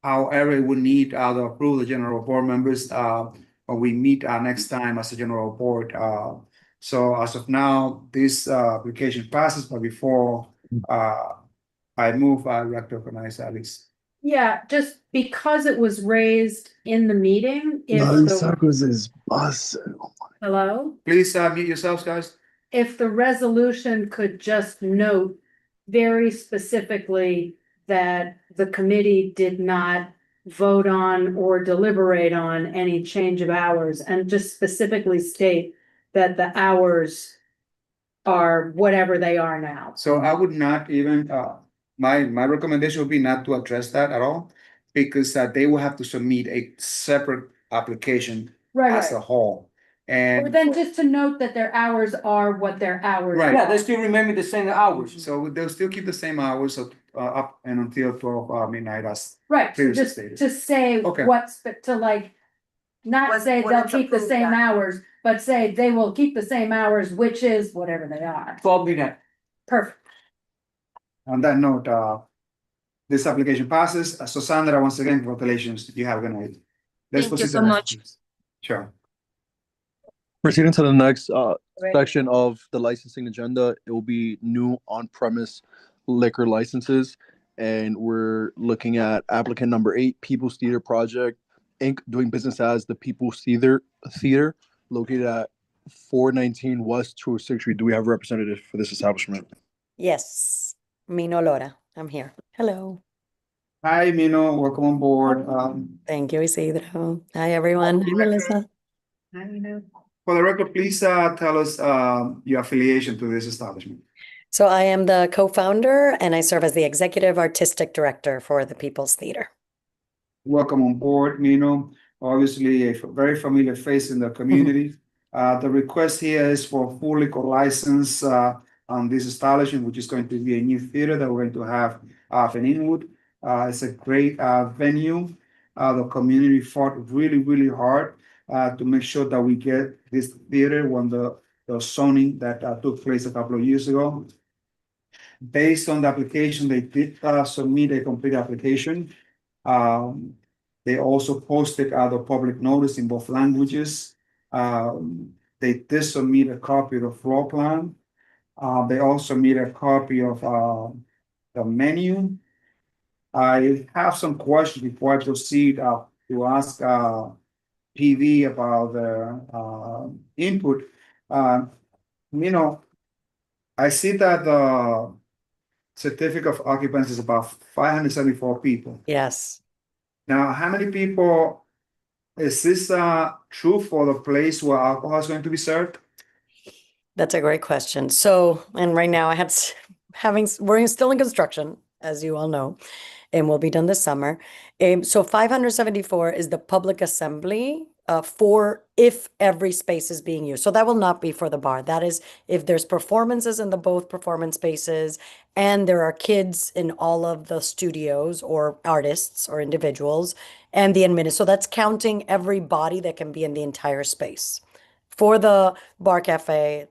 S1: However, we need the approval of the general board members when we meet next time as a general board. So as of now, this application passes, but before I move, I'd like to recognize Alice.
S16: Yeah, just because it was raised in the meeting,
S8: is bus.
S16: hello?
S1: Please mute yourselves, guys.
S16: If the resolution could just note very specifically that the committee did not vote on or deliberate on any change of hours, and just specifically state that the hours are whatever they are now.
S1: So I would not even, my recommendation would be not to address that at all, because they will have to submit a separate application as a whole.
S16: Or
S1: And
S16: then just to note that their hours are what their hours
S1: Right.
S16: are.
S4: Yeah, they still remember the same hours.
S1: so they'll still keep the same hours up and until 12 midnight as
S16: Right, so
S1: previously
S16: just
S1: stated.
S16: to say
S1: Okay.
S16: what's, to like, not
S6: Was-
S16: say
S6: when
S16: they'll
S6: it's
S16: keep the
S6: approved,
S16: same
S6: yeah.
S16: hours, but say they will keep the same hours, which is whatever they are.
S4: 12 midnight.
S16: Perfect.
S1: On that note, this application passes. So Sandra, once again, congratulations. You have a good night. Let's
S15: Thank you
S1: proceed to
S15: so
S1: the next,
S15: much.
S1: please. Sure.
S8: Proceeding to the next section of the licensing agenda, it will be new on-premise liquor licenses. And we're looking at applicant number 8, People's Theater Project, Inc., doing business as the People's Theater, located at 419 West 206th Street. Do we have a representative for this establishment?
S3: Yes, Mino Lora, I'm here. Hello.
S1: Hi, Mino. Welcome on board.
S3: Thank you, Isidro. Hi, everyone. Hi, Melissa.
S1: For the record, please tell us your affiliation to this establishment.
S3: So I am the co-founder and I serve as the executive artistic director for the People's Theater.
S1: Welcome on board, Mino. Obviously, a very familiar face in the community. The request here is for full liquor license on this establishment, which is going to be a new theater that we're going to have in Inwood. It's a great venue. The community fought really, really hard to make sure that we get this theater when the zoning that took place a couple of years ago. Based on the application, they did submit a complete application. They also posted the public notice in both languages. They did submit a copy of the floor plan. They also made a copy of the menu. I have some questions before I proceed to ask PV about the input. I see that the certificate of occupancy is about 574 people.
S3: Yes.
S1: Now, how many people is this true for the place where alcohol is going to be served?
S3: That's a great question. So, and right now we're still in construction, as you all know, and will be done this summer. So 574 is the public assembly for if every space is being used. So that will not be for the bar. That is if there's performances in the both performance spaces and there are kids in all of the studios or artists or individuals and the admin. So that's counting every body that can be in the entire space. For the bar cafe,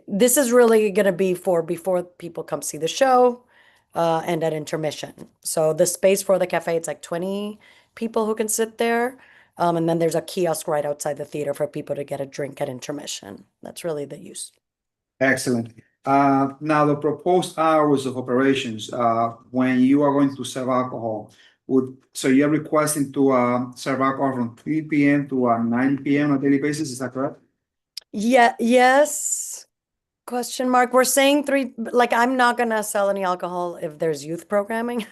S3: this is really going to be for before people come see the show and at intermission. So the space for the cafe, it's like 20 people who can sit there. And then there's a kiosk right outside the theater for people to get a drink at intermission. That's really the use.
S1: Excellent. Now, the proposed hours of operations, when you are going to serve alcohol, so you're requesting to serve alcohol from 3 p.m. to 9 p.m. on a daily basis, is that correct?
S3: Yeah, yes. Question mark. We're saying 3, like I'm not gonna sell any alcohol if there's youth programming,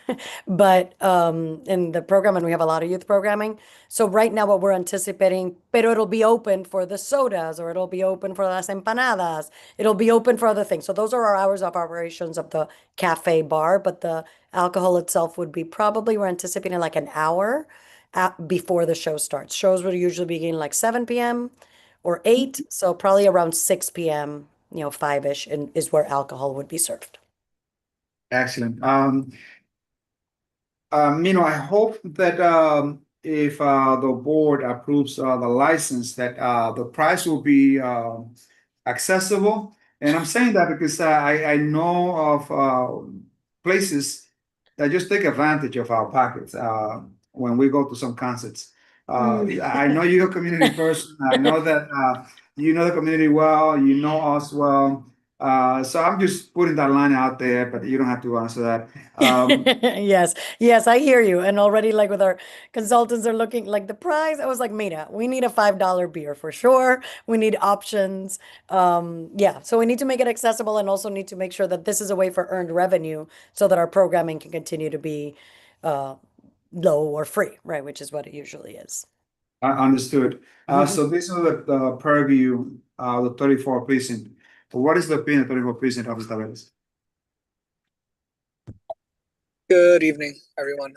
S3: but in the program, and we have a lot of youth programming. So right now what we're anticipating, pero it'll be open for the sodas, or it'll be open for las empanadas. It'll be open for other things. So those are our hours of operations of the cafe bar, but the alcohol itself would be probably, we're anticipating like an hour before the show starts. Shows would usually begin like 7 p.m. or 8, so probably around 6 p.m., 5-ish, and is where alcohol would be served.
S1: Excellent. I hope that if the board approves the license, that the price will be accessible. And I'm saying that because I know of places that just take advantage of our pockets when we go to some concerts. I know you're a community person. I know that you know the community well, you know us well. So I'm just putting that line out there, but you don't have to answer that.
S3: Yes, I hear you. And already, like with our consultants, are looking like the price. I was like, Mira, we need a $5 beer for sure. We need options. So we need to make it accessible and also need to make sure that this is a way for earned revenue so that our programming can continue to be low or free, right? Which is what it usually is.
S1: Understood. So this is the purview, the 34 precinct. What is the opinion of 34 precinct, Officer Taveras?
S10: Good evening, everyone.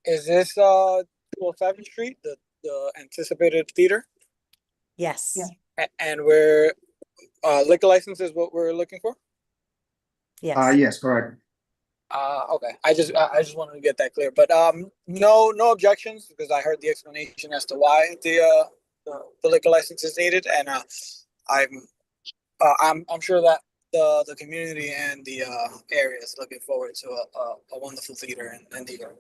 S10: Is this 207th Street, the anticipated theater?
S3: Yes.
S10: And we're liquor license is what we're looking for?
S3: Yes.
S1: Yes, correct.
S10: Okay. I just wanted to get that clear. But no objections, because I heard the explanation as to why the liquor license is needed, and I'm sure that the community and the area is looking forward to a wonderful theater and theater.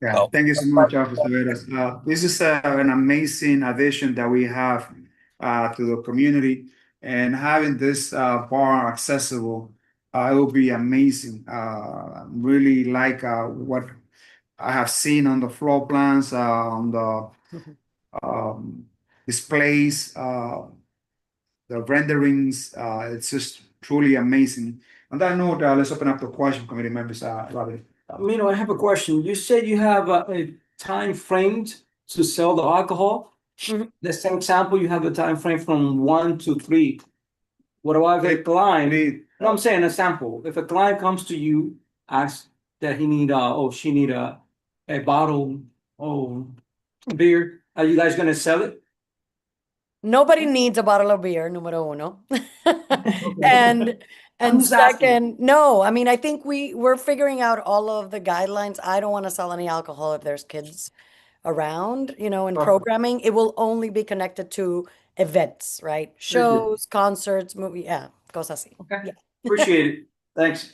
S1: Yeah, thank you so much, Officer Taveras. This is an amazing addition that we have to the community, and having this bar accessible, it will be amazing. Really like what I have seen on the floor plans, on the displays, the renderings. It's just truly amazing. On that note, let's open up the question, committee members. Robert.
S4: I have a question. You said you have a time frame to sell the alcohol. The same example, you have a time frame from 1 to 3. What about if a client? No, I'm saying a sample. If a client comes to you, asks that he need she need a bottle of beer, are you guys gonna sell it?
S3: Nobody needs a bottle of beer, numero uno. And And
S4: just asking.
S3: second, no, I mean, I think we're figuring out all of the guidelines. I don't want to sell any alcohol if there's kids around, in
S4: Perfect.
S3: programming. It will only be connected to events, right? Shows, concerts, movie, yeah, cosas así.
S4: Okay.
S3: Yeah.
S4: Appreciate it. Thanks.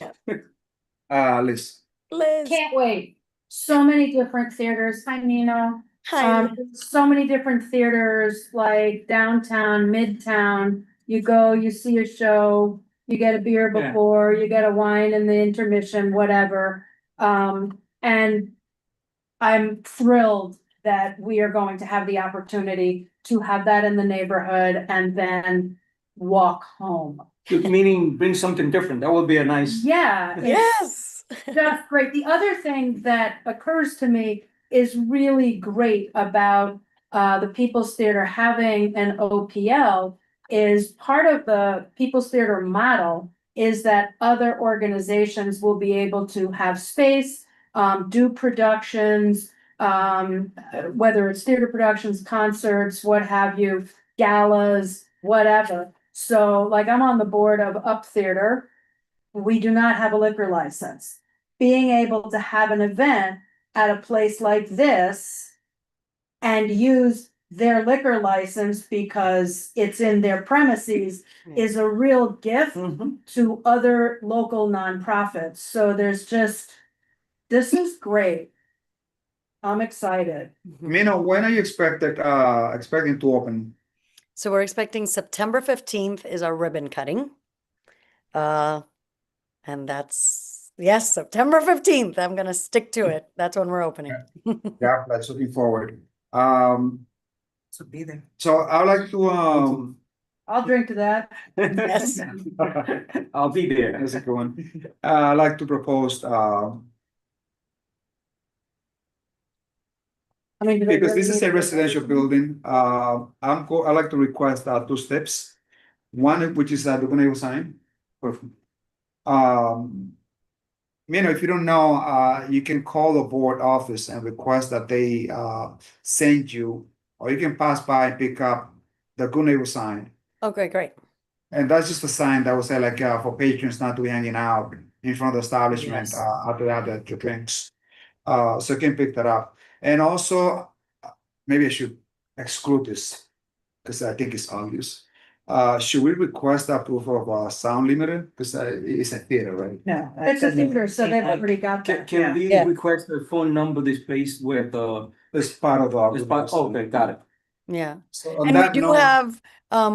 S1: Liz.
S3: Liz.
S16: Can't wait. So many different theaters. Hi, Nino.
S3: Hi.
S16: So many different theaters, like downtown, midtown. You go, you see a show, you get a beer
S4: Yeah.
S16: before, you get a wine in the intermission, whatever. And I'm thrilled that we are going to have the opportunity to have that in the neighborhood and then walk home.
S4: Meaning bring something different. That would be a nice.
S16: Yeah.
S3: Yes.
S16: That's great. The other thing that occurs to me is really great about the People's Theater having an OPL is part of the People's Theater model is that other organizations will be able to have space, do productions, whether it's theater productions, concerts, what have you, galas, whatever. So like I'm on the board of Up Theater. We do not have a liquor license. Being able to have an event at a place like this and use their liquor license because it's in their premises is a real gift to other local nonprofits. So this is great. I'm excited.
S1: Mina, when are you expecting to open?
S3: So we're expecting September 15th is our ribbon cutting. And that's, yes, September 15th. I'm going to stick to it. That's when we're opening.
S1: Yeah, that's looking forward.
S12: So be there.
S1: So I'd like to,
S16: I'll drink to that.
S3: Yes.
S4: I'll be there.
S1: that's a good one. I'd like to propose, because this is a residential building, I'd like to request, 2 steps. One, which is the Gunay sign. Perfect. If you don't know, you can call the board office and request that they send you, or you can pass by and pick up the good neighbor sign.
S3: Okay, great.
S1: And that's just a sign that will say like for patrons not to be hanging out in front of the establishment
S3: Yes.
S1: after they have the drinks. So you can pick that up. And also, maybe I should exclude this because I think it's obvious. Should we request approval of sound limiter? Because it's a theater, right?
S16: No, it's a theater, so they've already got that.
S4: Can we
S3: Yeah.
S4: request the phone number displayed with the?
S1: It's part of our.
S4: Okay, got it.
S3: Yeah.
S1: So on
S3: And we
S1: that
S3: do
S1: note,
S3: have,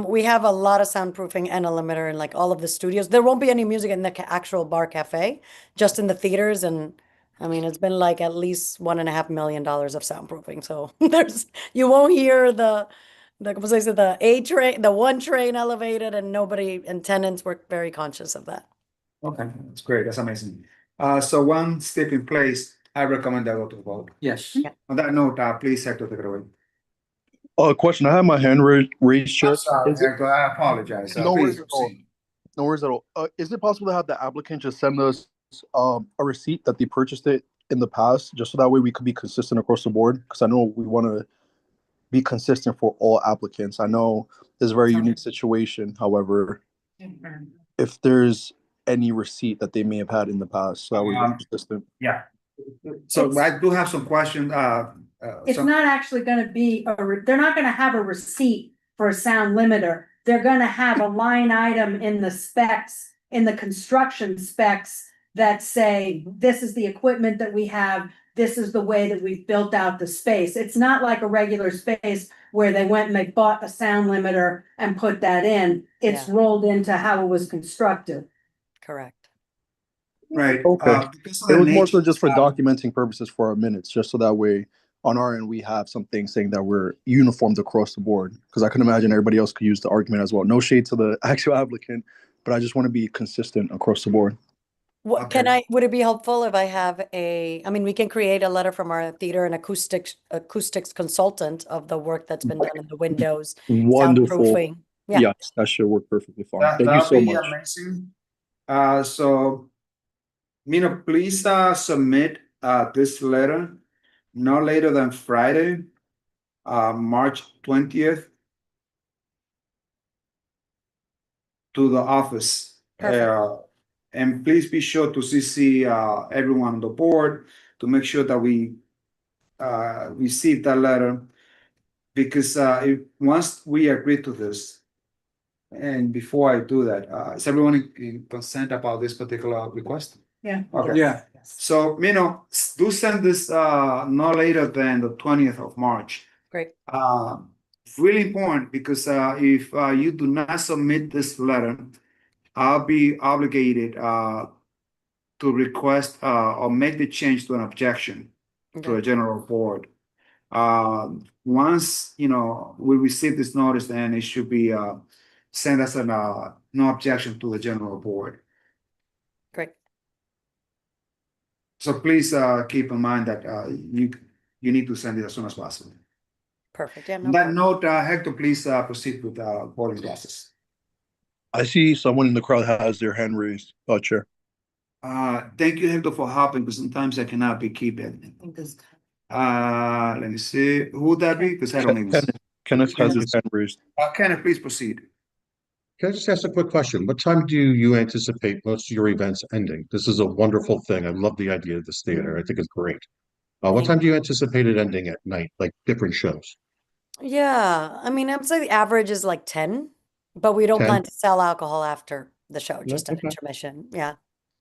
S3: we have a lot of soundproofing and a limiter in like all of the studios. There won't be any music in the actual bar cafe, just in the theaters. And I mean, it's been like at least $1.5 million of soundproofing. So you won't hear the como se dice, the A train, the 1 train elevated, and tenants were very conscious of that.
S1: okay, that's great. That's amazing. So one step in place, I recommend that go to vote.
S4: Yes.
S1: On that note, please, Hector, take it away.
S8: Question. I have my hand raised, Chair.
S1: I'm sorry,
S8: Is it-
S1: Hector, I apologize.
S8: No
S1: Please
S8: worries at all.
S1: proceed.
S8: No worries at all. Is it possible to have the applicant just send us a receipt that they purchased it in the past, just so that way we could be consistent across the board? Because I know we want to be consistent for all applicants. I know it's a very unique situation. However, if there's any receipt that they may have had in the past, so that we're consistent.
S1: Yeah. So I do have some questions.
S16: It's not actually gonna be, they're not gonna have a receipt for a sound limiter. They're gonna have a line item in the specs, in the construction specs that say, this is the equipment that we have, this is the way that we've built out the space. It's not like a regular space where they went and they bought a sound limiter and put that in. It's rolled into how it was constructed.
S3: Correct.
S1: Right.
S8: Okay.
S1: Because of
S8: It
S1: the
S8: was more so
S1: nature-
S8: just for documenting purposes for our minutes, just so that way on our end we have something saying that we're uniformed across the board. Because I can imagine everybody else could use the argument as well. No shade to the actual applicant, but I just want to be consistent across the board.
S3: What would it be helpful if I have I mean, we can create a letter from our theater and acoustics consultant of the work that's been done in the windows,
S8: Wonderful.
S3: soundproofing. Yeah.
S8: Yes, that should work perfectly fine. Thank you
S1: that'd
S8: so
S1: be
S8: much.
S1: amazing. So, please submit this letter no later than Friday, March 20th, to the office. And please be sure to CC everyone on the board to make sure that we receive that letter. Because once we agree to this, and before I do that, is everyone in consent about this particular request?
S5: Yeah.
S1: Okay.
S10: Yeah.
S1: So, do send this no later than the 20th of March.
S3: Great.
S1: Really important because if you do not submit this letter, I'll be obligated to request or make the change to an objection to a general board. Once we receive this notice, then it should be sent as no objection to the general board.
S3: Great.
S1: So please keep in mind that you need to send it as soon as possible.
S3: Perfect. Yeah.
S1: On that note, Hector, please proceed with boarding classes.
S8: I see someone in the crowd has their hand raised. Chair.
S1: Thank you, Hector, for helping, because sometimes I cannot be keeping. Let me see. Who would that be? Because I don't even see.
S8: Kenneth has his hand raised.
S1: Kenneth, please proceed.
S11: Can I just ask a quick question? What time do you anticipate most of your events ending? This is a wonderful thing. I love the idea of this theater. I think it's great. What time do you anticipate it ending at night, like different shows?
S3: Yeah. I mean, I'm saying the average is like 10, but we don't
S11: 10?
S3: plan to sell alcohol after the show, just an
S11: okay.
S3: intermission. Yeah.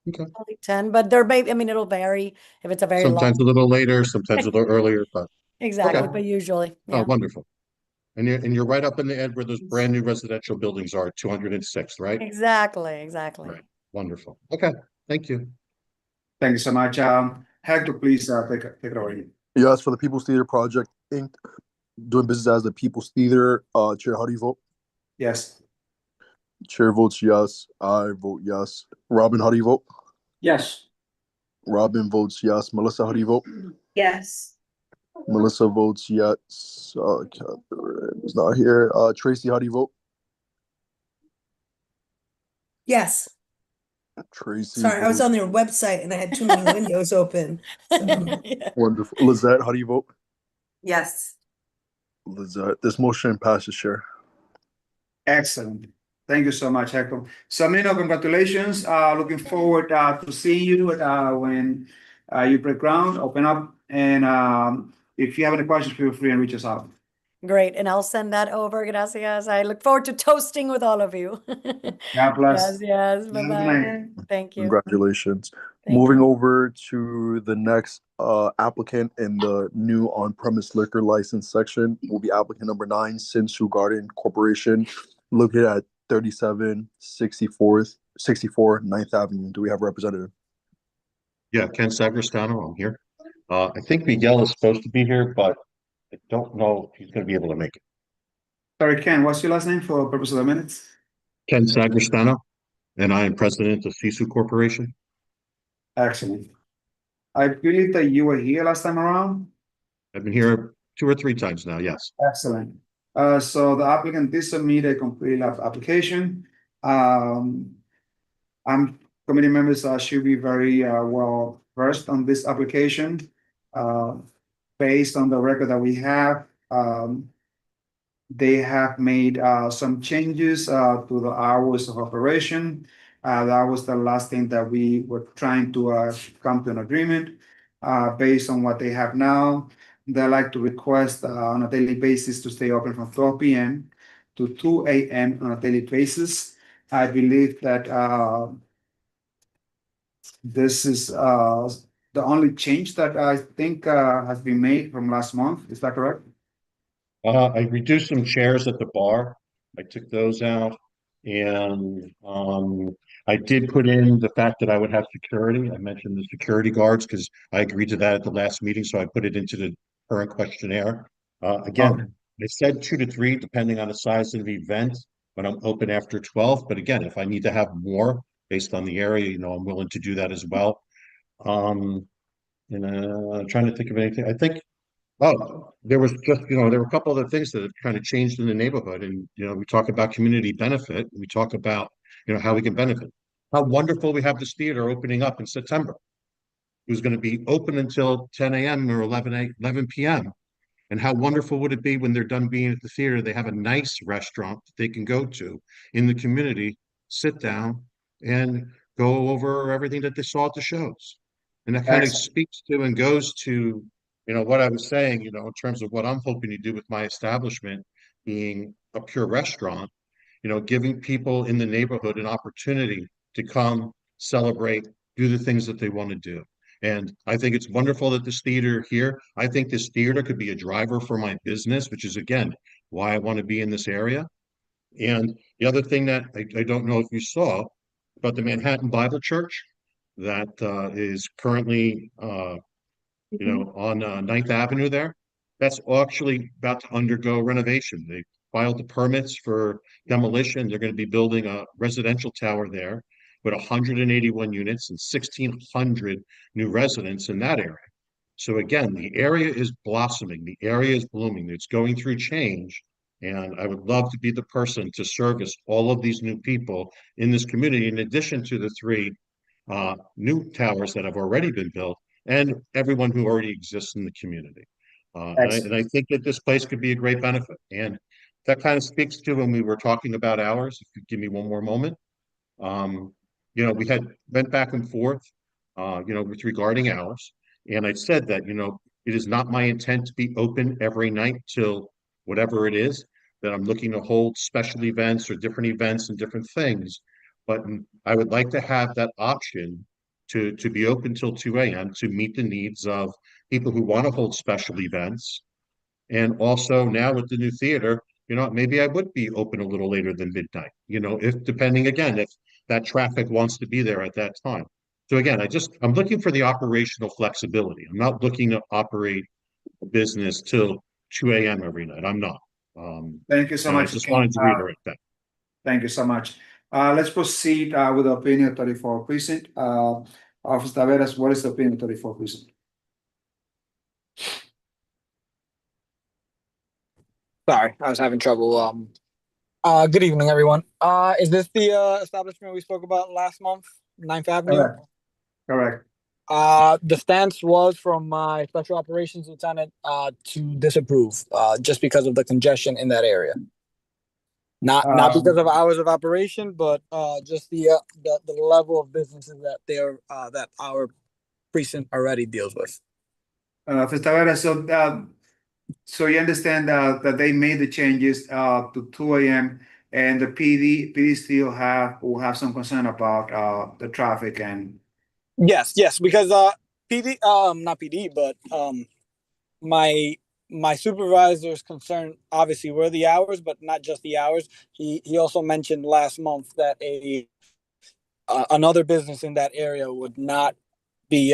S11: Okay.
S3: Probably 10, but there may, I mean, it'll vary if it's a very
S11: Sometimes a
S3: long.
S11: little later, sometimes a little earlier, but
S3: Exactly,
S11: okay.
S3: but usually.
S11: Oh,
S3: Yeah.
S11: wonderful. And you're right up in the end where those brand new residential buildings are, 206, right?
S3: Exactly.
S11: Right. Wonderful. Okay. Thank you.
S1: Thank you so much. Hector, please take it away.
S8: Yes, for the People's Theater Project Inc., doing business as the People's Theater. Chair, how do you vote?
S1: Yes.
S8: Chair votes yes. I vote yes. Robin, how do you vote?
S4: Yes.
S8: Robin votes yes. Melissa, how do you vote?
S5: Yes.
S8: Melissa votes yes. Catherine is not here. Tracy, how do you vote?
S22: Yes.
S8: Tracy.
S22: Sorry, I was
S8: votes-
S22: on their website and I had too many windows open. So.
S8: Wonderful. Lizette, how do you vote?
S22: Yes.
S8: Lizette, this motion passes, Chair.
S1: Excellent. Thank you so much, Hector. So, congratulations. Looking forward to seeing you when you break ground, open up. And if you have any questions, feel free and reach us out.
S3: Great. And I'll send that over. Gracias. I look forward to toasting with all of you.
S1: God bless.
S3: Yes.
S1: Have a good
S3: Bye-bye.
S1: night.
S3: Thank you.
S8: Congratulations.
S3: Thank
S8: Moving over to the next applicant in the new on-premise liquor license section will be applicant number 9, Sinsu Garden Corporation, located at 3764 9th Avenue. Do we have a representative?
S11: Yeah, Ken Sagristano, I'm here. I think Miguel is supposed to be here, but I don't know if he's going to be able to make it.
S1: Sorry, Ken, what's your last name for purpose of the minutes?
S11: Ken Sagristano, and I am president of Sisu Corporation.
S1: Excellent. I believe that you were here last time around.
S11: I've been here 2 or 3 times now, yes.
S1: Excellent. So the applicant did submit a complete application. Committee members should be very well versed on this application. Based on the record that we have, they have made some changes to the hours of operation. That was the last thing that we were trying to come to an agreement. Based on what they have now, they like to request on a daily basis to stay open from 12 p.m. to 2 a.m. on a daily basis. I believe that this is the only change that I think has been made from last month. Is that correct?
S11: I reduced some chairs at the bar. I took those out. And I did put in the fact that I would have security. I mentioned the security guards because I agreed to that at the last meeting. So I put it into the current questionnaire. Again, I said 2 to 3, depending on the size of the event, when I'm open after 12. But again, if I need to have more based on the area, I'm willing to do that as well. I'm trying to think of anything. I think, there was just, there were a couple other things that have kind of changed in the neighborhood. And, we talk about community benefit. We talk about, how we can benefit. How wonderful we have this theater opening up in September. It was going to be open until 10 a.m. or 11 p.m. And how wonderful would it be when they're done being at the theater, they have a nice restaurant that they can go to in the community, sit down, and go over everything that they saw at the shows. And that kind of
S1: Excellent.
S11: speaks to and goes to, what I was saying, in terms of what I'm hoping to do with my establishment being a pure restaurant, giving people in the neighborhood an opportunity to come celebrate, do the things that they want to do. And I think it's wonderful that this theater here, I think this theater could be a driver for my business, which is, again, why I want to be in this area. And the other thing that I don't know if you saw, but the Manhattan Bible Church that is currently, on 9th Avenue there, that's actually about to undergo renovation. They filed the permits for demolition. They're going to be building a residential tower there with 181 units and 1,600 new residents in that area. So again, the area is blossoming. The area is blooming. It's going through change. And I would love to be the person to service all of these new people in this community, in addition to the 3 new towers that have already been built and everyone who already exists in the community. And I think that this place could be a great benefit. And that kind of speaks to when we were talking about hours. If you give me one more moment. We had went back and forth, with regarding hours. And I said that, it is not my intent to be open every night till whatever it is, that I'm looking to hold special events or different events and different things. But I would like to have that option to be open till 2 a.m. to meet the needs of people who want to hold special events. And also now with the new theater, maybe I would be open a little later than midnight, if depending again, if that traffic wants to be there at that time. So again, I'm looking for the operational flexibility. I'm not looking to operate a business till 2 a.m. every night. I'm not.
S1: Thank you so
S11: and I
S1: much.
S11: just
S1: Ken.
S11: wanted to reiterate that.
S1: Thank you so much. Let's proceed with the opinion of 34 precinct. Officer Taveras, what is the opinion of 34 precinct?
S10: Sorry, I was having trouble. Good evening, everyone. Is this the establishment we spoke about last month, 9th Avenue?
S1: Correct.
S10: The stance was from my special operations lieutenant to disapprove, just because of the congestion in that area. Not because of hours of operation, but just the level of businesses that that our precinct already deals with.
S1: Officer Taveras, so you understand that they made the changes to 2 a.m. and the PD still will have some concern about the traffic and.
S10: Yes, because PD, not PD, but my supervisor's concern obviously were the hours, but not just the hours. He also mentioned last month that another business in that area would not be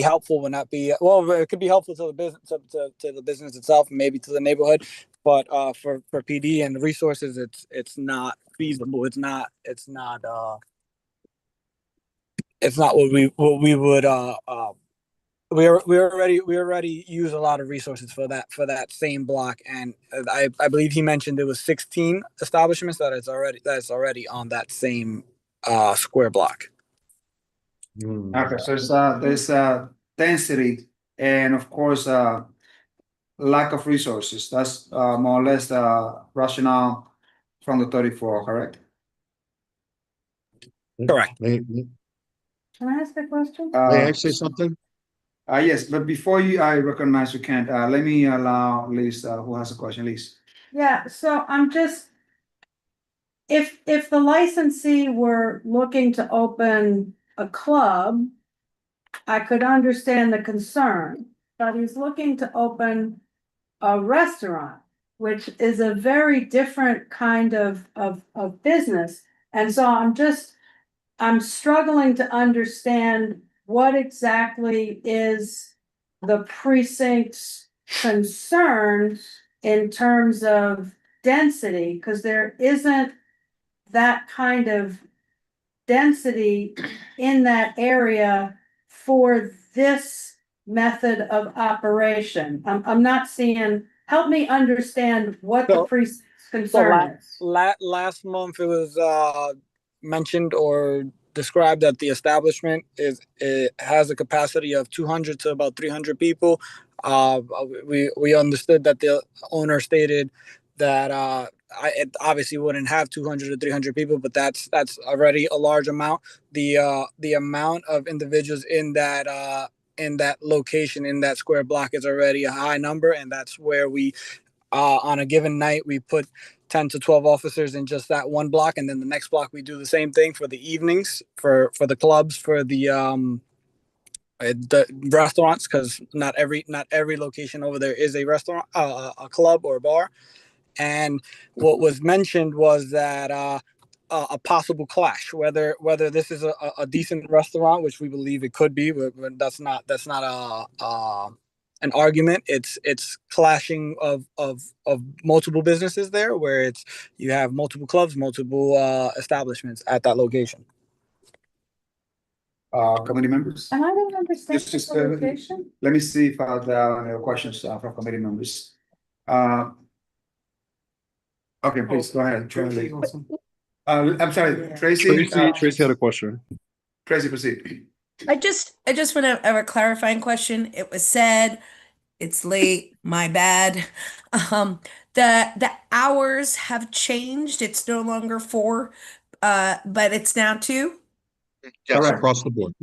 S10: helpful, it could be helpful to the business to the business itself, maybe to the neighborhood, but for PD and the resources, it's not feasible. It's not what we would we already use a lot of resources for that same block, and I believe he mentioned there was 16 establishments that's already on that same square block.
S1: Okay, so there's density and of course lack of resources. That's more or less the rationale from the 34, correct?
S10: Correct.
S11: May
S5: Can I ask a question?
S11: I say something?
S1: Yes, but before I recognize you, Kent, let me allow Liz, who has a question. Liz.
S16: Yeah, so I'm just, if the licensee were looking to open a club, I could understand the concern, but he's looking to open a restaurant, which is a very different kind of business. And so I'm struggling to understand what exactly is the precinct's concern in terms of density, because there isn't that kind of density in that area for this method of operation. I'm not seeing, help me understand what the precinct's concern is.
S10: Last month it was mentioned or described that the establishment it has a capacity of 200 to about 300 people. We understood that the owner stated that it obviously wouldn't have 200 to 300 people, but that's already a large amount. The amount of individuals in that location, in that square block, is already a high number, and that's where we on a given night we put 10 to 12 officers in just that one block, and then the next block we do the same thing for the evenings, for the clubs, for the restaurants, because not every location over there is a restaurant, a club or a bar. And what was mentioned was that a possible clash, whether this is a decent restaurant, which we believe it could be, but that's not an argument. It's clashing of multiple businesses there, where you have multiple clubs, multiple establishments at that location.
S1: Committee members?
S16: And I don't understand
S1: Just
S16: the location.
S1: let me see if there are any questions from committee members. Okay, please go ahead. Tracy. I'm sorry, Tracy.
S8: Tracy had a question.
S1: Tracy, proceed.
S2: I just want to have a clarifying question. It was said, it's late, my bad. The hours have changed. It's no longer 4, but it's now 2.
S11: Yes,
S1: Correct.
S11: across the board.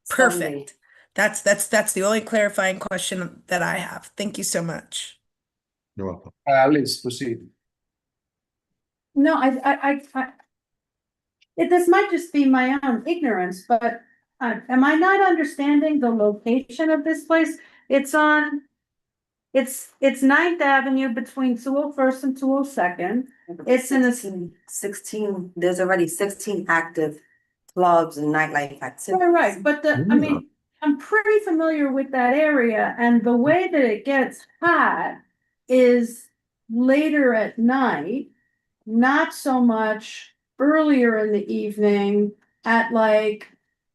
S2: Perfect. That's the only clarifying question that I have. Thank you so much.
S11: You're welcome.
S1: Liz, proceed.
S16: No, this might just be my own ignorance, but am I not understanding the location of this place? It's 9th Avenue between 201st and 202nd. It's in a
S6: 16, there's already 16 active clubs and nightlife activities.
S16: right, but I mean, I'm pretty familiar with that area, and the way that it gets hot is later at night, not so much earlier in the evening at like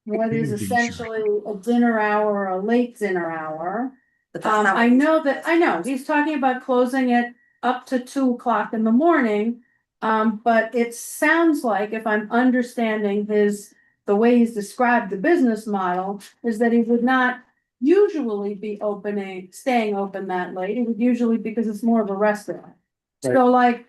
S16: what is essentially a dinner hour, a late dinner hour.
S6: But that's not
S16: I know he's talking about closing it up to 2 o'clock in the morning. But it sounds like, if I'm understanding the way he's described the business model, is that he would not usually be staying open that late. It would usually, because it's more of a restaurant.
S1: Right.
S16: So like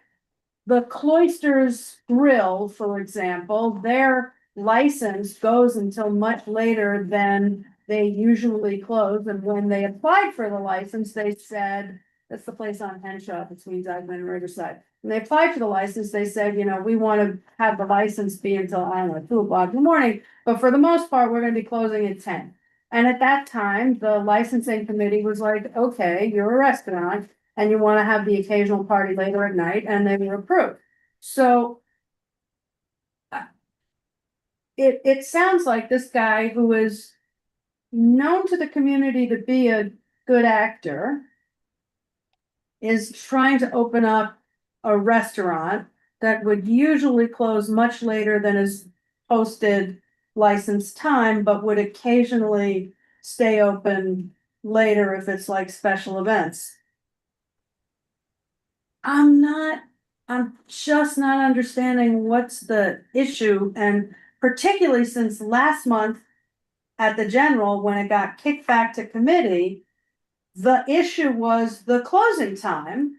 S16: the Cloisters Grill, for example, their license goes until much later than they usually close. And when they applied for the license, they said, that's the place on Henshaw between Dykeman and Riverside. When they applied for the license, they said, we want to have the license be until, I don't know, 2 o'clock in the morning. But for the most part, we're going to be closing at 10. And at that time, the licensing committee was like, okay, you're a restaurant and you want to have the occasional party later at night, and they were approved. So it sounds like this guy, who is known to the community to be a good actor, is trying to open up a restaurant that would usually close much later than his posted license time, but would occasionally stay open later if it's like special events. I'm just not understanding what's the issue, and particularly since last month at the general, when it got kicked back to committee, the issue was the closing time,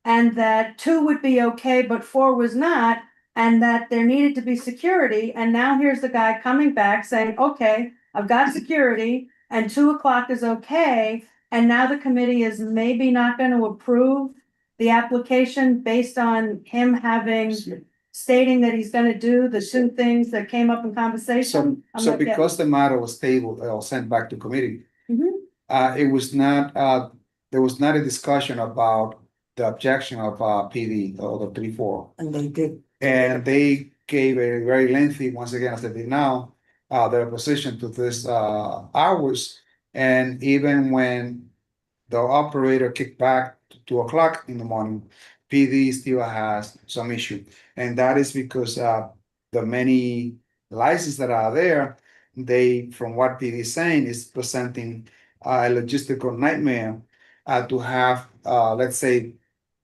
S16: and that 2 would be okay, but 4 was not, and that there needed to be security. And now here's the guy coming back saying, okay, I've got security and 2 o'clock is okay. And now the committee is maybe not going to approve the application based on him stating that he's going to do the 2 things that came up in conversation.
S1: So because the matter was tabled or sent back to committee,
S16: Mhm.
S1: it was not, there was not a discussion about the objection of PD or the 3-4.
S6: And they did.
S1: And they gave a very lengthy, once again, as they did now, their opposition to this hours. And even when the operator kicked back to 2 o'clock in the morning, PD still has some issue. And that is because the many licenses that are there, from what PD is saying, is presenting a logistical nightmare to have, let's say,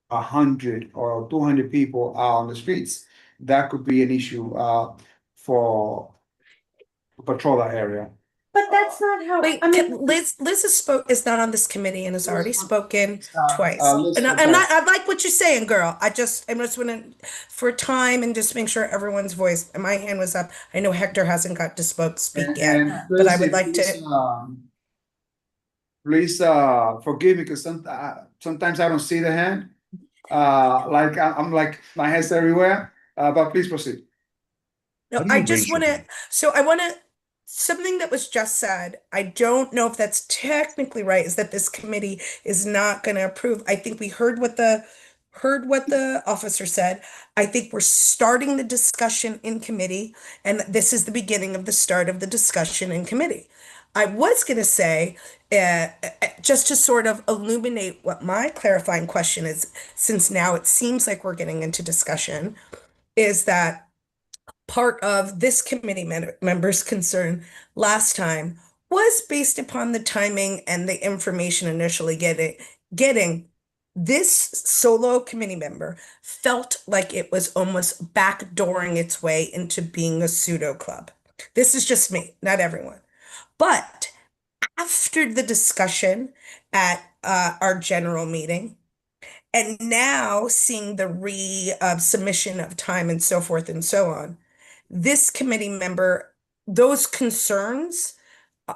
S1: 100 or 200 people out on the streets. That could be an issue for patrol that area.
S17: But that's not how,
S2: Wait,
S17: I mean,
S2: Liz is not on this committee and has already spoken twice.
S1: Liz
S2: And
S1: was
S2: I like what you're saying, girl. I just want to, for time and just make sure everyone's voice, and my hand was up. I know Hector hasn't got to speak yet,
S1: And
S2: but I
S1: Tracy,
S2: would like
S1: please,
S2: to.
S1: Please, forgive me, because sometimes I don't see the hand. Like, I'm like, my hand's everywhere, but please proceed.
S2: No,
S11: How do you
S2: I
S11: raise
S2: just
S11: your
S2: want to,
S11: hand?
S2: so I want to, something that was just said, I don't know if that's technically right, is that this committee is not going to approve. I think we heard what the officer said. I think we're starting the discussion in committee, and this is the beginning of the start of the discussion in committee. I was going to say, just to sort of illuminate what my clarifying question is, since now it seems like we're getting into discussion, is that part of this committee members' concern last time was based upon the timing and the information initially getting this solo committee member felt like it was almost backdooring its way into being a pseudo club. This is just me, not everyone. But after the discussion at our general meeting, and now seeing the submission of time and so forth and so on, this committee member, those concerns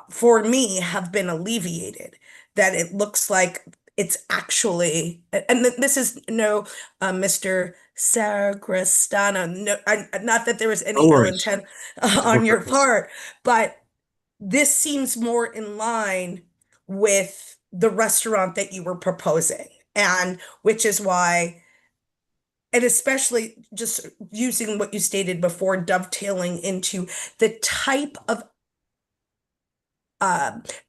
S2: for me have been alleviated, that it looks like it's actually, and this is no Mr. Saragrestano, no, not that there was any
S11: No
S2: ill
S11: worries.
S2: intent on your part, but this seems more in line with the restaurant that you were proposing, and which is why, and especially just using what you stated before, dovetailing into the type of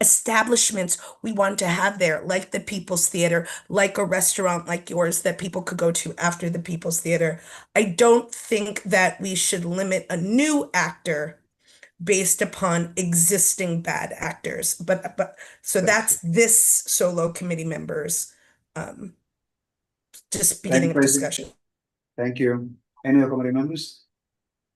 S2: establishments we want to have there, like the People's Theater, like a restaurant like yours that people could go to after the People's Theater. I don't think that we should limit a new actor based upon existing bad actors. But so that's this solo committee members just beginning of
S1: Tracy.
S2: discussion.
S1: Thank you. Any other committee members?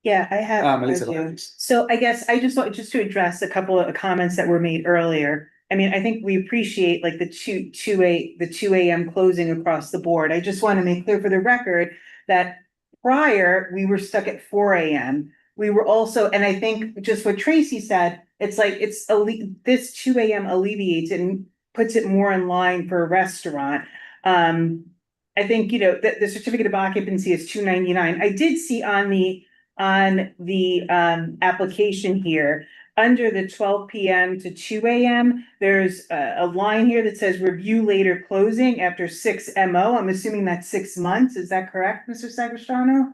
S5: Yeah, I have.
S1: Melissa,
S5: I
S1: go
S5: do.
S1: ahead.
S5: So I guess I just want to address a couple of comments that were made earlier. I mean, I think we appreciate like the 2 a.m. closing across the board. I just want to make clear for the record that prior, we were stuck at 4 a.m. We were also, and I think just what Tracy said, it's like this 2 a.m. alleviates it and puts it more in line for a restaurant. I think, the certificate of occupancy is $2.99. I did see on the application here, under the 12 p.m. to 2 a.m., there's a line here that says review later closing after 6 MO. I'm assuming that's 6 months. Is that correct, Mr. Sagristano?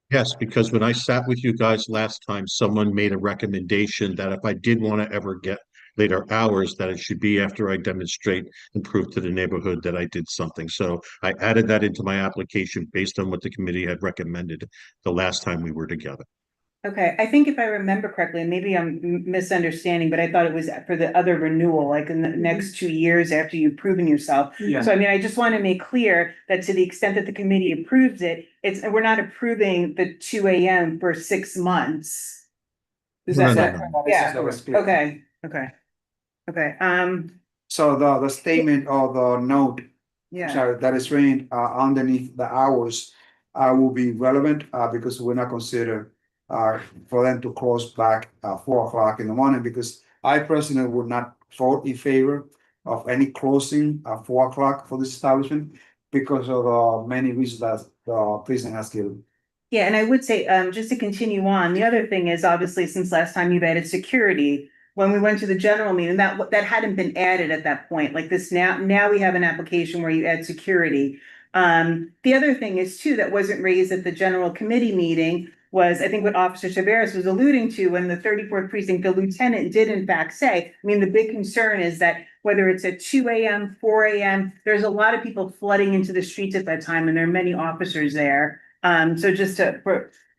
S11: Yes, because when I sat with you guys last time, someone made a recommendation that if I did want to ever get later hours, that it should be after I demonstrate and prove to the neighborhood that I did something. So I added that into my application based on what the committee had recommended the last time we were together.
S5: Okay, I think if I remember correctly, and maybe I'm misunderstanding, but I thought it was for the other renewal, like in the next 2 years after you've proven yourself.
S4: Yeah.
S5: So I mean, I just want to make clear that to the extent that the committee approves it, we're not approving the 2 a.m. for 6 months. Is
S11: No,
S5: that
S11: no,
S5: correct?
S11: no.
S5: Yeah,
S1: This is the
S5: okay.
S1: So the statement or the note,
S5: Yeah.
S1: sorry, that is written underneath the hours will be relevant because we're not consider for them to close back 4 o'clock in the morning, because I personally would not vote in favor of any closing at 4 o'clock for this establishment because of many reasons that the president has given.
S5: Yeah, and I would say, just to continue on, the other thing is obviously since last time you've added security. When we went to the general meeting, that hadn't been added at that point, like this now we have an application where you add security. The other thing is too, that wasn't raised at the general committee meeting was, I think what Officer Taveras was alluding to when the 34th precinct, the lieutenant did in fact say, I mean, the big concern is that whether it's at 2 a.m., 4 a.m., there's a lot of people flooding into the streets at that time, and there are many officers there. So just to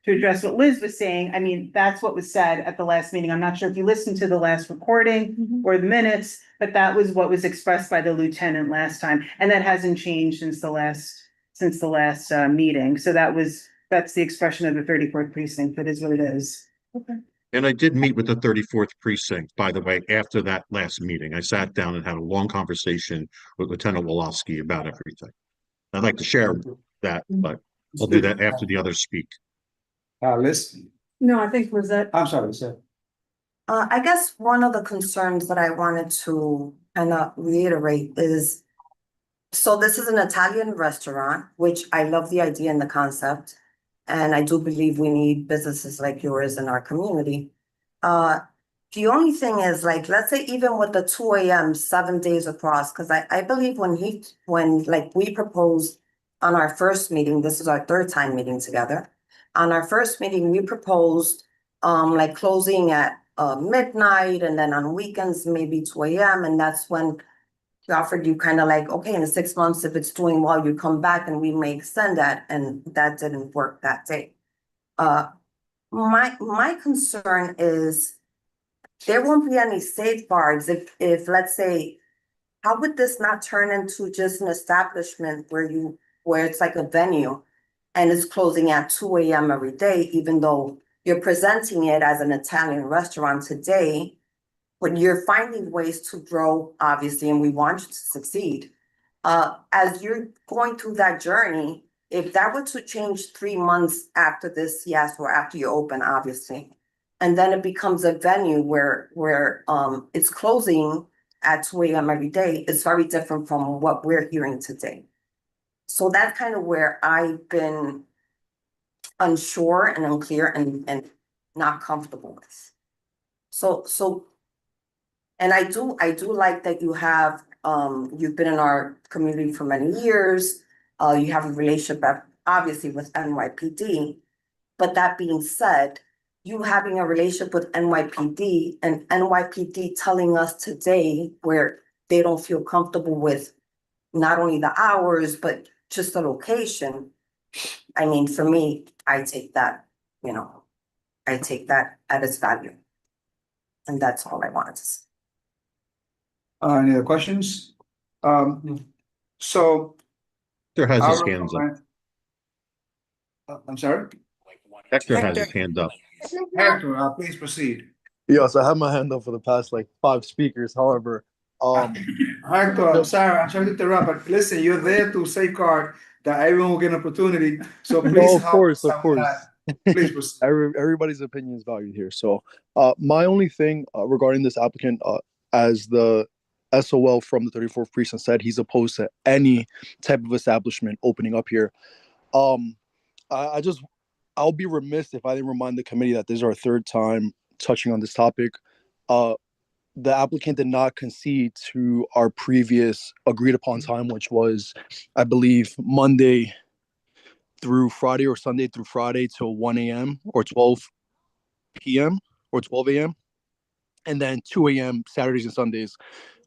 S5: address what Liz was saying, I mean, that's what was said at the last meeting. I'm not sure if you listened to the last recording or the minutes, but that was what was expressed by the lieutenant last time. And that hasn't changed since the last meeting. So that's the expression of the 34th precinct. That is what it is. Okay.
S11: And I did meet with the 34th precinct, by the way, after that last meeting. I sat down and had a long conversation with Lieutenant Wolofsky about everything. I'd like to share that, but I'll do that after the others speak.
S1: Liz?
S16: No, I think Lizette.
S1: I'm sorry, Lizette.
S6: I guess one of the concerns that I wanted to kind of reiterate is, so this is an Italian restaurant, which I love the idea and the concept. And I do believe we need businesses like yours in our community. The only thing is, like, let's say even with the 2 a.m., 7 days across, because I believe when like we proposed on our first meeting, this is our third time meeting together. On our first meeting, we proposed like closing at midnight, and then on weekends, maybe 2 a.m. And that's when we offered you kind of like, okay, in 6 months, if it's doing well, you come back and we may extend that. And that didn't work that day. My concern is there won't be any safeguards if let's say, how would this not turn into just an establishment where it's like a venue and it's closing at 2 a.m. every day, even though you're presenting it as an Italian restaurant today, but you're finding ways to grow, obviously, and we want you to succeed. As you're going through that journey, if that were to change 3 months after this, yes, or after you open, obviously, and then it becomes a venue where it's closing at 2 a.m. every day, it's very different from what we're hearing today. So that's kind of where I've been unsure and unclear and not comfortable with. So, and I do like that you have, you've been in our community for many years. You have a relationship, obviously, with NYPD. But that being said, you having a relationship with NYPD and NYPD telling us today where they don't feel comfortable with not only the hours, but just the location. I mean, for me, I take that, I take that at its value. And that's all I wanted to say.
S1: Any other questions? So.
S11: Hector has his
S1: our
S11: hands up.
S1: comment- I'm sorry?
S11: Hector has his hand up.
S1: Hector, please proceed.
S8: Yes, I have my hand up for the past like 5 speakers. However,
S1: Hector, I'm sorry to interrupt, but listen, you're there to safeguard that everyone will get an opportunity. So please
S8: no, of
S1: help
S8: course,
S1: us
S8: of
S1: out
S8: course.
S1: with that. Please proceed.
S8: Everybody's opinion is valued here. So, my only thing regarding this applicant, as the SOL from the 34th precinct said, he's opposed to any type of establishment opening up here. I'll be remiss if I didn't remind the committee that this is our 3rd time touching on this topic. The applicant did not concede to our previous agreed upon time, which was, I believe, Monday through Friday or Sunday through Friday till 1 a.m. or 12 p.m. or 12 a.m. and then 2 a.m. Saturdays and Sundays,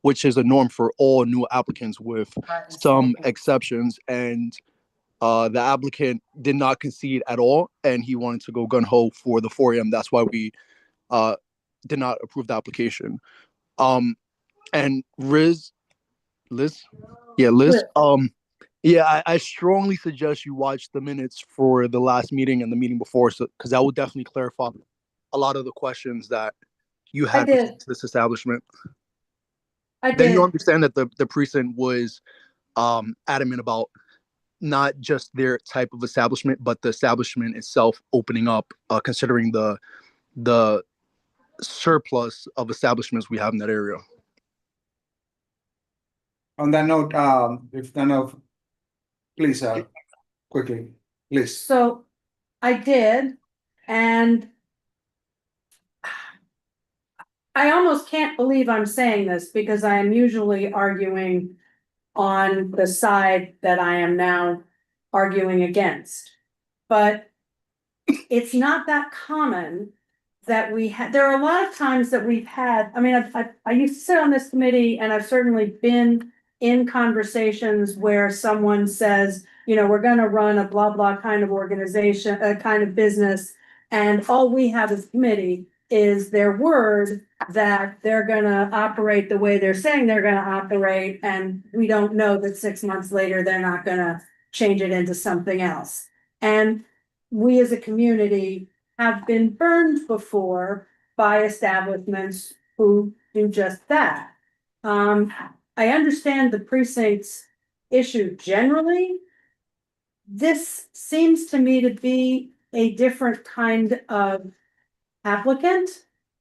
S8: which is a norm for all new applicants with some exceptions. And the applicant did not concede at all, and he wanted to go gung-ho for the 4 a.m. That's why we did not approve the application. And Liz, I strongly suggest you watch the minutes for the last meeting and the meeting before, because that will definitely clarify a lot of the questions that you had to this establishment. Then you understand that the precinct was adamant about not just their type of establishment, but the establishment itself opening up, considering the surplus of establishments we have in that area.
S1: On that note, if none of, please, quickly, Liz.
S16: So I did, and I almost can't believe I'm saying this because I am usually arguing on the side that I am now arguing against. But it's not that common that we had, there are a lot of times that we've had, I mean, I used to sit on this committee and I've certainly been in conversations where someone says, we're gonna run a blah, blah kind of organization, a kind of business. And all we have as committee is their word that they're gonna operate the way they're saying they're gonna operate. And we don't know that 6 months later, they're not gonna change it into something else. And we as a community have been burned before by establishments who do just that. I understand the precincts issue generally. This seems to me to be a different kind of applicant,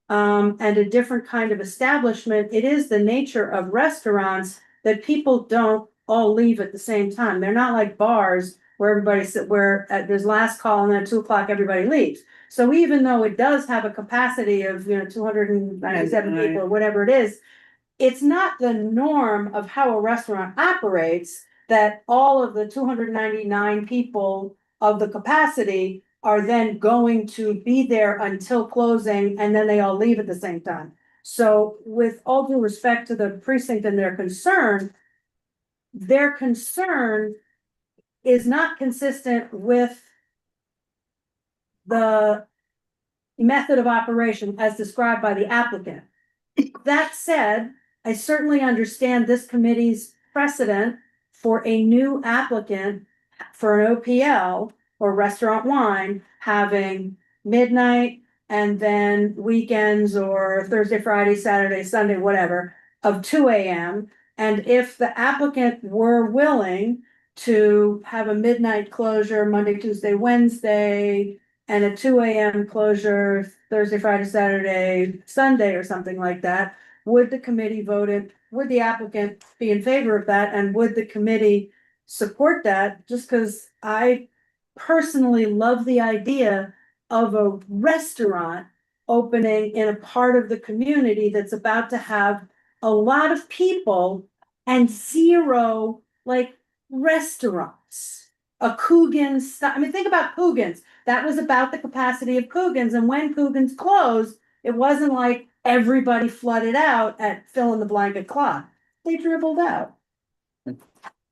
S16: and a different kind of establishment. It is the nature of restaurants that people don't all leave at the same time. They're not like bars where everybody there's last call and then at 2 o'clock everybody leaves. So even though it does have a capacity of, 297 people or whatever it is, it's not the norm of how a restaurant operates that all of the 299 people of the capacity are then going to be there until closing and then they all leave at the same time. So with all due respect to the precinct and their concern is not consistent with the method of operation as described by the applicant. That said, I certainly understand this committee's precedent for a new applicant for an OPL or restaurant wine having midnight and then weekends or Thursday, Friday, Saturday, Sunday, whatever, of 2 a.m. And if the applicant were willing to have a midnight closure Monday, Tuesday, Wednesday, and a 2 a.m. closure Thursday, Friday, Saturday, Sunday, or something like that, would the committee would the applicant be in favor of that? And would the committee support that? Just because I personally love the idea of a restaurant opening in a part of the community that's about to have a lot of people and zero restaurants. A Coogan's, think about Coogan's. That was about the capacity of Coogan's. And when Coogan's closed, it wasn't like everybody flooded out at fill in the blank o'clock. They dribbled out.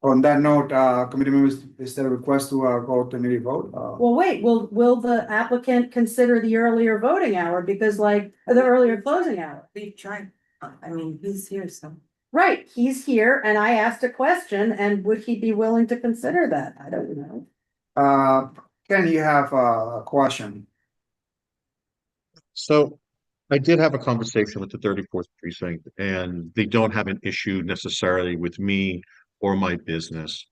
S1: On that note, committee members, is there a request to go to committee vote?
S16: Well, wait, will the applicant consider the earlier voting hour? Because the earlier closing hour?
S12: They tried, he's here, so.
S16: Right, he's here and I asked a question and would he be willing to consider that? I don't know.
S1: Ken, you have a question?
S11: So I did have a conversation with the 34th precinct, and they don't have an issue necessarily with me or my business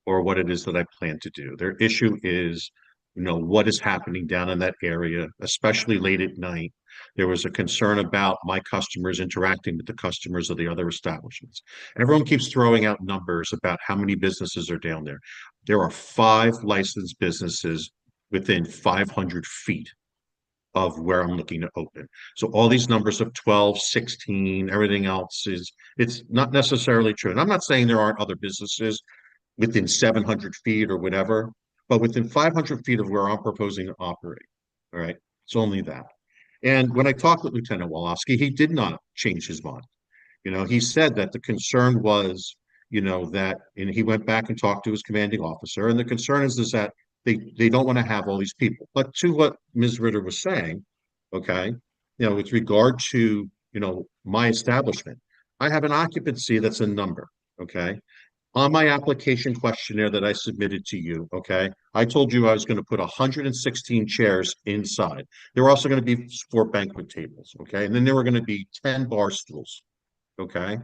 S11: or what it is that I plan to do. Their issue is, what is happening down in that area, especially late at night. There was a concern about my customers interacting with the customers of the other establishments. Everyone keeps throwing out numbers about how many businesses are down there. There are 5 licensed businesses within 500 feet of where I'm looking to open. So all these numbers of 12, 16, everything else it's not necessarily true. And I'm not saying there aren't other businesses within 700 feet or whatever, but within 500 feet of where I'm proposing to operate. All right. It's only that. And when I talked with Lieutenant Wolofsky, he did not change his mind. He said that the concern was, and he went back and talked to his commanding officer. And the concern is that they don't want to have all these people. But to what Ms. Ritter was saying, okay, with regard to, my establishment, I have an occupancy that's a number, okay? On my application questionnaire that I submitted to you, okay, I told you I was going to put 116 chairs inside. There were also going to be 4 banquet tables, okay? And then there were going to be 10 bar stools, okay?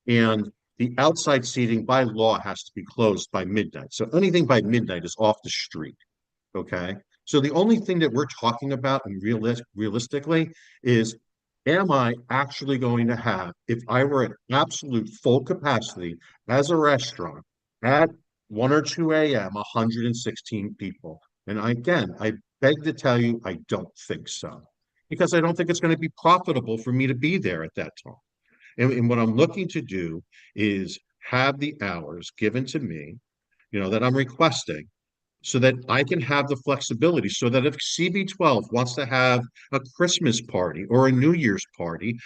S11: And the outside seating by law has to be closed by midnight. So anything by midnight is off the street, okay? So the only thing that we're talking about and realistically is, am I actually going to have, if I were at absolute full capacity as a restaurant at 1 or 2 a.m., 116 people? And I beg to tell you, I don't think so. Because I don't think it's going to be profitable for me to be there at that time. And what I'm looking to do is have the hours given to me, that I'm requesting, so that I can have the flexibility, so that if CB12 wants to have a Christmas party or a New Year's party,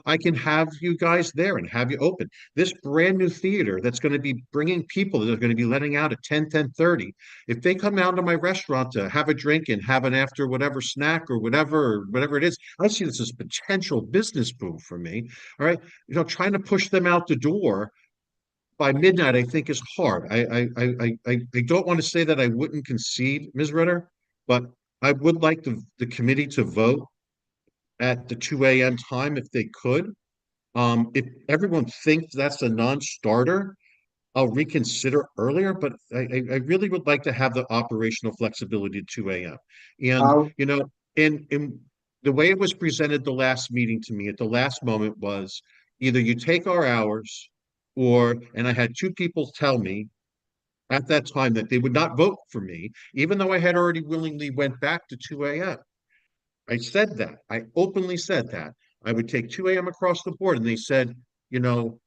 S11: I can have you guys there and have you open. This brand new theater that's going to be bringing people that are going to be letting out at 10:30. If they come out to my restaurant to have a drink and have an after whatever snack or whatever it is, I see this as a potential business boom for me. All right. Trying to push them out the door by midnight, I think is hard. I don't want to say that I wouldn't concede, Ms. Ritter, but I would like the committee to vote at the 2 a.m. time if they could. If everyone thinks that's a non-starter, I'll reconsider earlier, but I really would like to have the operational flexibility at 2 a.m. And, you know, in the way it was presented the last meeting to me at the last moment was either you take our hours or, and I had two people tell me at that time that they would not vote for me, even though I had already willingly went back to 2 a.m. I said that. I openly said that. I would take 2 a.m. across the board. And they said, you know,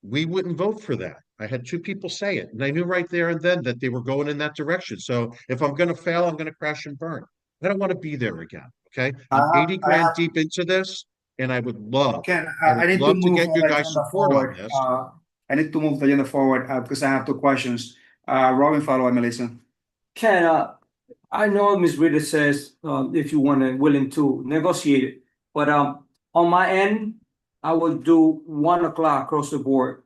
S11: we wouldn't vote for that. I had two people say it. And I knew right there and then that they were going in that direction. So if I'm going to fail, I'm going to crash and burn. I don't want to be there again. Okay. I'm 80 grand deep into this. And I would love,
S1: Ken,
S11: I
S1: I
S11: would
S1: need to
S11: love to
S1: move
S11: get your
S1: the
S11: guys'
S1: agenda
S11: support on
S1: forward.
S11: this.
S1: I need to move the agenda forward because I have two questions. Robin, follow up, Melissa.
S4: Ken, I know Ms. Ritter says, if you want to, willing to negotiate it, but, on my end, I would do 1 o'clock across the board.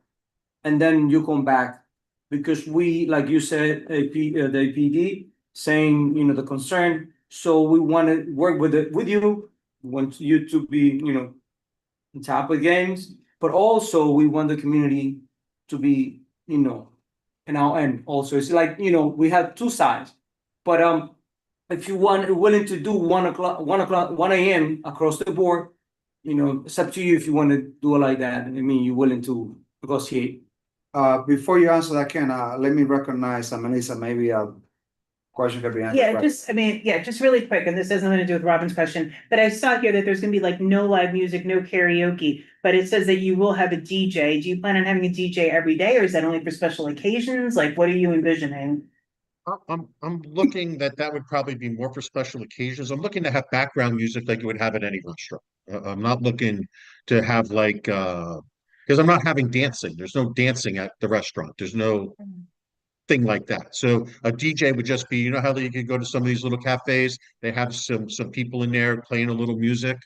S4: And then you come back, because we, like you said, the APD saying, you know, the concern, so we want to work with it, with you, want you to be, you know, on top of games, but also we want the community to be, you know, in our end also. It's like, you know, we have two sides, but, if you willing to do 1 o'clock, 1 a.m. across the board, you know, it's up to you if you want to do it like that. I mean, you're willing to negotiate.
S1: Before you answer that, Ken, let me recognize Melissa, maybe a question could be answered.
S5: Yeah, just really quick, and this has nothing to do with Robin's question, but I saw here that there's gonna be like no live music, no karaoke, but it says that you will have a DJ. Do you plan on having a DJ every day, or is that only for special occasions? Like, what are you envisioning?
S11: I'm looking that would probably be more for special occasions. I'm looking to have background music like you would have at any restaurant. I'm not looking to have like because I'm not having dancing. There's no dancing at the restaurant. There's no thing like that. So a DJ would just be, you know how you could go to some of these little cafes, they have some people in there playing a little music,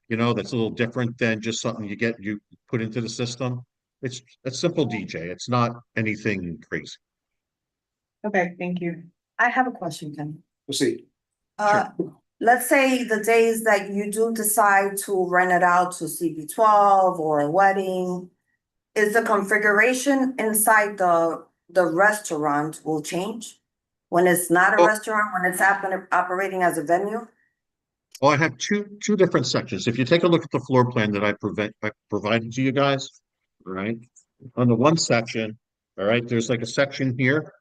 S11: you know, that's a little different than just something you put into the system. It's a simple DJ. It's not anything crazy.
S5: Okay, thank you.
S6: I have a question, Ken.
S1: Proceed.
S6: Let's say the days that you do decide to rent it out to CB12 or a wedding, is the configuration inside the restaurant will change? When it's not a restaurant, when it's operating as a venue?
S11: Well, I have two different sections. If you take a look at the floor plan that I provided to you guys, all right, on the one section, all right, there's like a section here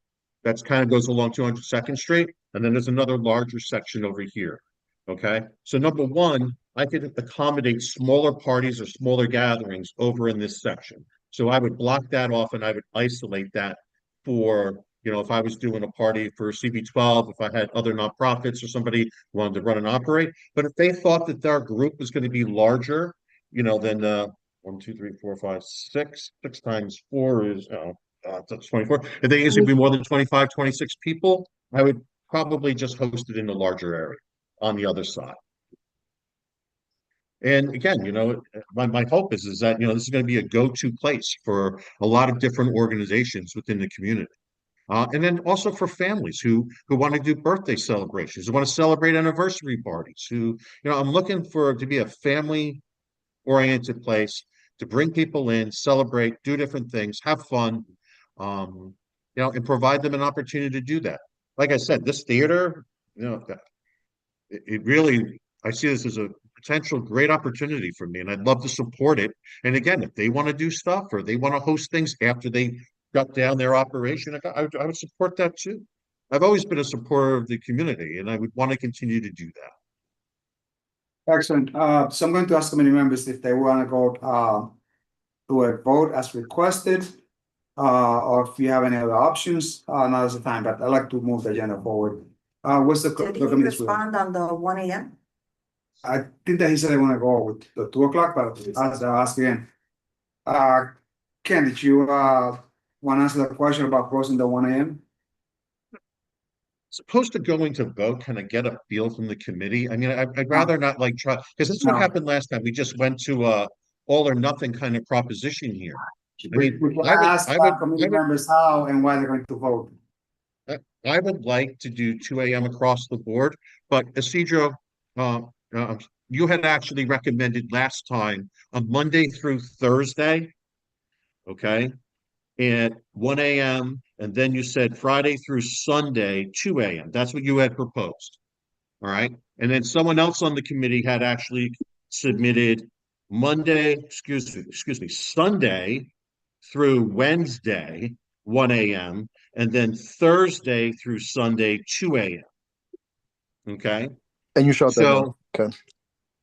S11: that's kind of goes along 202nd Street, and then there's another larger section over here. Okay, so number one, I could accommodate smaller parties or smaller gatherings over in this section. So I would block that off and I would isolate that for, you know, if I was doing a party for CB12, if I had other nonprofits or somebody wanted to run and operate. But if they thought that their group was going to be larger, you know, then 1, 2, 3, 4, 5, 6 times 4 is that's 24. If they usually be more than 25, 26 people, I would probably just host it in a larger area on the other side. And again, you know, my hope is that, you know, this is going to be a go-to place for a lot of different organizations within the community. And then also for families who want to do birthday celebrations, who want to celebrate anniversary parties, who, you know, I'm looking for it to be a family-oriented place to bring people in, celebrate, do different things, have fun, you know, and provide them an opportunity to do that. Like I said, this theater, you know, it really, I see this as a potential great opportunity for me, and I'd love to support it. And again, if they want to do stuff or they want to host things after they shut down their operation, I would support that too. I've always been a supporter of the community, and I would want to continue to do that.
S1: Excellent. So I'm going to ask committee members if they want to go to a vote as requested, or if you have any other options. Now is the time, but I'd like to move the agenda forward. What's the
S6: Did he
S1: committee's will?
S6: respond on the 1 a.m.?
S1: I think that he said they want to go with the 2 o'clock, but I'll ask again. Ken, did you want to answer the question about closing the 1 a.m.?
S11: Supposed to going to vote, kind of get a feel from the committee. I mean, I'd rather not like try, because that's what happened last time. We just went to all or nothing kind of proposition here. I mean,
S1: I ask committee members how and why they're going to vote.
S11: I would like to do 2 a.m. across the board, but Isidro, you had actually recommended last time a Monday through Thursday. Okay. At 1 a.m. and then you said Friday through Sunday, 2 a.m. That's what you had proposed. All right. And then someone else on the committee had actually submitted Sunday through Wednesday, 1 a.m., and then Thursday through Sunday, 2 a.m. Okay.
S8: And you shot that down.
S11: So
S8: Okay.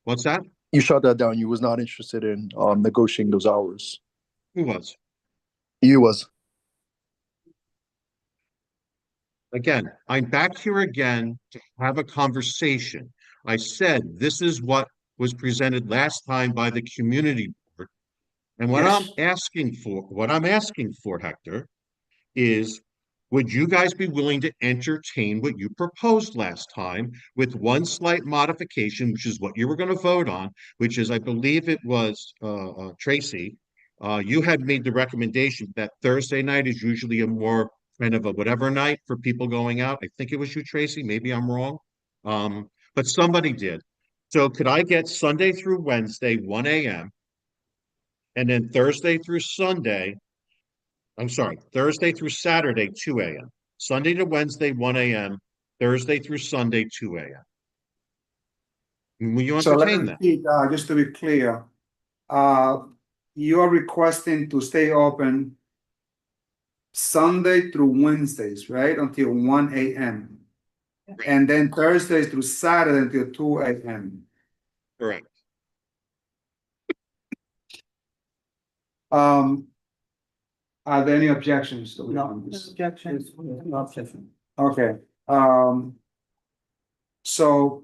S11: what's that?
S8: You shot that down. You was not interested in negotiating those hours.
S11: Who was?
S8: You was.
S11: Again, I'm back here again to have a conversation. I said this is what was presented last time by the community board. And what
S1: Yes.
S11: I'm asking for, Hector, is would you guys be willing to entertain what you proposed last time with one slight modification, which is what you were going to vote on, which is, I believe it was Tracy. You had made the recommendation that Thursday night is usually a more kind of a whatever night for people going out. I think it was you, Tracy. Maybe I'm wrong. But somebody did. So could I get Sunday through Wednesday, 1 a.m., and then Thursday through Sunday, Thursday through Saturday, 2 a.m., Sunday to Wednesday, 1 a.m., Thursday through Sunday, 2 a.m. Will you
S1: So let me
S11: entertain that?
S1: repeat, just to be clear, you are requesting to stay open Sunday through Wednesdays, right? Until 1 a.m. And then Thursdays through Saturday until 2 a.m.
S11: Correct.
S1: Are there any objections?
S5: No objections. No objection.
S1: Okay, so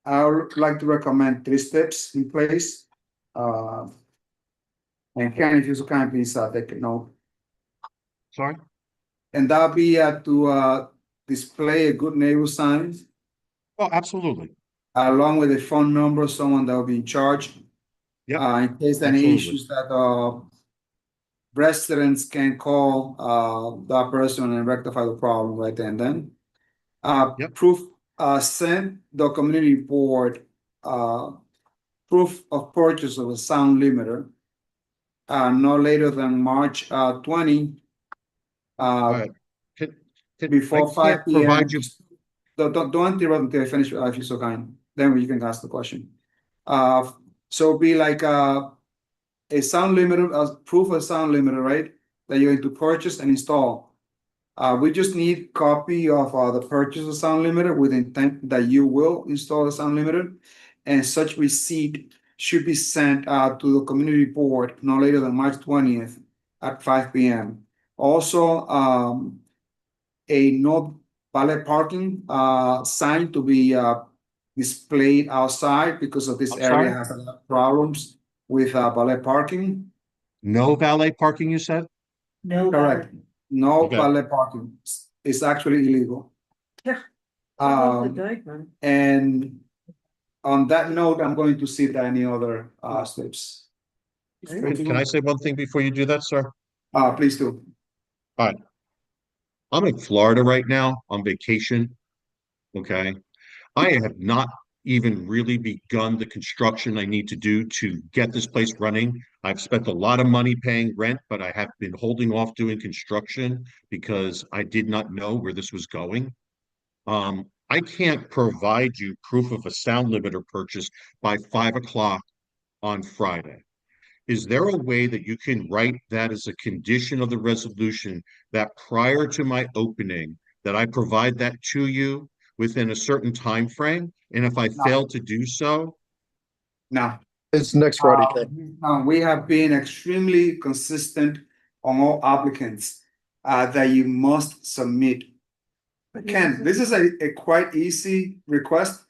S1: I would like to recommend 3 steps in place. And Ken, if you so kind, please take a note.
S11: Sorry?
S1: And that'll be to display a good neighbor sign.
S11: Oh, absolutely.
S1: Along with a phone number, someone that will be in charge.
S11: Yeah.
S1: In case any
S11: absolutely.
S1: issues that residents can call that person and rectify the problem right then and then. Proof send the community board proof of purchase of a sound limiter no later than March 20. Before
S11: I
S1: 5
S11: can't
S1: p.m.
S11: provide you.
S1: Don't interrupt until I finish, if you're so kind. Then you can ask the question. So be like a sound limiter, proof of sound limiter, right? That you're going to purchase and install. We just need copy of the purchase of sound limiter with intent that you will install the sound limiter, and such receipt should be sent to the community board no later than March 20th at 5 p.m. Also, a no valet parking sign to be displayed outside because of this
S11: I'm
S1: area
S11: sorry?
S1: has a lot of problems with valet parking.
S11: No valet parking, you said?
S5: No.
S1: Correct. No
S11: Okay.
S1: valet parking. It's actually illegal.
S5: Yeah.
S1: And on that note, I'm going to see if there are any other steps.
S11: Can I say one thing before you do that, sir?
S1: Please do.
S11: All right. I'm in Florida right now on vacation. Okay. I have not even really begun the construction I need to do to get this place running. I've spent a lot of money paying rent, but I have been holding off doing construction because I did not know where this was going. I can't provide you proof of a sound limiter purchase by 5 o'clock on Friday. Is there a way that you can write that as a condition of the resolution that prior to my opening, that I provide that to you within a certain time frame? And if I fail to do so?
S1: No.
S8: It's next Friday, Ken.
S1: We have been extremely consistent on all applicants that you must submit. Ken, this is a quite easy request.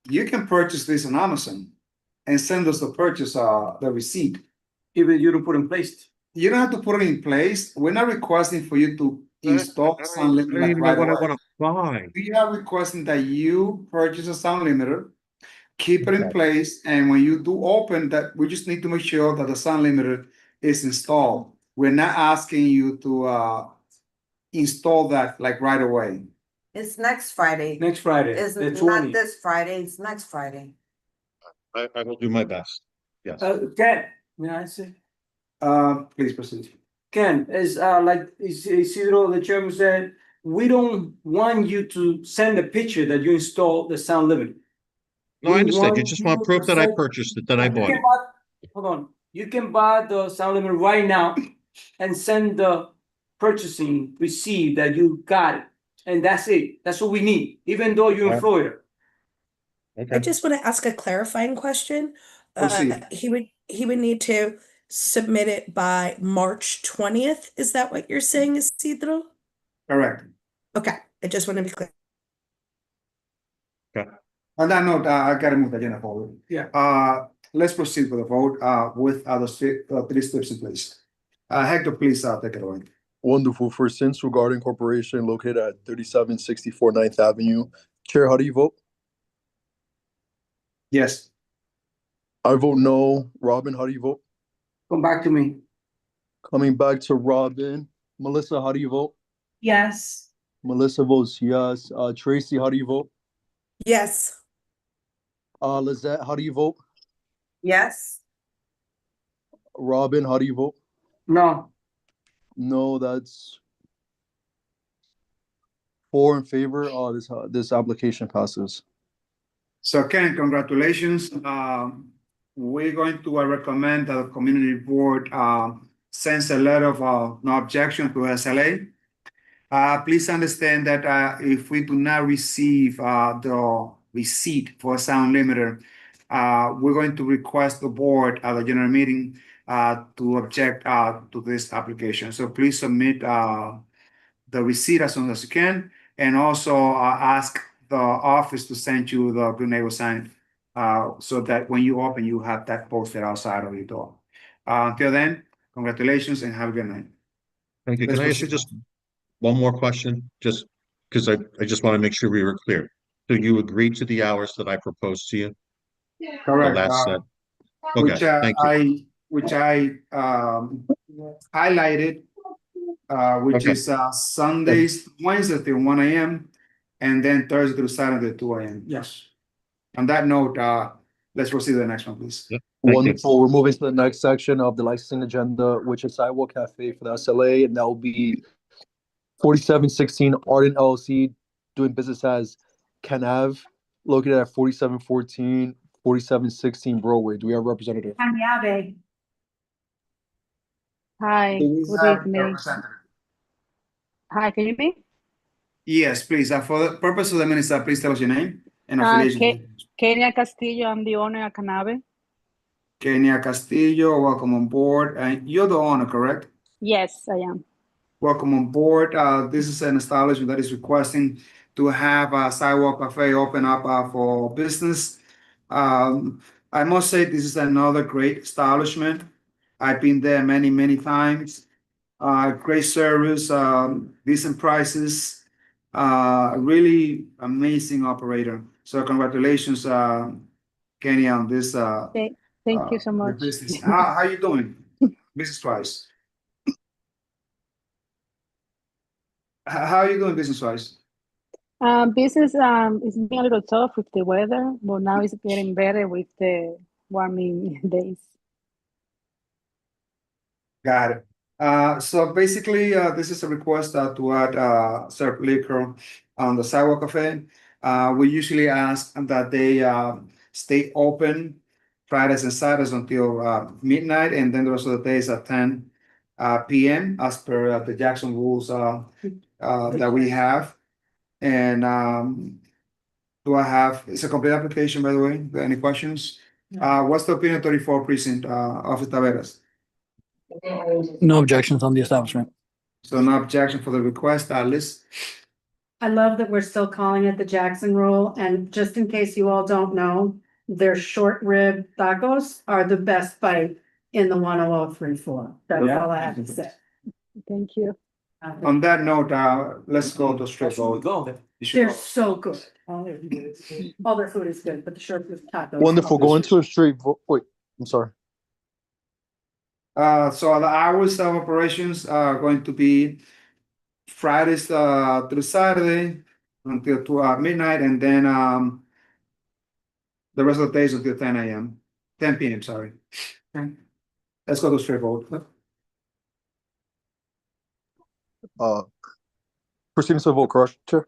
S1: You can purchase this on Amazon and send us the purchase, the receipt.
S4: Even you don't put in place.
S1: You don't have to put it in place. We're not requesting for you to install sound limiter right away. We are requesting that you purchase a sound limiter, keep it in place, and when you do open that, we just need to make sure that the sound limiter is installed. We're not asking you to install that like right away.
S6: It's next Friday.
S4: Next Friday,
S6: It's
S4: the
S6: not
S4: 20th.
S6: this Friday, it's next Friday.
S11: I will do my best. Yes.
S4: Ken, may I say?
S1: Please proceed.
S4: Ken, is like Isidro, the chairman said, we don't want you to send a picture that you installed the sound limit.
S11: No, I
S4: We
S11: understand. You
S4: want
S11: just want
S4: you
S11: proof
S4: to
S11: that I
S4: send-
S11: purchased it, that I
S4: You
S11: bought
S4: can
S11: it.
S4: Hold on, you can buy the sound limit right now and send the purchasing receipt that you got it. And that's it. That's what we need, even though you're in
S11: Alright.
S4: Florida.
S2: I just want to ask a clarifying question.
S1: Proceed.
S2: He would need to submit it by March 20th. Is that what you're saying, Isidro?
S1: Correct.
S2: Okay, I just want to be clear.
S1: On that note, I gotta move the agenda forward.
S4: Yeah.
S1: Let's proceed with the vote, with the three steps in place. Hector, please, take it away.
S8: Wonderful. For Sinsu Garden Corporation located at 3764 9th Avenue. Chair, how do you vote?
S1: Yes.
S8: I vote no. Robin, how do you vote?
S4: Come back to me.
S8: Coming back to Robin. Melissa, how do you vote?
S16: Yes.
S8: Melissa votes yes. Tracy, how do you vote?
S2: Yes.
S8: Lizette, how do you vote?
S12: Yes.
S8: Robin, how do you vote?
S4: No.
S8: No, that's 4 in favor. This application passes.
S1: So Ken, congratulations. We're going to recommend that the community board sends a letter of no objection to SLA. Please understand that if we do not receive the receipt for a sound limiter, we're going to request the board at the general meeting to object to this application. So please submit the receipt as soon as you can, and also ask the office to send you the good neighbor sign so that when you open, you have that posted outside of your door. Until then, congratulations and have a good night.
S11: Thank you.
S1: Let's
S11: Can I ask you
S1: proceed.
S11: just one more question? Just because I just want to make sure we were clear. So you agreed to the hours that I proposed to you?
S1: Correct.
S11: The last set? Okay, thank you.
S1: Which I highlighted, which
S11: Okay.
S1: is Sundays, Wednesday till 1 a.m. and then Thursday through Saturday 2 a.m.
S4: Yes.
S1: On that note, let's proceed to the next one, please.
S11: Yep. Thank you.
S8: Wonderful. We're moving to the next section of the licensing agenda, which is Sidewalk Cafe for the SLA, and that will be 4716 Arden LLC, doing business as Canav, located at 4714, 4716 Broadway. Do we have a representative?
S16: Cañabe.
S13: Hi,
S1: Do we
S13: good
S1: have a
S13: evening.
S1: representative?
S13: Hi, can you hear me?
S1: Yes, please. For the purpose of the minutes, please tell us your name and affiliation.
S13: Kenia Castillo, I'm the owner at Canabe.
S1: Kenia Castillo, welcome on board. And you're the owner, correct?
S13: Yes, I am.
S1: Welcome on board. This is an establishment that is requesting to have a sidewalk cafe open up for business. I must say this is another great establishment. I've been there many, many times. Great service, decent prices, really amazing operator. So congratulations, Kenny, on this.
S13: Thank you so much.
S1: Business. How you doing, business-wise? How are you doing business-wise?
S13: Business is being a little tough with the weather, but now it's getting better with the warming days.
S1: Got it. So basically, this is a request to add serve liquor on the sidewalk cafe. We usually ask that they stay open Fridays and Saturdays until midnight, and then the rest of the days at 10 p.m. as per the Jackson rules that we have. And it's a complete application, by the way. Any questions? What's the opinion of 34 precinct, Officer Taveras?
S14: No objections on the establishment.
S1: So no objection for the request, Liz?
S16: I love that we're still calling it the Jackson Roll, and just in case you all don't know, their short rib tacos are the best bite in the 10034. That's
S1: Yeah.
S16: all I have to say.
S13: Thank you.
S1: On that note, let's go to straight vote.
S16: They're so good. All their food is good, but the short rib tacos.
S8: Wonderful. Going to a straight vote. Wait, I'm sorry.
S1: So the hours of operations are going to be Fridays through Saturday until midnight, and then the rest of the days until 10 PM, sorry. Okay. Let's go to straight vote.
S8: Proceeding to vote, correct, Chair?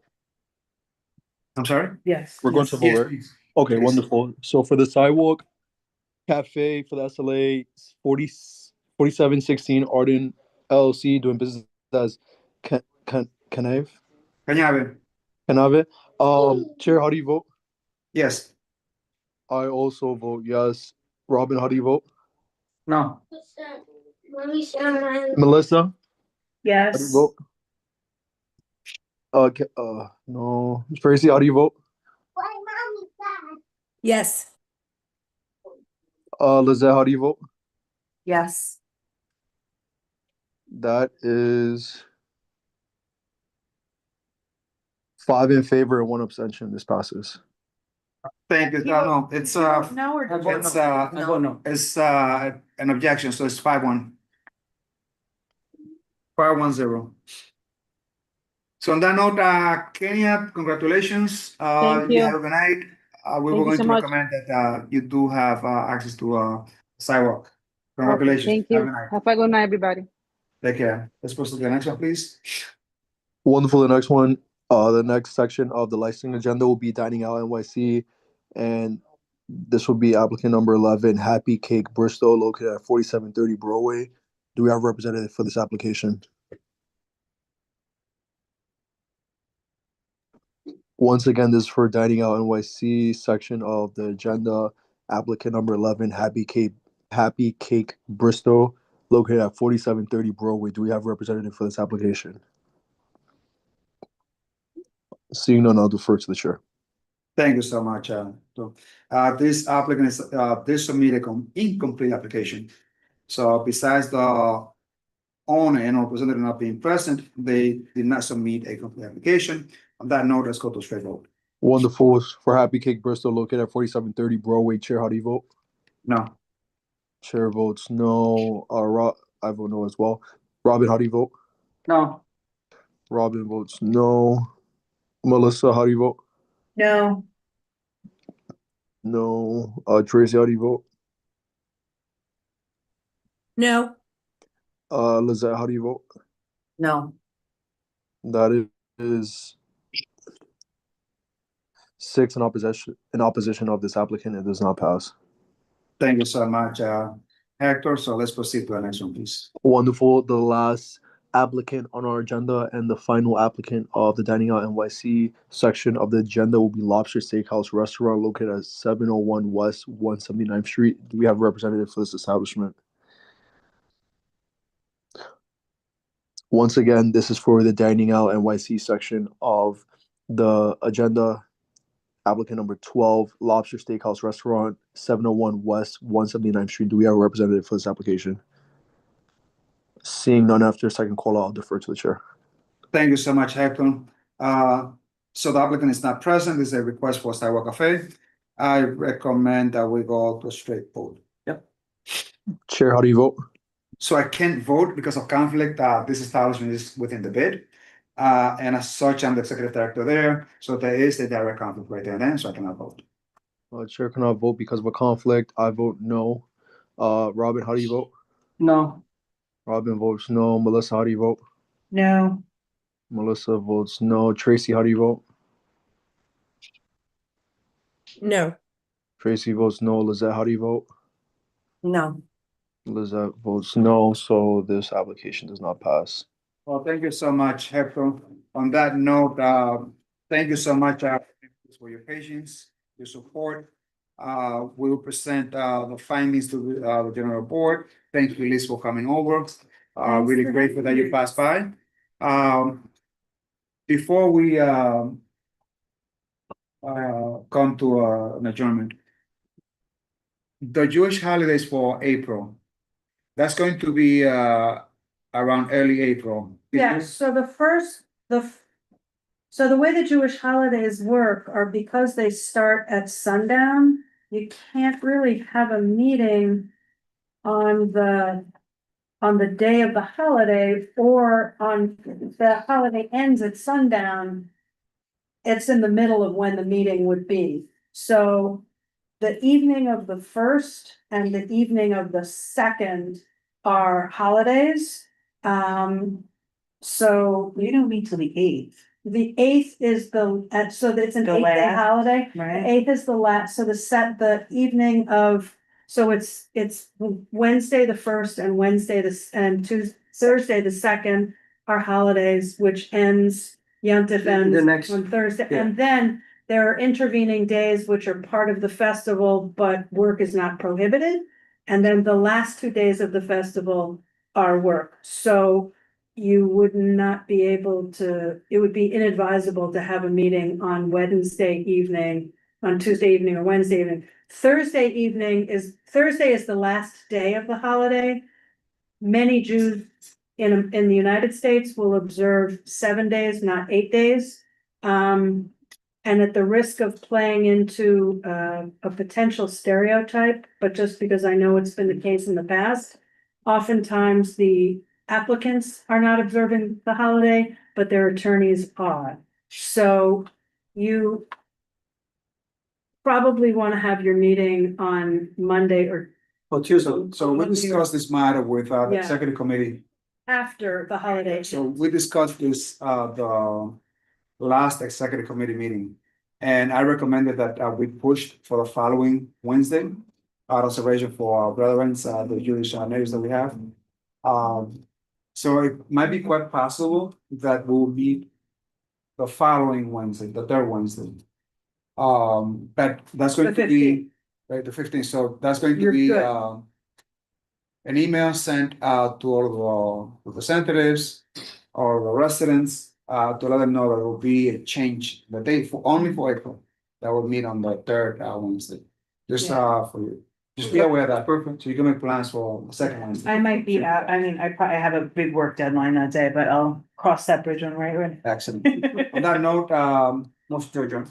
S1: I'm sorry?
S16: Yes.
S8: We're going to vote,
S1: Yes,
S8: right?
S1: please.
S8: Okay,
S1: Yes.
S8: wonderful. So for the sidewalk cafe for the SLA 4716 Arden LLC doing business as Canave. Chair, how do you vote?
S1: Yes.
S8: I also vote yes. Robin, how do you vote?
S4: No.
S8: Melissa, how do you
S5: Yes.
S8: vote? No. Tracy, how do you vote?
S2: Yes.
S8: Lizette, how do you vote?
S6: Yes.
S8: That is 5 in favor and 1 abstention. This passes.
S1: Thank you. No, it's
S16: No, or
S4: I vote
S1: it's
S4: no. I vote no.
S1: it's an objection, so it's 5-1. 5-1-0. So on that note, Kenya, congratulations.
S13: Thank
S1: You
S13: you.
S1: have a good night. We
S13: Thank
S1: were
S13: you
S1: going
S13: so
S1: to
S13: much.
S1: recommend that you do have access to sidewalk.
S13: Okay,
S1: Congratulations.
S13: thank
S1: Have a
S13: you.
S1: good night.
S13: Have a good night, everybody.
S1: Take care. Let's proceed to the next one, please.
S8: Wonderful. The next one, the next section of the licensing agenda will be Dining Out NYC, and this will be applicant number 11, Happy Cake Bristol, located at 4730 Broadway. Do we have a representative for this application? Once again, this is for Dining Out NYC section of the agenda. Applicant number 11, Happy Cake Bristol, located at 4730 Broadway. Do we have a representative for this application? Seeing none, I'll defer to the chair.
S1: Thank you so much. This applicant is they submitted an incomplete application. So besides the owner and representative not being present, they did not submit a complete application. On that note, let's go to straight vote.
S8: Wonderful. For Happy Cake Bristol, located at 4730 Broadway. Chair, how do you vote?
S1: No.
S8: Chair votes no. I vote no as well. Robin, how do you vote?
S4: No.
S8: Robin votes no. Melissa, how do you vote?
S5: No.
S8: No. Tracy, how do you vote?
S2: No.
S8: Lizette, how do you vote?
S6: No.
S1: That
S8: is 6 in opposition of this applicant. It does not pass.
S1: Thank you so much, Hector. So let's proceed to the next one, please.
S8: Wonderful. The last applicant on our agenda and the final applicant of the Dining Out NYC section of the agenda will be Lobster Steakhouse Restaurant, located at 701 West 179th Street. Do we have a representative for this establishment? Once again, this is for the Dining Out NYC section of the agenda. Applicant number 12, Lobster Steakhouse Restaurant, 701 West 179th Street. Do we have a representative for this application? Seeing none after second call, I'll defer to the chair.
S1: Thank you so much, Hector. So the applicant is not present. This is a request for Sidewalk Cafe. I recommend that we go to a straight vote.
S8: Chair, how do you vote?
S1: So I can't vote because of conflict. This establishment is within the bid. And as such, I'm the executive director there. So there is a direct conflict right there and then, so I cannot vote.
S8: Chair cannot vote because of a conflict. I vote no. Robin, how do you vote?
S4: No.
S8: Robin votes no. Melissa, how do you vote?
S5: No.
S8: Melissa votes no. Tracy, how do you vote?
S22: No.
S8: Tracy votes no. Lizette, how do you vote?
S6: No.
S8: Lizette votes no, so this application does not pass.
S1: Well, thank you so much, Hector. On that note, thank you so much for your patience, your support. We will present the findings to the general board. Thank you, Liz, for coming over. Really grateful that you passed by. Before we come to an adjournment, the Jewish holidays for April, that's going to be around early April.
S16: Yeah, so so the way the Jewish holidays work are because they start at sundown, you can't really have a meeting on the day of the holiday, or on the holiday ends at sundown. It's in the middle of when the meeting would be. So the evening of the first and the evening of the second are holidays. So
S5: We don't meet till the eighth,
S16: the eighth is so it's an
S5: The
S16: 8-day
S5: last,
S16: holiday.
S5: right?
S16: The eighth is the last, so the evening of, so it's Wednesday the first and Thursday the second are holidays, which ends, Yontif ends
S4: The next-
S16: on Thursday.
S4: yeah.
S16: And then there are intervening days which are part of the festival, but work is not prohibited. And then the last 2 days of the festival are work. So you would not be able to, it would be inadvisable to have a meeting on Wednesday evening, on Tuesday evening or Wednesday evening. Thursday is the last day of the holiday. Many Jews in the United States will observe 7 days, not 8 days. And at the risk of playing into a potential stereotype, but just because I know it's been the case in the past, oftentimes the applicants are not observing the holiday, but their attorneys are. So you probably want to have your meeting on Monday or
S4: Tuesday.
S1: So we discussed this matter with the
S16: Yeah.
S1: executive committee.
S16: after the holiday.
S1: So we discussed this the last executive committee meeting. And I recommended that we pushed for the following Wednesday, out of observation for our brethren, the Jewish neighbors that we have. So it might be quite possible that we'll meet the following Wednesday, the third Wednesday. But that's going
S16: The
S1: to be, right, the 15th, so that's going to
S16: You're
S1: be
S16: good.
S1: an email sent out to all of the representatives or the residents to let them know that there will be a change, the date only for April. That will meet on the third Wednesday. Just for you, just be aware of that. Perfect. So you can make plans for the second Wednesday.
S5: I might be out, I mean, I probably have a big work deadline that day, but I'll cross that bridge when we're ready.
S1: Excellent. On that note, most to adjourn.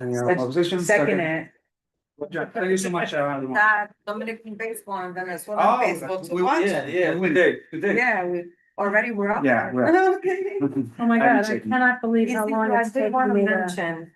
S1: Any opposition?
S5: Second it.
S1: Thank you so much, everyone.
S6: Dominican baseball in Venezuela.
S1: Oh,
S6: baseball
S1: we-
S6: to watch.
S4: Today.
S6: Yeah, we already we're up
S1: Yeah,
S6: there.
S1: we're
S6: Okay.
S16: Oh my
S1: I'm
S16: God, I
S1: checking.
S16: cannot believe how long
S6: I
S16: it's
S6: did
S16: taken
S6: want to
S16: me to.
S6: mention,